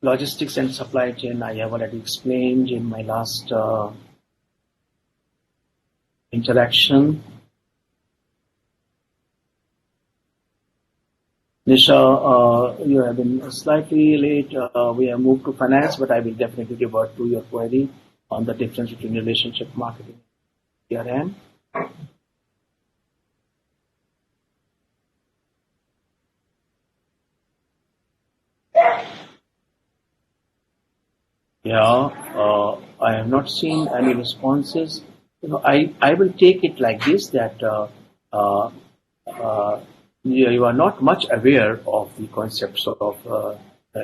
Logistics and supply chain, I have already explained in my last interaction. Nisha, you have been slightly late. We have moved to finance, but I will definitely revert to your query on the difference between relationship marketing and CRM. Yeah, I have not seen any responses. I will take it like this that you are not much aware of the concepts of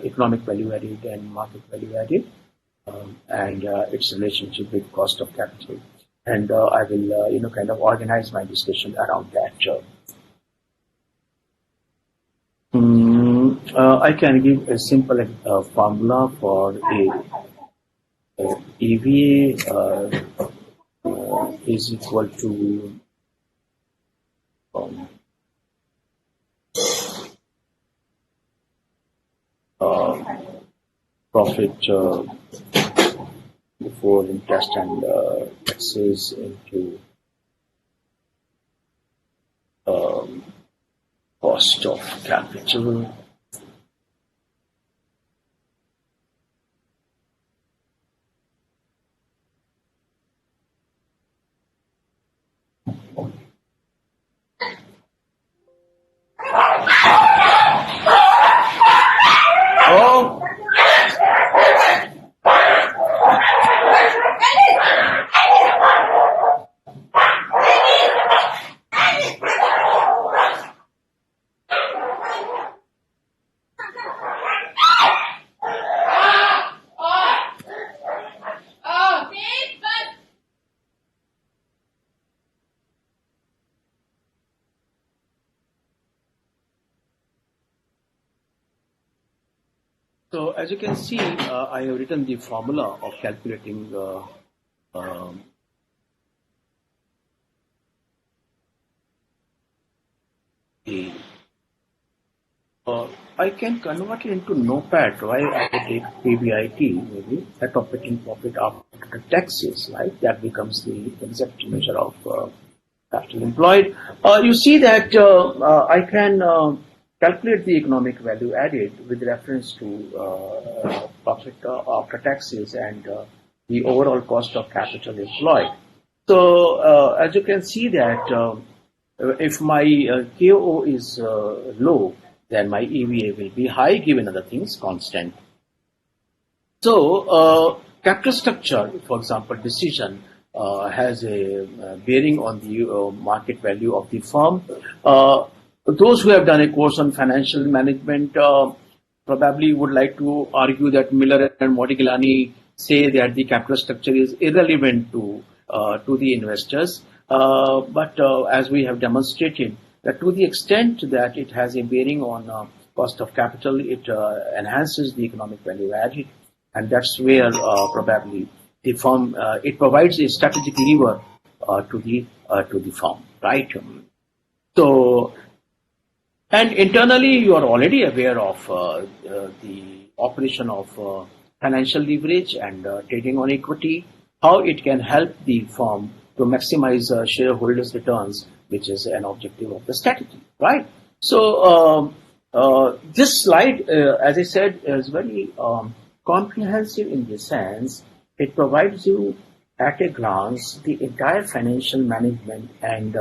economic value added and market value added, and its relationship with cost of capital. And I will, kind of organize my discussion around that. I can give a simple formula for EVA is equal to profit before interest and taxes into cost of capital. Oh, so as you can see, I have written the formula of calculating um, the. I can convert it into notepad. Why I take PBIT, maybe net operating profit after taxes, right? That becomes the exact measure of capital employed. You see that I can calculate the economic value added with reference to profit after taxes and the overall cost of capital employed. So as you can see that if my KO is low, then my EVA will be high given other things constant. So capital structure, for example, decision has a bearing on the market value of the firm. Those who have done a course on financial management probably would like to argue that Miller and Modigliani say that the capital structure is irrelevant to the investors. But as we have demonstrated, that to the extent that it has a bearing on cost of capital, it enhances the economic value added, and that's where probably the firm it provides a strategic lever to the firm, right? So, and internally, you are already aware of the operation of financial leverage and trading on equity, how it can help the firm to maximize shareholders' returns, which is an objective of the strategy, right? So this slide, as I said, is very comprehensive in the sense it provides you at a glance the entire financial management and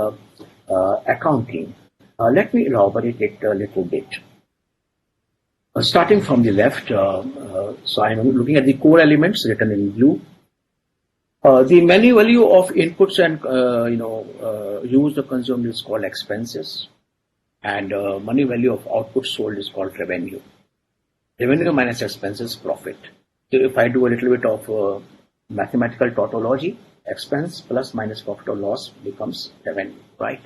accounting. Let me elaborate it a little bit. Starting from the left, so I'm looking at the core elements written in blue. The money value of inputs and used or consumed is called expenses, and money value of output sold is called revenue. Revenue minus expenses, profit. So if I do a little bit of mathematical tautology, expense plus minus profit or loss becomes revenue, right?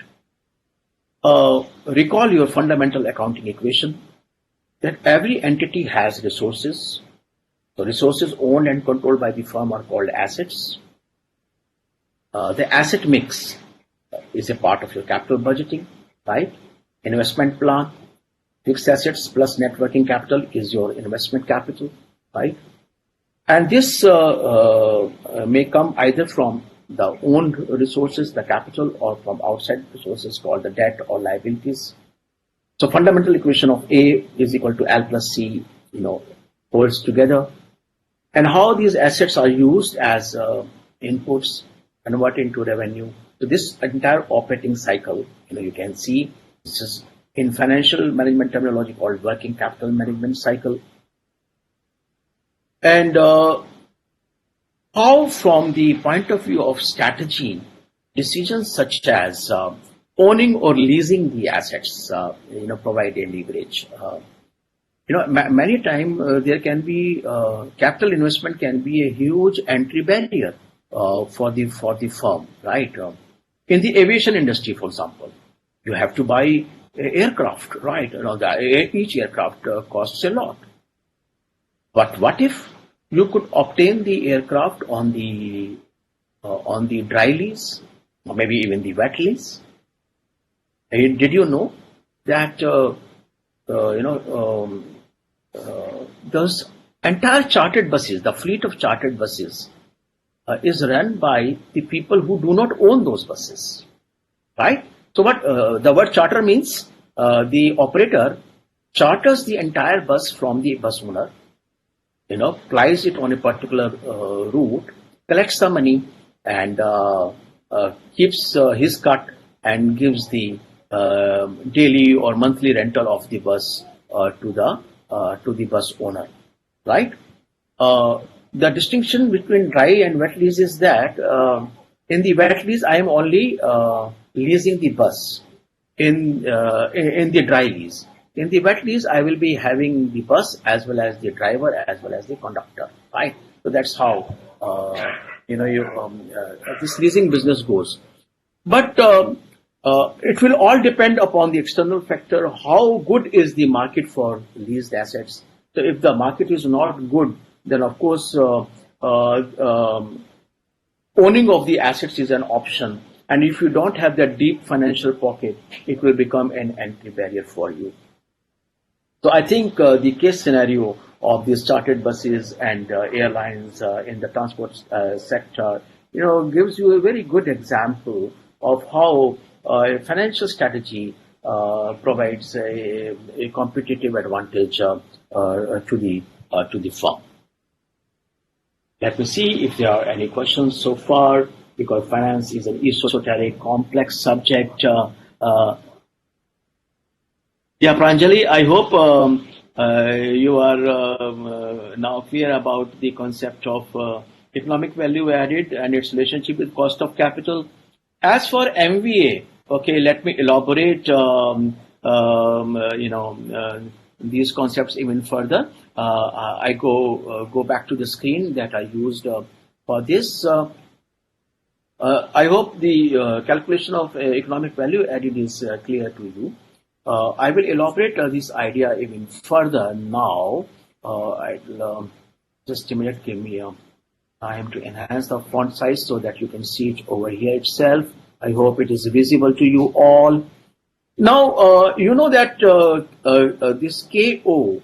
Recall your fundamental accounting equation that every entity has resources. So resources owned and controlled by the firm are called assets. The asset mix is a part of your capital budgeting, right? Investment plan, fixed assets plus net working capital is your investment capital, right? And this may come either from the owned resources, the capital, or from outside resources called the debt or liabilities. So fundamental equation of A is equal to L plus C, holds together. And how these assets are used as inputs convert into revenue. So this entire operating cycle, you can see this is in financial management terminology called working capital management cycle. And how from the point of view of strategy, decisions such as owning or leasing the assets, provide a leverage. Many times there can be capital investment can be a huge entry barrier for the firm, right? In the aviation industry, for example, you have to buy aircraft, right? Each aircraft costs a lot. But what if you could obtain the aircraft on the dry lease, or maybe even the wet lease? Did you know that those entire chartered buses, the fleet of chartered buses, is run by the people who do not own those buses, right? So what the word charter means? the operator charters the entire bus from the bus owner, plies it on a particular route, collects the money, and keeps his cut and gives the daily or monthly rental of the bus to the bus owner, right? The distinction between dry and wet lease is that in the wet lease I am only leasing the bus. In the dry lease, in the wet lease I will be having the bus as well as the driver as well as the conductor, right? So that's how this leasing business goes. But it will all depend upon the external factor. How good is the market for leased assets? So if the market is not good, then of course owning of the assets is an option. And if you don't have that deep financial pocket, it will become an entry barrier for you. So I think the case scenario of these chartered buses and airlines in the transport sector, gives you a very good example of how financial strategy provides a competitive advantage to the firm. Let me see if there are any questions so far, because finance is an esoteric, complex subject. Yeah, Pranjali, I hope you are now clear about the concept of economic value added and its relationship with cost of capital. As for MVA, okay, let me elaborate, these concepts even further. I go back to the screen that I used for this. I hope the calculation of economic value added is clear to you. I will elaborate this idea even further now. I'll just a minute, give me time to enhance the font size so that you can see it over here itself. I hope it is visible to you all. Now, you know that this KO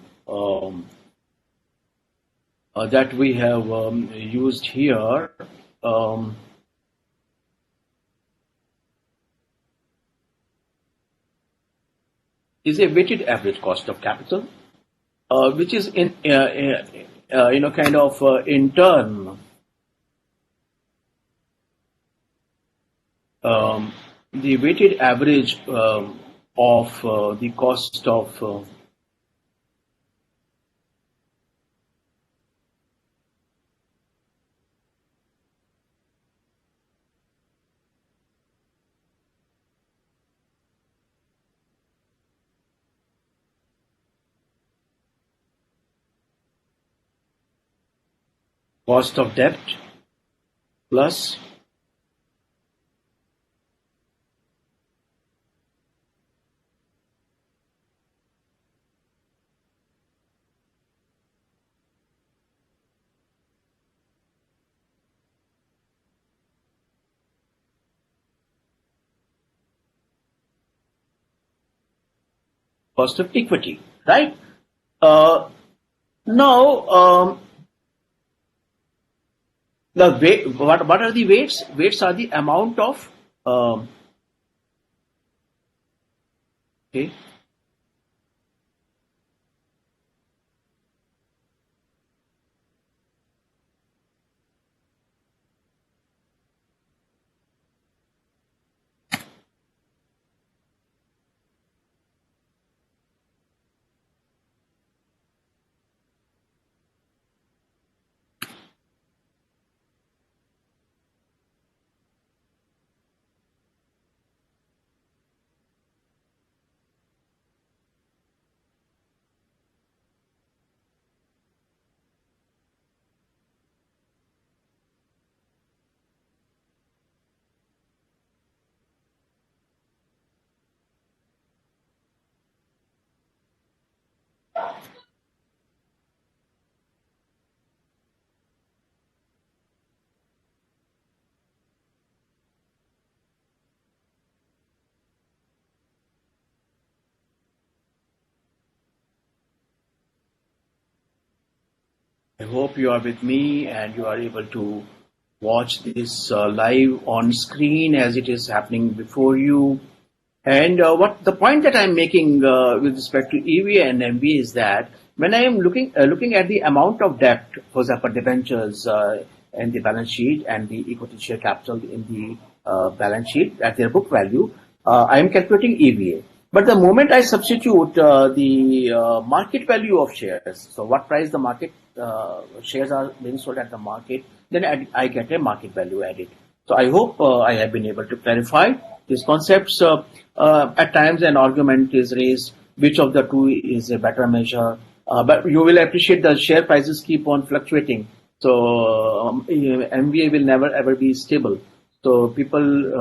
that we have used here is a weighted average cost of capital, which is in turn the weighted average of the cost of cost of debt plus cost of equity, right? Now, the weight, what are the weights? Weights are the amount of okay. I hope you are with me and you are able to watch this live on screen as it is happening before you. And what the point that I'm making with respect to EVA and MBA is that when I am looking at the amount of debt, for example, debentures in the balance sheet and the equity share capital in the balance sheet at their book value, I am calculating EVA. But the moment I substitute the market value of shares, so what price the market shares are being sold at the market, then I get a market value added. So I hope I have been able to clarify these concepts. At times an argument is raised, which of the two is a better measure, but you will appreciate the share prices keep on fluctuating. So MBA will never ever be stable. So people,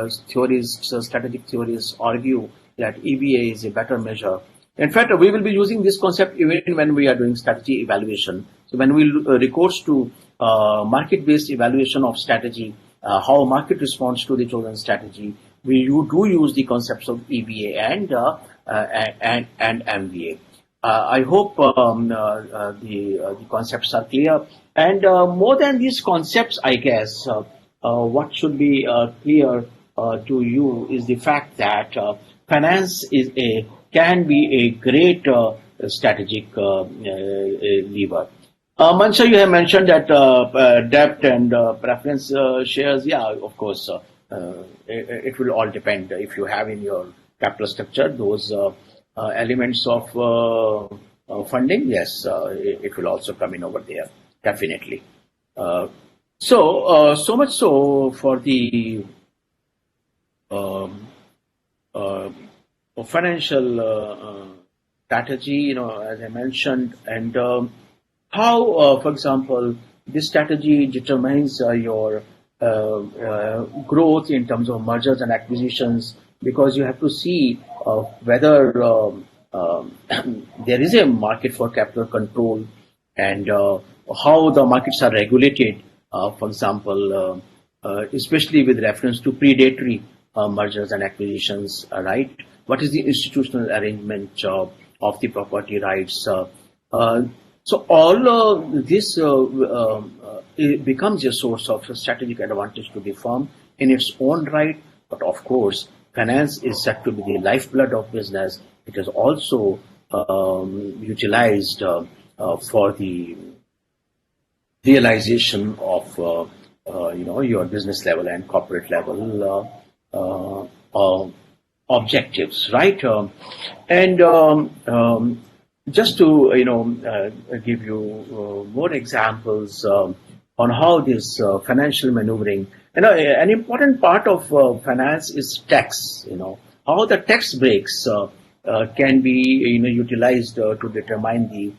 strategic theories argue that EVA is a better measure. In fact, we will be using this concept even when we are doing strategy evaluation. So when we recourse to market-based evaluation of strategy, how market responds to the chosen strategy, we do use the concepts of EVA and MVA. I hope the concepts are clear. And more than these concepts, I guess, what should be clear to you is the fact that finance can be a great strategic lever. Mansha, you have mentioned that debt and preference shares. Yeah, of course, it will all depend. If you have in your capital structure those elements of funding, yes, it will also come in over there, definitely. So much so for the financial strategy, as I mentioned, and how, for example, this strategy determines your growth in terms of mergers and acquisitions, because you have to see whether there is a market for capital control and how the markets are regulated, for example, especially with reference to predatory mergers and acquisitions, right? What is the institutional arrangement of the property rights? So all this it becomes a source of strategic advantage to the firm in its own right. But of course, finance is said to be the lifeblood of business. It is also utilized for the realization of your business level and corporate level objectives, right? Just to give you more examples on how this financial maneuvering, an important part of finance is tax. How the tax breaks can be utilized to determine the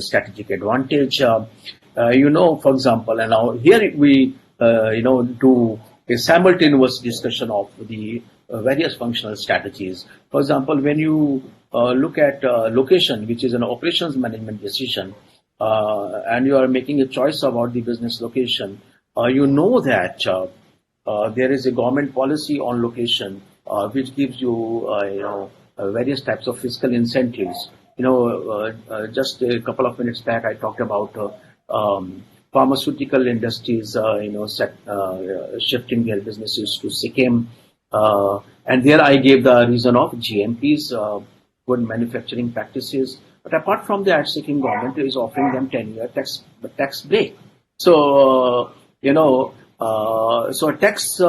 strategic advantage. For example, and now here we do a simultaneous discussion of the various functional strategies. For example, when you look at location, which is an operations management decision, and you are making a choice about the business location, that there is a government policy on location which gives you various types of fiscal incentives. Just a couple of minutes back, I talked about pharmaceutical industries, shifting their businesses to Sikkim. And there I gave the reason of GMPs, good manufacturing practices. But apart from that, Sikkim government is offering them 10-year tax break. So, so tax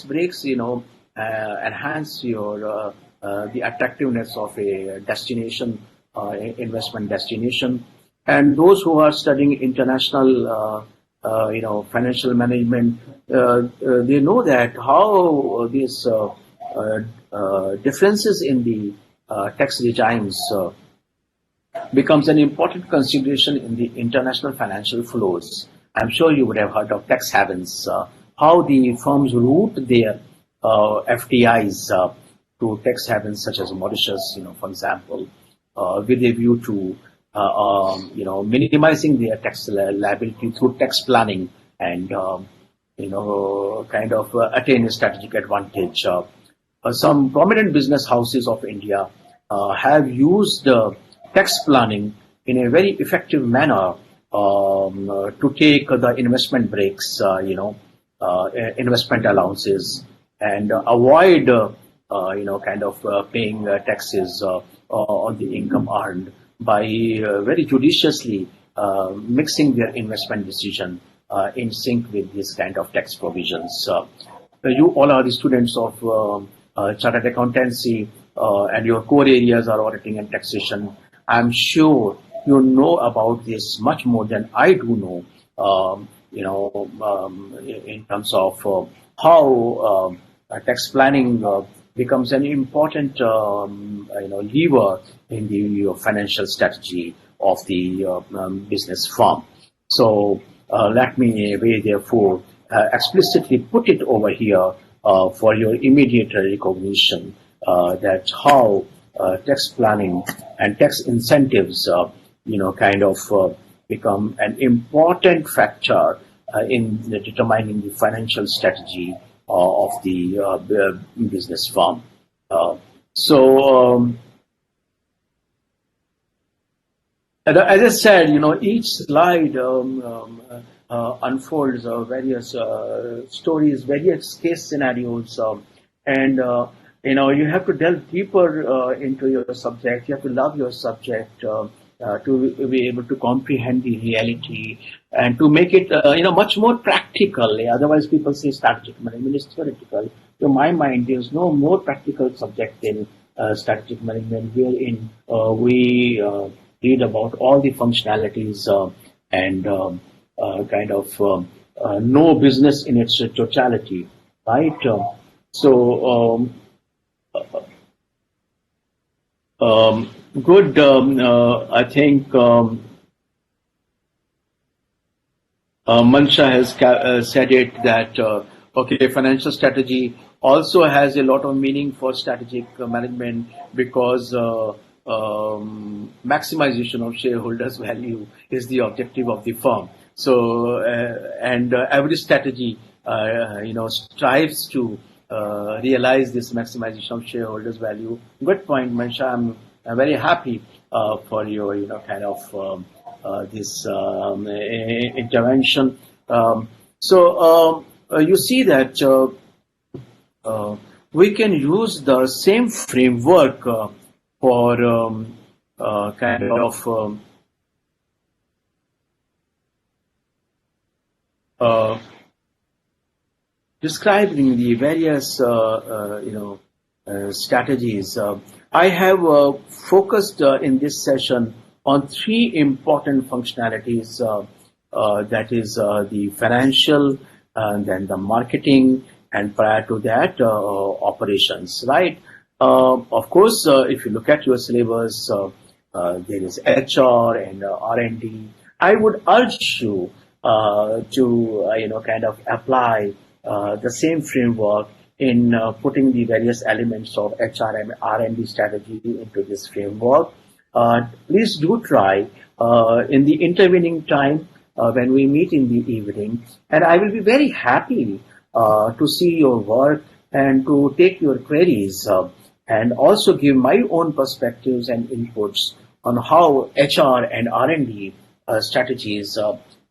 breaks, enhance the attractiveness of a destination, investment destination. And those who are studying international, financial management, they know that how these differences in the tax regimes becomes an important consideration in the international financial flows. I'm sure you would have heard of tax havens, how the firms route their FDIs to tax havens such as Mauritius, for example, with a view to minimizing their tax liability through tax planning and attain a strategic advantage. Some prominent business houses of India have used tax planning in a very effective manner to take the investment breaks, investment allowances, and avoid kind of paying taxes on the income earned by very judiciously mixing their investment decision in sync with this kind of tax provisions. You all are the students of chartered accountancy, and your core areas are auditing and taxation. I'm sure you know about this much more than I do know. In terms of how tax planning becomes an important lever in the financial strategy of the business firm. So let me therefore explicitly put it over here for your immediate recognition that how tax planning and tax incentives kind of become an important factor in determining the financial strategy of the business firm. So as I said, each slide unfolds various stories, various case scenarios, and you have to delve deeper into your subject. You have to love your subject to be able to comprehend the reality and to make it much more practical. Otherwise, people say strategic management is theoretical. To my mind, there's no more practical subject than strategic management, wherein we read about all the functionalities and kind of know business in its totality, right? So good. I think Mansha has said it that okay, financial strategy also has a lot of meaning for strategic management because maximization of shareholders' value is the objective of the firm. So and every strategy strives to realize this maximization of shareholders' value. Good point, Mansha. I'm very happy for your kind of this intervention. So you see that we can use the same framework for kind of describing the various strategies. I have focused in this session on three important functionalities, that is the financial, and then the marketing, and prior to that, operations, right? Of course, if you look at your syllabus, there is HR and R&D. I would urge you to kind of apply the same framework in putting the various elements of HR and R&D strategy into this framework. Please do try in the intervening time when we meet in the evening, and I will be very happy to see your work and to take your queries and also give my own perspectives and inputs on how HR and R&D strategies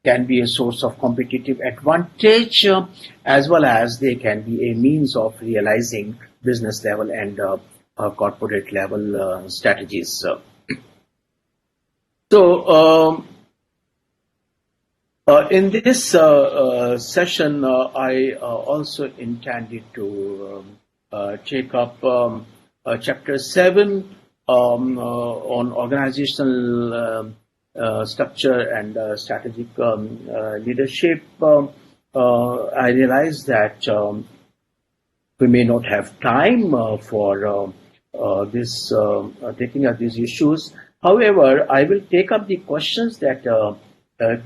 can be a source of competitive advantage, as well as they can be a means of realizing business level and corporate level strategies. So in this session, I also intended to take up Chapter 7 on organizational structure and strategic leadership. I realize that we may not have time for this taking up these issues. However, I will take up the questions that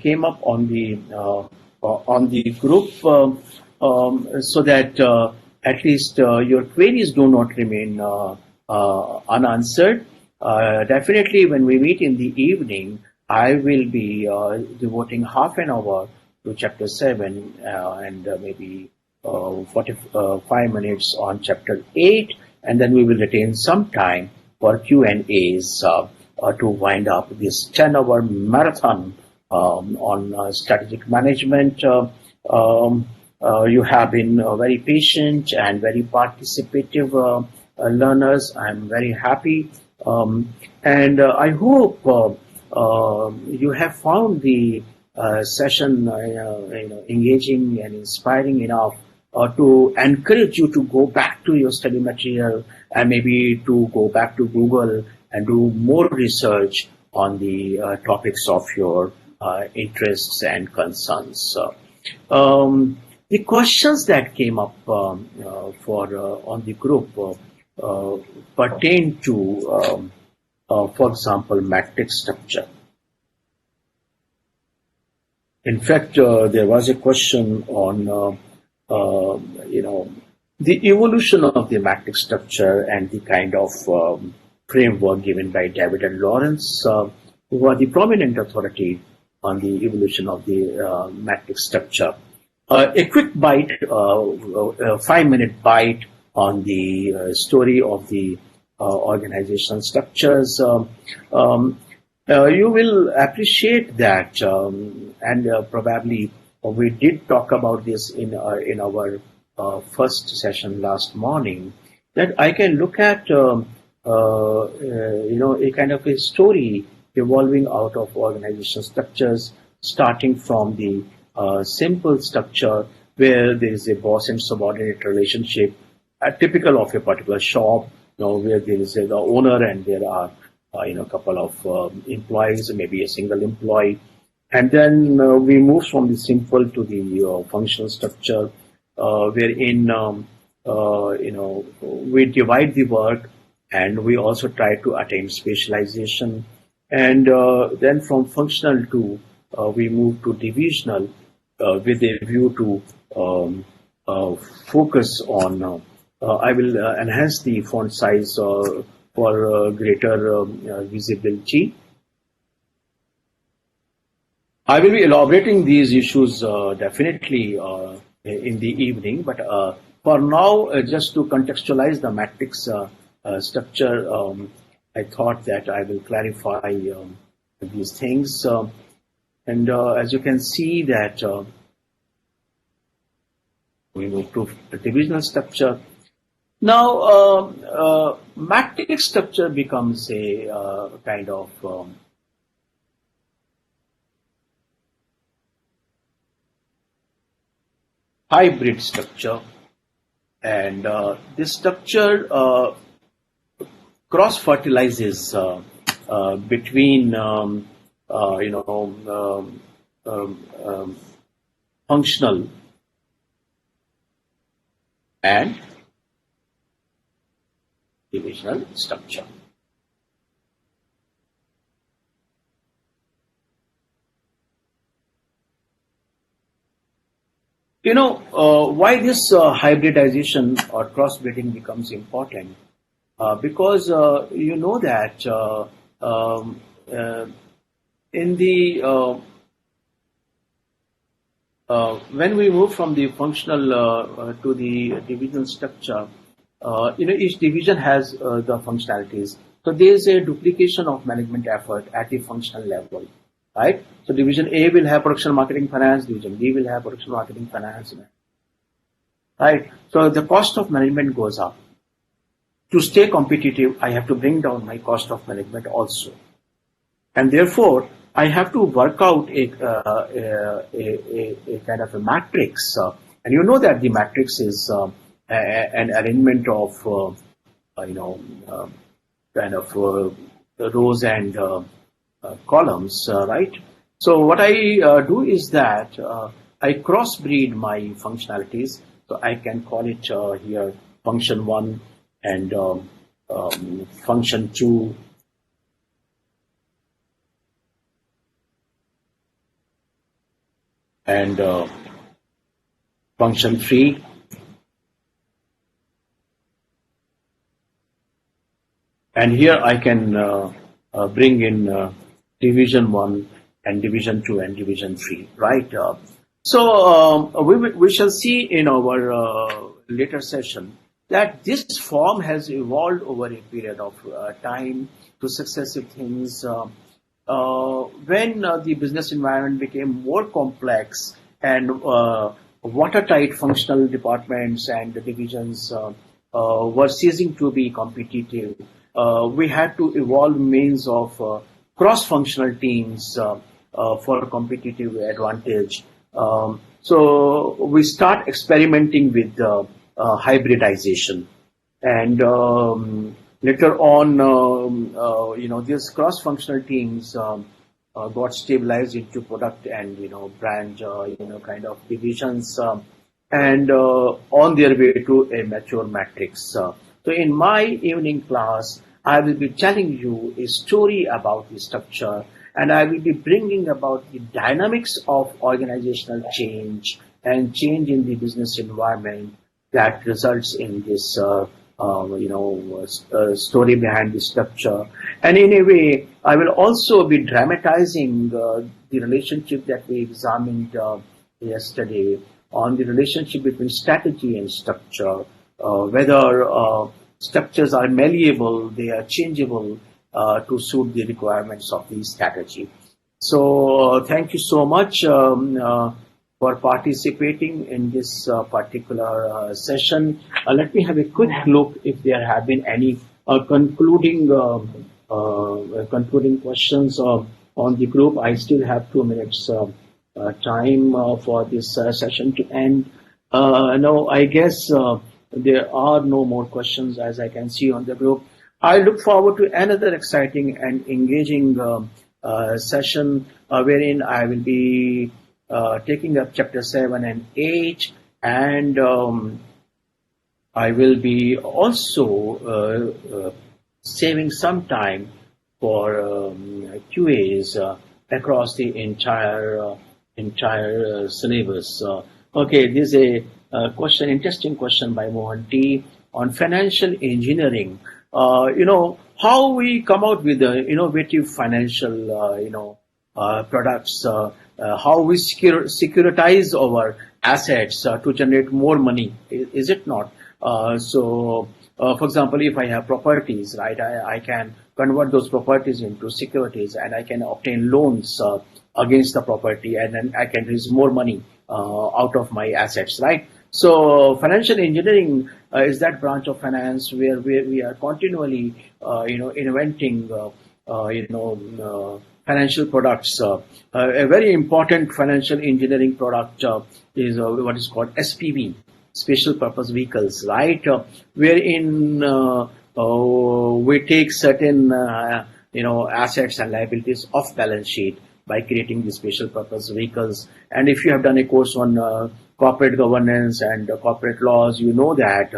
came up on the group, so that at least your queries do not remain unanswered. Definitely, when we meet in the evening, I will be devoting half an hour to Chapter 7 and maybe 45 minutes on Chapter 8, and then we will retain some time for Q&As to wind up this 10-hour marathon on strategic management. You have been very patient and very participative learners. I'm very happy. And I hope you have found the session engaging and inspiring enough to encourage you to go back to your study material and maybe to go back to Google and do more research on the topics of your interests and concerns. The questions that came up for on the group pertain to, for example, matrix structure. In fact, there was a question on, the evolution of the matrix structure and the kind of framework given by David and Lawrence, who are the prominent authority on the evolution of the matrix structure. A quick bite, a 5-minute bite on the story of the organizational structures. You will appreciate that, and probably we did talk about this in our first session last morning. That I can look at, a kind of a story evolving out of organizational structures, starting from the simple structure where there is a boss and subordinate relationship, typical of a particular shop, where there is the owner and there are a couple of employees, maybe a single employee. And then we move from the simple to the functional structure, wherein we divide the work and we also try to attain specialization. And then from functional to we move to divisional with a view to focus on. I will enhance the font size for greater visibility. I will be elaborating these issues definitely in the evening, but for now, just to contextualize the matrix structure, I thought that I will clarify these things. And as you can see that we move to the divisional structure. Now, matrix structure becomes a kind of hybrid structure, and this structure cross-fertilizes between functional and divisional structure. Why this hybridization or crossbreeding becomes important? Because you know that in the when we move from the functional to the divisional structure, each division has the functionalities. So there is a duplication of management effort at the functional level, right? So division A will have production, marketing, finance. Division B will have production, marketing, finance, right? So the cost of management goes up. To stay competitive, I have to bring down my cost of management also, and therefore I have to work out a kind of a matrix. And you know that the matrix is an arrangement of kind of rows and columns, right? So what I do is that I crossbreed my functionalities. So I can call it here function 1 and function 2. And function 3. And here I can bring in division 1 and division 2 and division 3, right? So we shall see in our later session that this form has evolved over a period of time to successive things. When the business environment became more complex and watertight functional departments and divisions were ceasing to be competitive. We had to evolve means of cross-functional teams for competitive advantage. So we start experimenting with hybridization, and later on, these cross-functional teams got stabilized into product and branch, kind of divisions, and on their way to a mature matrix. So in my evening class, I will be telling you a story about the structure, and I will be bringing about the dynamics of organizational change and change in the business environment that results in this, story behind the structure. And in a way, I will also be dramatizing the relationship that we examined yesterday on the relationship between strategy and structure, whether structures are malleable, they are changeable to suit the requirements of the strategy. So thank you so much for participating in this particular session. Let me have a quick look if there have been any concluding questions on the group. I still have 2 minutes time for this session to end. No, I guess there are no more questions as I can see on the group. I look forward to another exciting and engaging session wherein I will be taking up chapter 7 and 8, and I will be also saving some time for QAs across the entire syllabus. Okay, this is a question, interesting question by Mohan T. on financial engineering. How we come out with innovative financial, products, how we securitize our assets to generate more money, is it not? For example, if I have properties, right, I can convert those properties into securities, and I can obtain loans against the property, and then I can raise more money out of my assets, right? So financial engineering is that branch of finance where we are continually, inventing, financial products. A very important financial engineering product is what is called SPV, special purpose vehicles, right? Wherein we take certain, assets and liabilities off balance sheet by creating the special purpose vehicles. And if you have done a course on corporate governance and corporate laws, you know that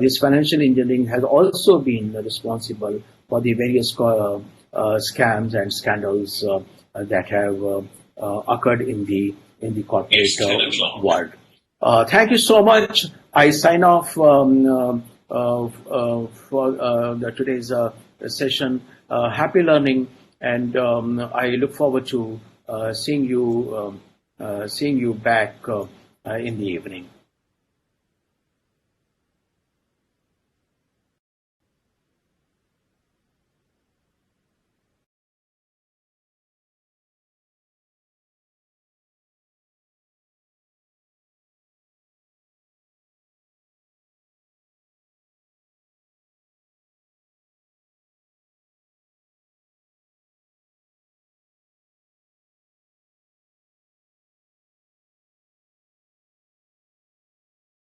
this financial engineering has also been responsible for the various scams and scandals that have occurred in the corporate world. Thank you so much. I sign off for today's session. Happy learning, and I look forward to seeing you back in the evening.